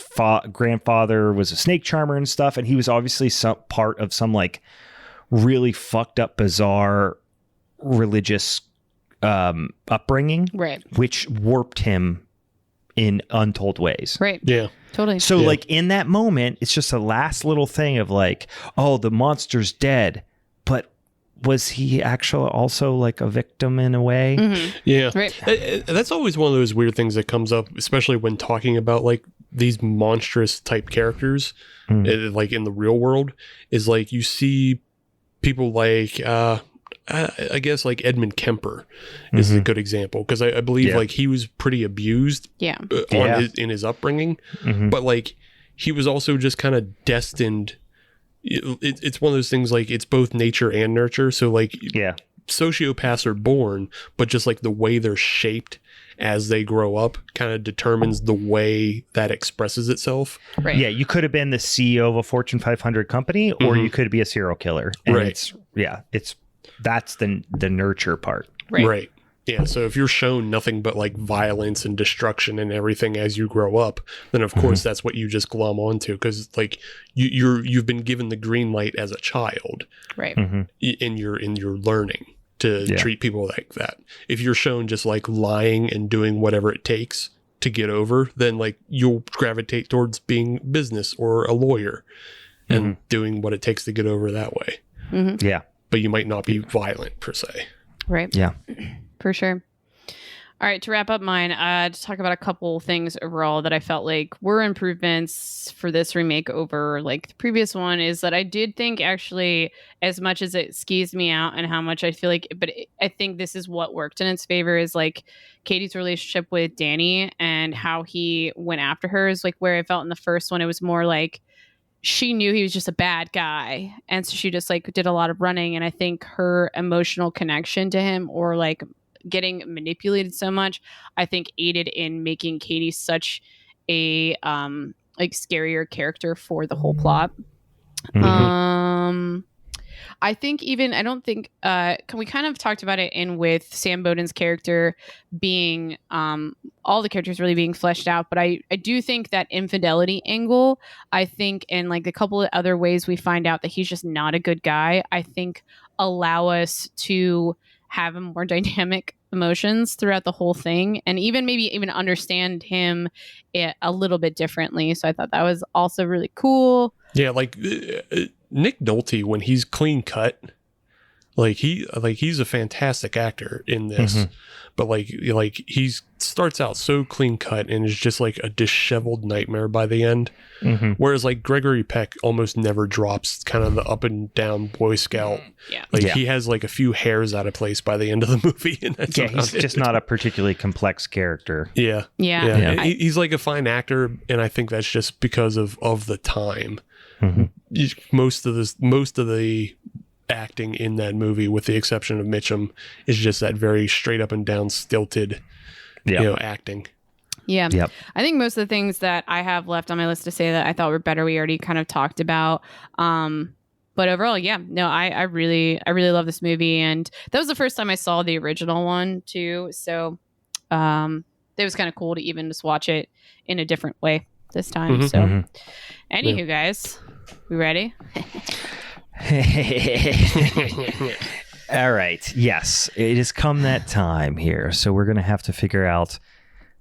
grandfather was a snake charmer and stuff. And he was obviously some part of some like really fucked up, bizarre religious upbringing, Right. which warped him in untold ways. Right. Yeah. Totally. So like in that moment, it's just a last little thing of like, oh, the monster's dead. But was he actually also like a victim in a way? Yeah. Right. That's always one of those weird things that comes up, especially when talking about like these monstrous type characters, like in the real world, is like you see people like, I guess like Edmund Kemper is a good example because I believe like he was pretty abused in his upbringing, but like he was also just kind of destined. It's one of those things like it's both nature and nurture. So like sociopaths are born, but just like the way they're shaped as they grow up kind of determines the way that expresses itself. Right. Yeah, you could have been the CEO of a Fortune 500 company, or you could be a serial killer. And Right. That's the nurture part. Right. Yeah. So if you're shown nothing but like violence and destruction and everything as you grow up, then of course that's what you just glom onto because like you've been given the green light as a child, Right. in your learning to treat people like that. If you're shown just like lying and doing whatever it takes to get over, then like you'll gravitate towards being business or a lawyer and doing what it takes to get over that way. Yeah. But you might not be violent per se. Right. Yeah. For sure. All right, to wrap up mine, to talk about a couple things overall that I felt like were improvements for this remake over like the previous one is that I did think actually as much as it skews me out and how much I feel like, I think this is what worked in its favor is like Katie's relationship with Danny and how he went after her is like where I felt in the first one, it was more like she knew he was just a bad guy. And so she just like did a lot of running. And I think her emotional connection to him or like getting manipulated so much, I think aided in making Katie such a like scarier character for the whole plot. I think I don't think we kind of talked about it in with Sam Bowden's character being all the characters really being fleshed out, but I do think that infidelity angle, I think in like a couple of other ways we find out that he's just not a good guy, I think allow us to have a more dynamic emotions throughout the whole thing and maybe even understand him a little bit differently. So I thought that was also really cool. Yeah, like Nick Nolte when he's clean cut, he's a fantastic actor in this, but like he starts out so clean cut and is just like a disheveled nightmare by the end. Whereas like Gregory Peck almost never drops kind of the up and down Boy Scout. He has like a few hairs out of place by the end of the movie, and that's he's just not a particularly complex character. Yeah. He's like a fine actor, and I think that's just because of the time. Most of the acting in that movie, with the exception of Mitchum, is just that very straight up and down stilted, acting. Yeah. Yep. I think most of the things that I have left on my list to say that I thought were better, we already kind of talked about. But overall, I really love this movie. And that was the first time I saw the original one too. So it was kind of cool to even just watch it in a different way this time. Anywho, guys, we ready? All right. Yes, it has come that time here. So we're going to have to figure out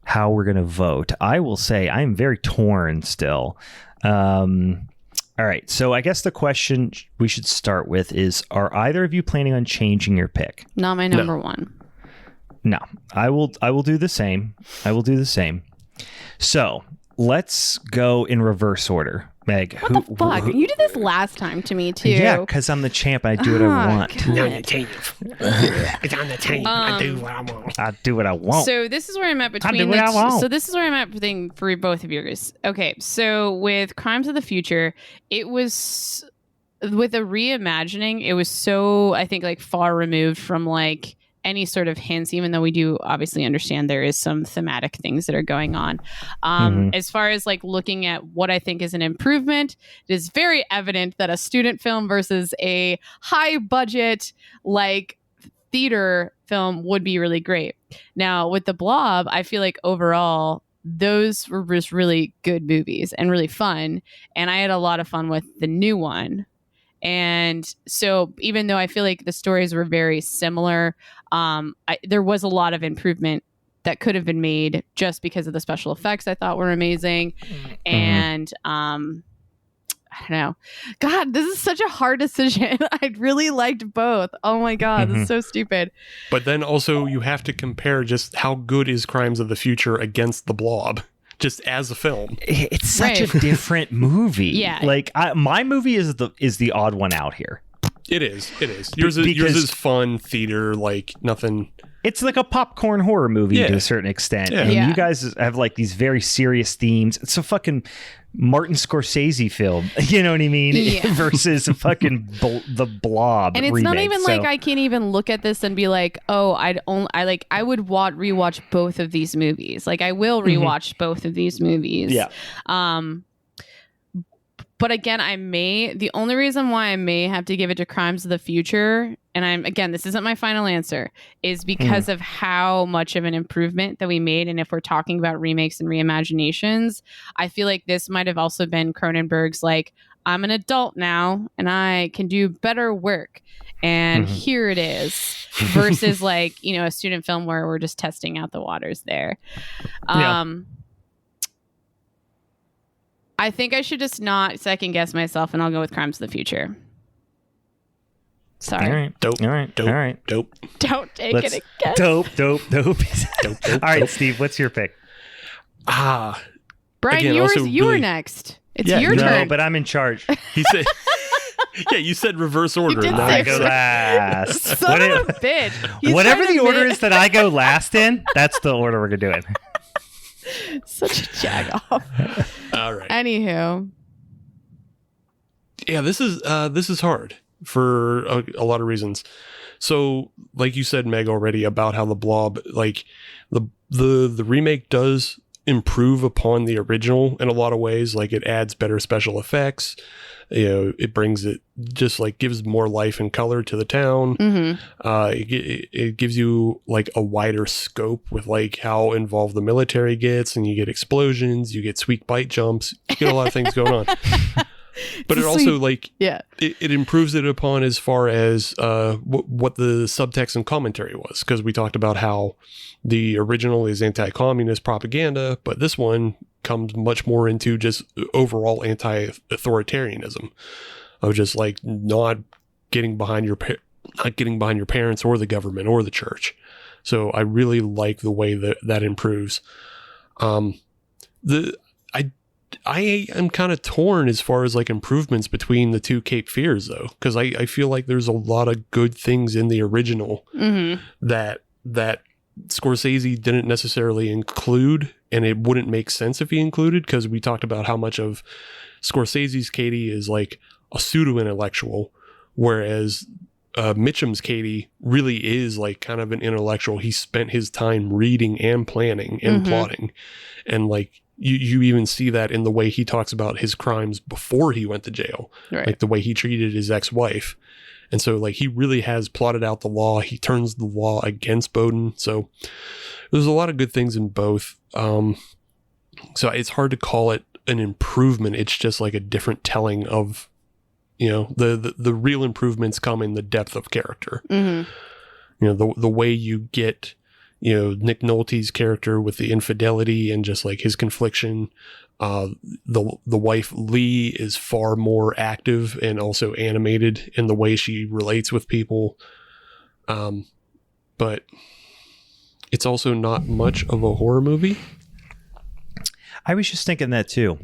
how we're going to vote. I will say I'm very torn still. All right. So I guess the question we should start with is, are either of you planning on changing your pick? Not my number one. No, I will do the same. So let's go in reverse order. Meg. What the fuck? You did this last time to me too. Yeah, because I'm the champ. I do what I want. It's on the tape. It's on the tape. I do what I want. I do what I want. So this is where I'm at between. So this is where I'm at for both of yours. Okay, so with Crimes of the Future, it was with a reimagining. It was so, I think, like far removed from like any sort of hints, even though we do obviously understand there is some thematic things that are going on. As far as like looking at what I think is an improvement, it is very evident that a student film versus a high budget like theater film would be really great. Now with the Blob, I feel like overall those were just really good movies and really fun, and I had a lot of fun with the new one. And so even though I feel like the stories were very similar, there was a lot of improvement that could have been made just because of the special effects I thought were amazing. And I don't know. God, this is such a hard decision. I really liked both. Oh my God, this is so stupid. But then also you have to compare just how good is Crimes of the Future against The Blob. Just as a film, it's such a different movie. Yeah, like my movie is the odd one out here. It is. Yours is fun theater, like nothing. It's like a popcorn horror movie to a certain extent. Yeah. And you guys have like these very serious themes. It's a fucking Martin Scorsese film. You know what I mean? Yeah. Versus a fucking The Blob. And it's remake. not even like I can't even look at this and be like, oh, I would rewatch both of these movies. Like I will rewatch both of these movies. Yeah. But again, the only reason why I may have to give it to Crimes of the Future, and this isn't my final answer, is because of how much of an improvement that we made. And if we're talking about remakes and reimaginations, I feel like this might have also been Cronenberg's like, I'm an adult now and I can do better work. And here it is versus like, a student film where we're just testing out the waters there. I think I should just not second guess myself, and I'll go with Crimes of the Future. Sorry. All right. Dope. All right. Dope. All right. Dope. Don't take it a guess. Dope. Dope. All right, Steve, what's your pick? Brian, again, you were next. It's your turn. No, but I'm in charge. He said, yeah, you said reverse order. did I go last. Son of a bitch. He's Whatever trying the to order is that I go last in, that's the order we're doing. Such a jag off. All right. Anywho. Yeah, this is hard for a lot of reasons. So, like you said, Meg, already about how the Blob, like the remake does improve upon the original in a lot of ways. Like it adds better special effects. It brings it, just like gives more life and color to the town. It gives you like a wider scope with like how involved the military gets, and you get explosions, you get sweet bite jumps, you get a lot of things going on. But it also like it improves it upon as far as what the subtext and commentary was, because we talked about how the original is anti-communist propaganda, but this one comes much more into just overall anti-authoritarianism of just like not getting behind your parents or the government or the church. So I really like the way that improves. I am kind of torn as far as like improvements between the two Cape Fears though, because I feel like there's a lot of good things in the original that Scorsese didn't necessarily include, and it wouldn't make sense if he included, because we talked about how much of Scorsese's Katie is like a pseudo-intellectual, whereas Mitchum's Katie really is like kind of an intellectual. He spent his time reading and planning and plotting, and like you even see that in the way he talks about his crimes before he went to jail, like the way he treated his ex-wife. And so like he really has plotted out the law. He turns the law against Bowden. So there's a lot of good things in both. So it's hard to call it an improvement. It's just like a different telling of, the real improvements come in the depth of character. The way you get, Nick Nolte's character with the infidelity and just like his confliction. The wife Lee is far more active and also animated in the way she relates with people. But it's also not much of a horror movie. I was just thinking that too.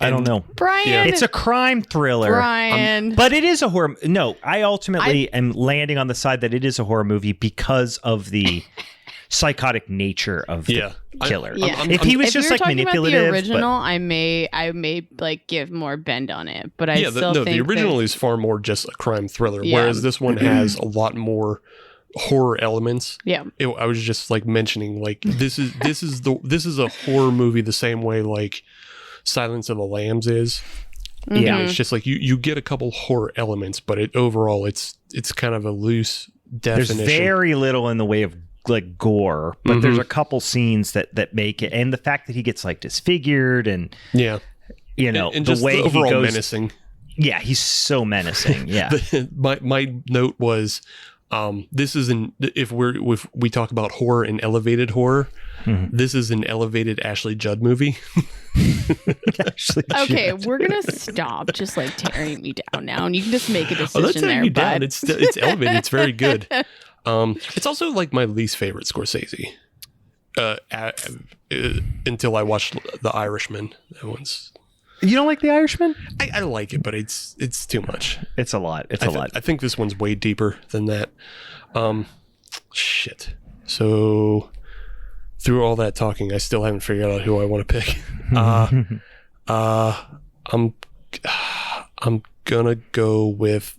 I don't know. Brian. Yeah. It's a crime thriller. Brian. But it is a horror. No, I ultimately am landing on the side that it is a horror movie because of the psychotic nature of the killer. If he was just like manipulative. About the original, I may like give more bend on it, but I still think the original is far more just a crime thriller, whereas this one has a lot more horror elements. Yeah, I was just like mentioning, like this is a horror movie the same way like Silence of the Lambs is. Yeah, it's just like you get a couple horror elements, but overall it's kind of a loose definition. There's very little in the way of like gore, but there's a couple scenes that make it, and the fact that he gets like disfigured and and the way the overall he goes menacing. Yeah, he's so menacing. Yeah, my note was. This is if we talk about horror and elevated horror, this is an elevated Ashley Judd movie. Okay, we're gonna stop just like tearing me down now, and you can just make a decision that's tearing you down. bud. It's elevated. It's very good. It's also like my least favorite Scorsese. Until I watched The Irishman. That one's. You don't like The Irishman? I like it, but it's too much. It's a lot. It's a lot. I think this one's way deeper than that. Shit. So through all that talking, I still haven't figured out who I want to pick. I'm gonna go with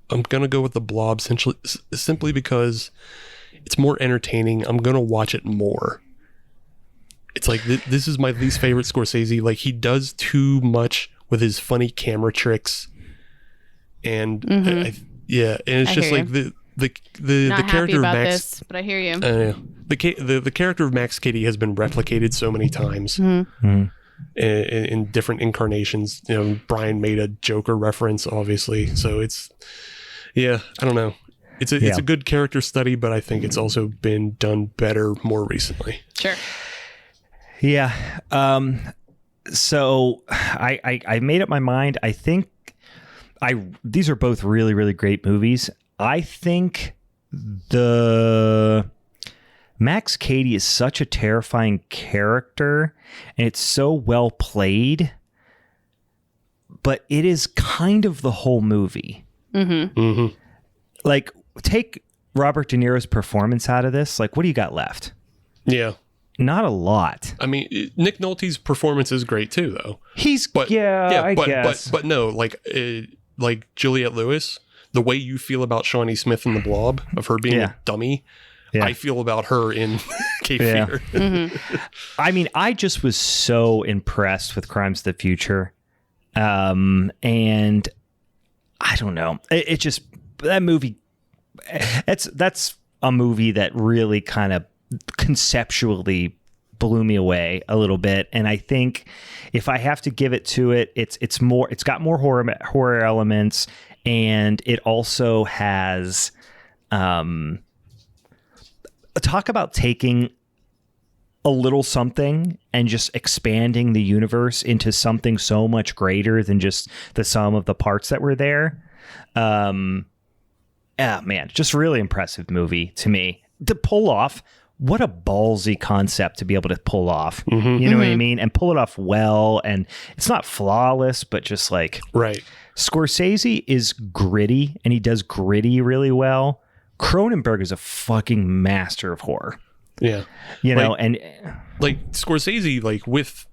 The Blob simply because it's more entertaining. I'm gonna watch it more. It's like this is my least favorite Scorsese. Like he does too much with his funny camera tricks, and and it's just like the character of Max. This, but I hear you. The character of Max Cady has been replicated so many times in different incarnations. Brian made a Joker reference, obviously. So it's I don't know. It's a good character study, but I think it's also been done better more recently. Sure. Yeah. So I made up my mind. I think these are both really, really great movies. I think the Max Cady is such a terrifying character, and it's so well played, but it is kind of the whole movie. Like, take Robert De Niro's performance out of this. Like, what do you got left? Yeah. Not a lot. I mean, Nick Nolte's performance is great too, though. I guess. But no, like Juliette Lewis, the way you feel about Shawnee Smith in The Blob, of her being a dummy, I feel about her in Cape Fear. I mean, I just was so impressed with Crimes of the Future, and I don't know. It just that movie. That's a movie that really kind of conceptually blew me away a little bit, and I think if I have to give it to it, it's got more horror elements, and it also has talk about taking a little something and just expanding the universe into something so much greater than just the sum of the parts that were there. Man, just really impressive movie to me to pull off. What a ballsy concept to be able to pull off. You know what I mean? And pull it off well. And it's not flawless, but just like, right. Scorsese is gritty, and he does gritty really well. Cronenberg is a fucking master of horror. Yeah. And like Scorsese, like with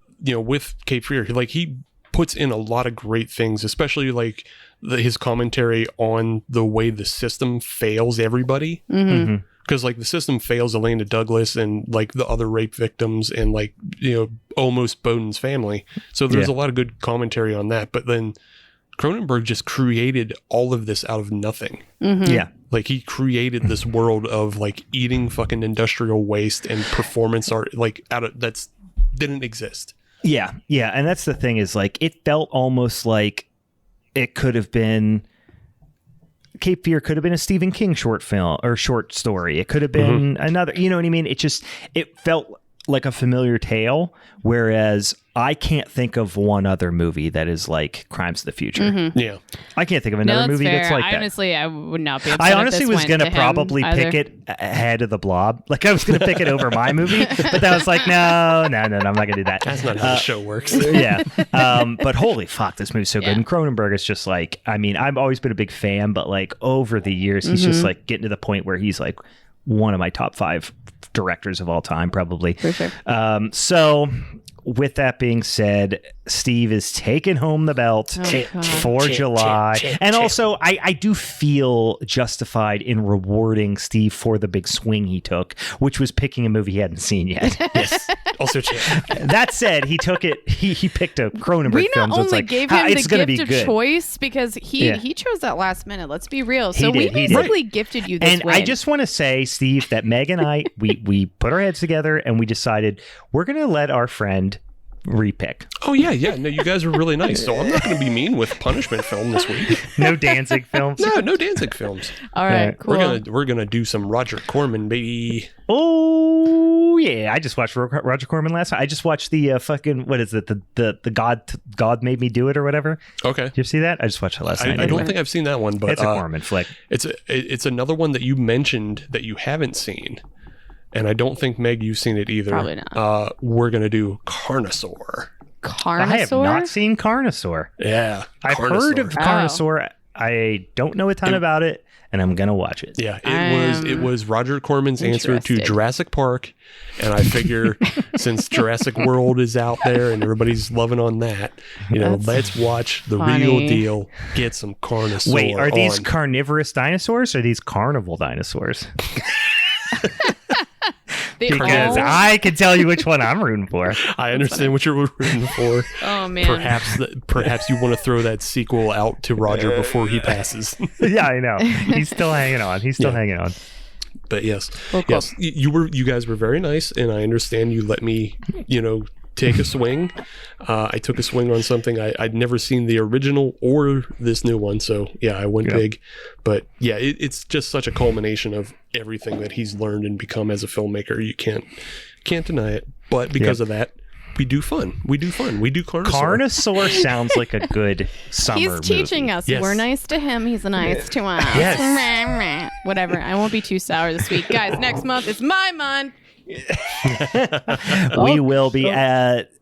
Cape Fear, like he puts in a lot of great things, especially like his commentary on the way the system fails everybody. Because like the system fails Elena Douglas and like the other rape victims and like, almost Bowden's family. So there's a lot of good commentary on that. But then Cronenberg just created all of this out of nothing. Yeah. Like he created this world of like eating fucking industrial waste and performance art like that's didn't exist. Yeah. Yeah. And that's the thing is like, it felt almost like it could have been Cape Fear could have been a Stephen King short film or short story. It could have been another, you know what I mean? It felt like a familiar tale, whereas I can't think of one other movie that is like Crimes of the Future. Yeah. I can't think of another movie fair. that's like that. Honestly, I would not be upset I if honestly this was went going to him probably either. pick it ahead of the Blob. Like I was going to pick it over my movie, but I was like, no, I'm not going to do that. That's not how the show works. Yeah. But holy fuck, this movie's so good. And Cronenberg is just like, I mean, I've always been a big fan, but like over the years, he's just like getting to the point where he's like one of my top 5 directors of all time, probably. For sure. So with that being said, Steve is taking home the belt for July. And also, I do feel justified in rewarding Steve for the big swing he took, which was picking a movie he hadn't seen yet. Yes. Also, That said, he took it. He picked a Cronenberg We film. not So it's only like, gave him it's the gonna be gift of good. choice because he chose that last minute. Let's be real. He So we did, he did. basically gifted you this And win. I just want to say, Steve, that Meg and I, we put our heads together and we decided we're going to let our friend repick. Oh yeah. No, you guys were really nice. So I'm not going to be mean with punishment film this week. No Danzig films. No Danzig films. All right, Yeah. cool. We're gonna do some Roger Corman, baby. Oh yeah, I just watched Roger Corman last night. I just watched the fucking what is it? The God Made Me Do It or whatever. Okay. Did you see that? I just watched it last night. I don't think I've seen that one, but It's a Corman flick. It's another one that you mentioned that you haven't seen, and I don't think Meg you've seen it either. Probably not. We're gonna do Carnosaur. Carnosaur? I have not seen Carnosaur. Yeah, I've heard of Carnosaur. I don't know a ton about it, and I'm gonna watch it. Yeah, it was Roger Corman's answer to interested. Jurassic Park, and I figure since Jurassic World is out there and everybody's loving on that, That's let's watch the funny. real deal. Get some Carnosaur. Wait, are these on. carnivorous dinosaurs or are these carnival dinosaurs? They Because all- I can tell you which one I'm rooting for. I understand what you're rooting for. Oh man. Perhaps you want to throw that sequel out to Roger before he passes. Yeah, I know. He's still hanging on. Hanging on. But yes, Well, cool. yes, you guys were very nice, and I understand you let me, take a swing. I took a swing on something I'd never seen the original or this new one, so yeah, I went big. But yeah, it's just such a culmination of everything that he's learned and become as a filmmaker. You can't deny it. But because of that, we do fun. We do Carnosaur. Carnosaur sounds like a good summer He's teaching movie. us. Yes. We're nice to him. He's nice to us. Yes. Whatever. I won't be too sour this week. Guys, next month is my month. We will be at.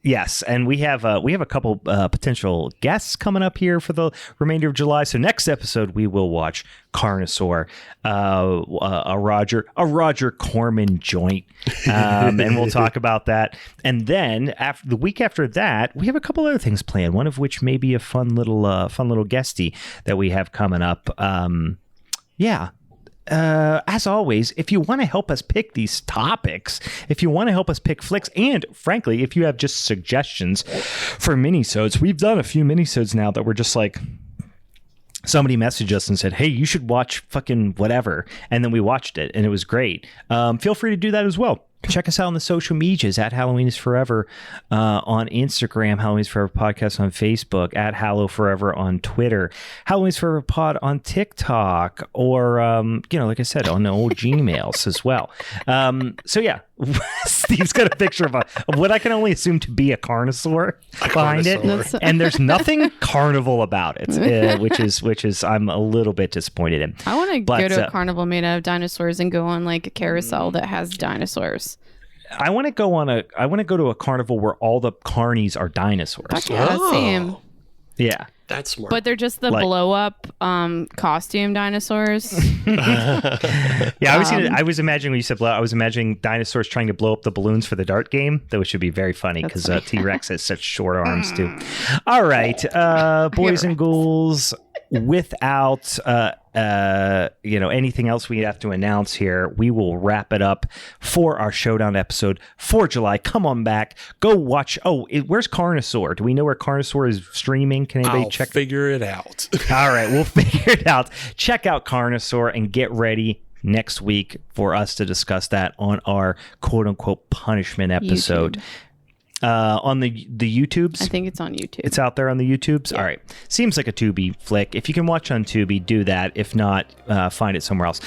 Yes, and we have a couple potential guests coming up here for the remainder of July. So next episode we will watch Carnosaur, a Roger Corman joint, and we'll talk about that. And then after the week after that, we have a couple other things planned. One of which may be a fun little guestie that we have coming up. As always, if you want to help us pick these topics, if you want to help us pick flicks, and frankly, if you have just suggestions for minisodes, we've done a few minisodes now that were just like, somebody messaged us and said, hey, you should watch fucking whatever. And then we watched it and it was great. Feel free to do that as well. Check us out on the social medias at Halloween is Forever on Instagram, Halloween is Forever Podcast on Facebook, at Hallow Forever on Twitter, Halloween is Forever Pod on TikTok, or, like I said, on the old Gmails as well. So yeah, Steve's got a picture of what I can only assume to be a Carnosaur behind Carnosaur. it. And there's nothing carnival about it, which is I'm a little bit disappointed in. I want to go to a carnival made out of dinosaurs and go on like a carousel that has dinosaurs. I want to go to a carnival where all the carnies are dinosaurs. Yeah, same. Yeah. That's smart. But they're just the blow up costume dinosaurs. Yeah, I was imagining when you said blow, I was imagining dinosaurs trying to blow up the balloons for the dart game. That should be very funny because T-Rex has such short arms too. All right, boys and ghouls. Without anything else we have to announce here, we will wrap it up for our Showdown episode for July. Come on back, go watch. Where's Carnosaur? Do we know where Carnosaur is streaming? Can anybody check? Figure it out. All right, we'll figure it out. Check out Carnosaur and get ready next week for us to discuss that on our quote unquote punishment episode. YouTube. On the YouTubes. I think it's on YouTube. It's out there on the YouTubes. Yeah. All right. Seems like a Tubi flick. If you can watch on Tubi, do that. If not, find it somewhere else.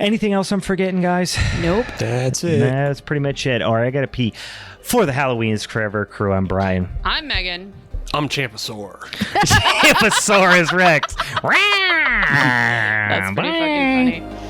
Anything else I'm forgetting, guys? Nope. That's it. That's pretty much it. All right, I got to pee. For the Halloween's Forever crew, I'm Brian. I'm Megan. I'm Champhosaur. Tyrannosaurus Rex. That's pretty fucking funny.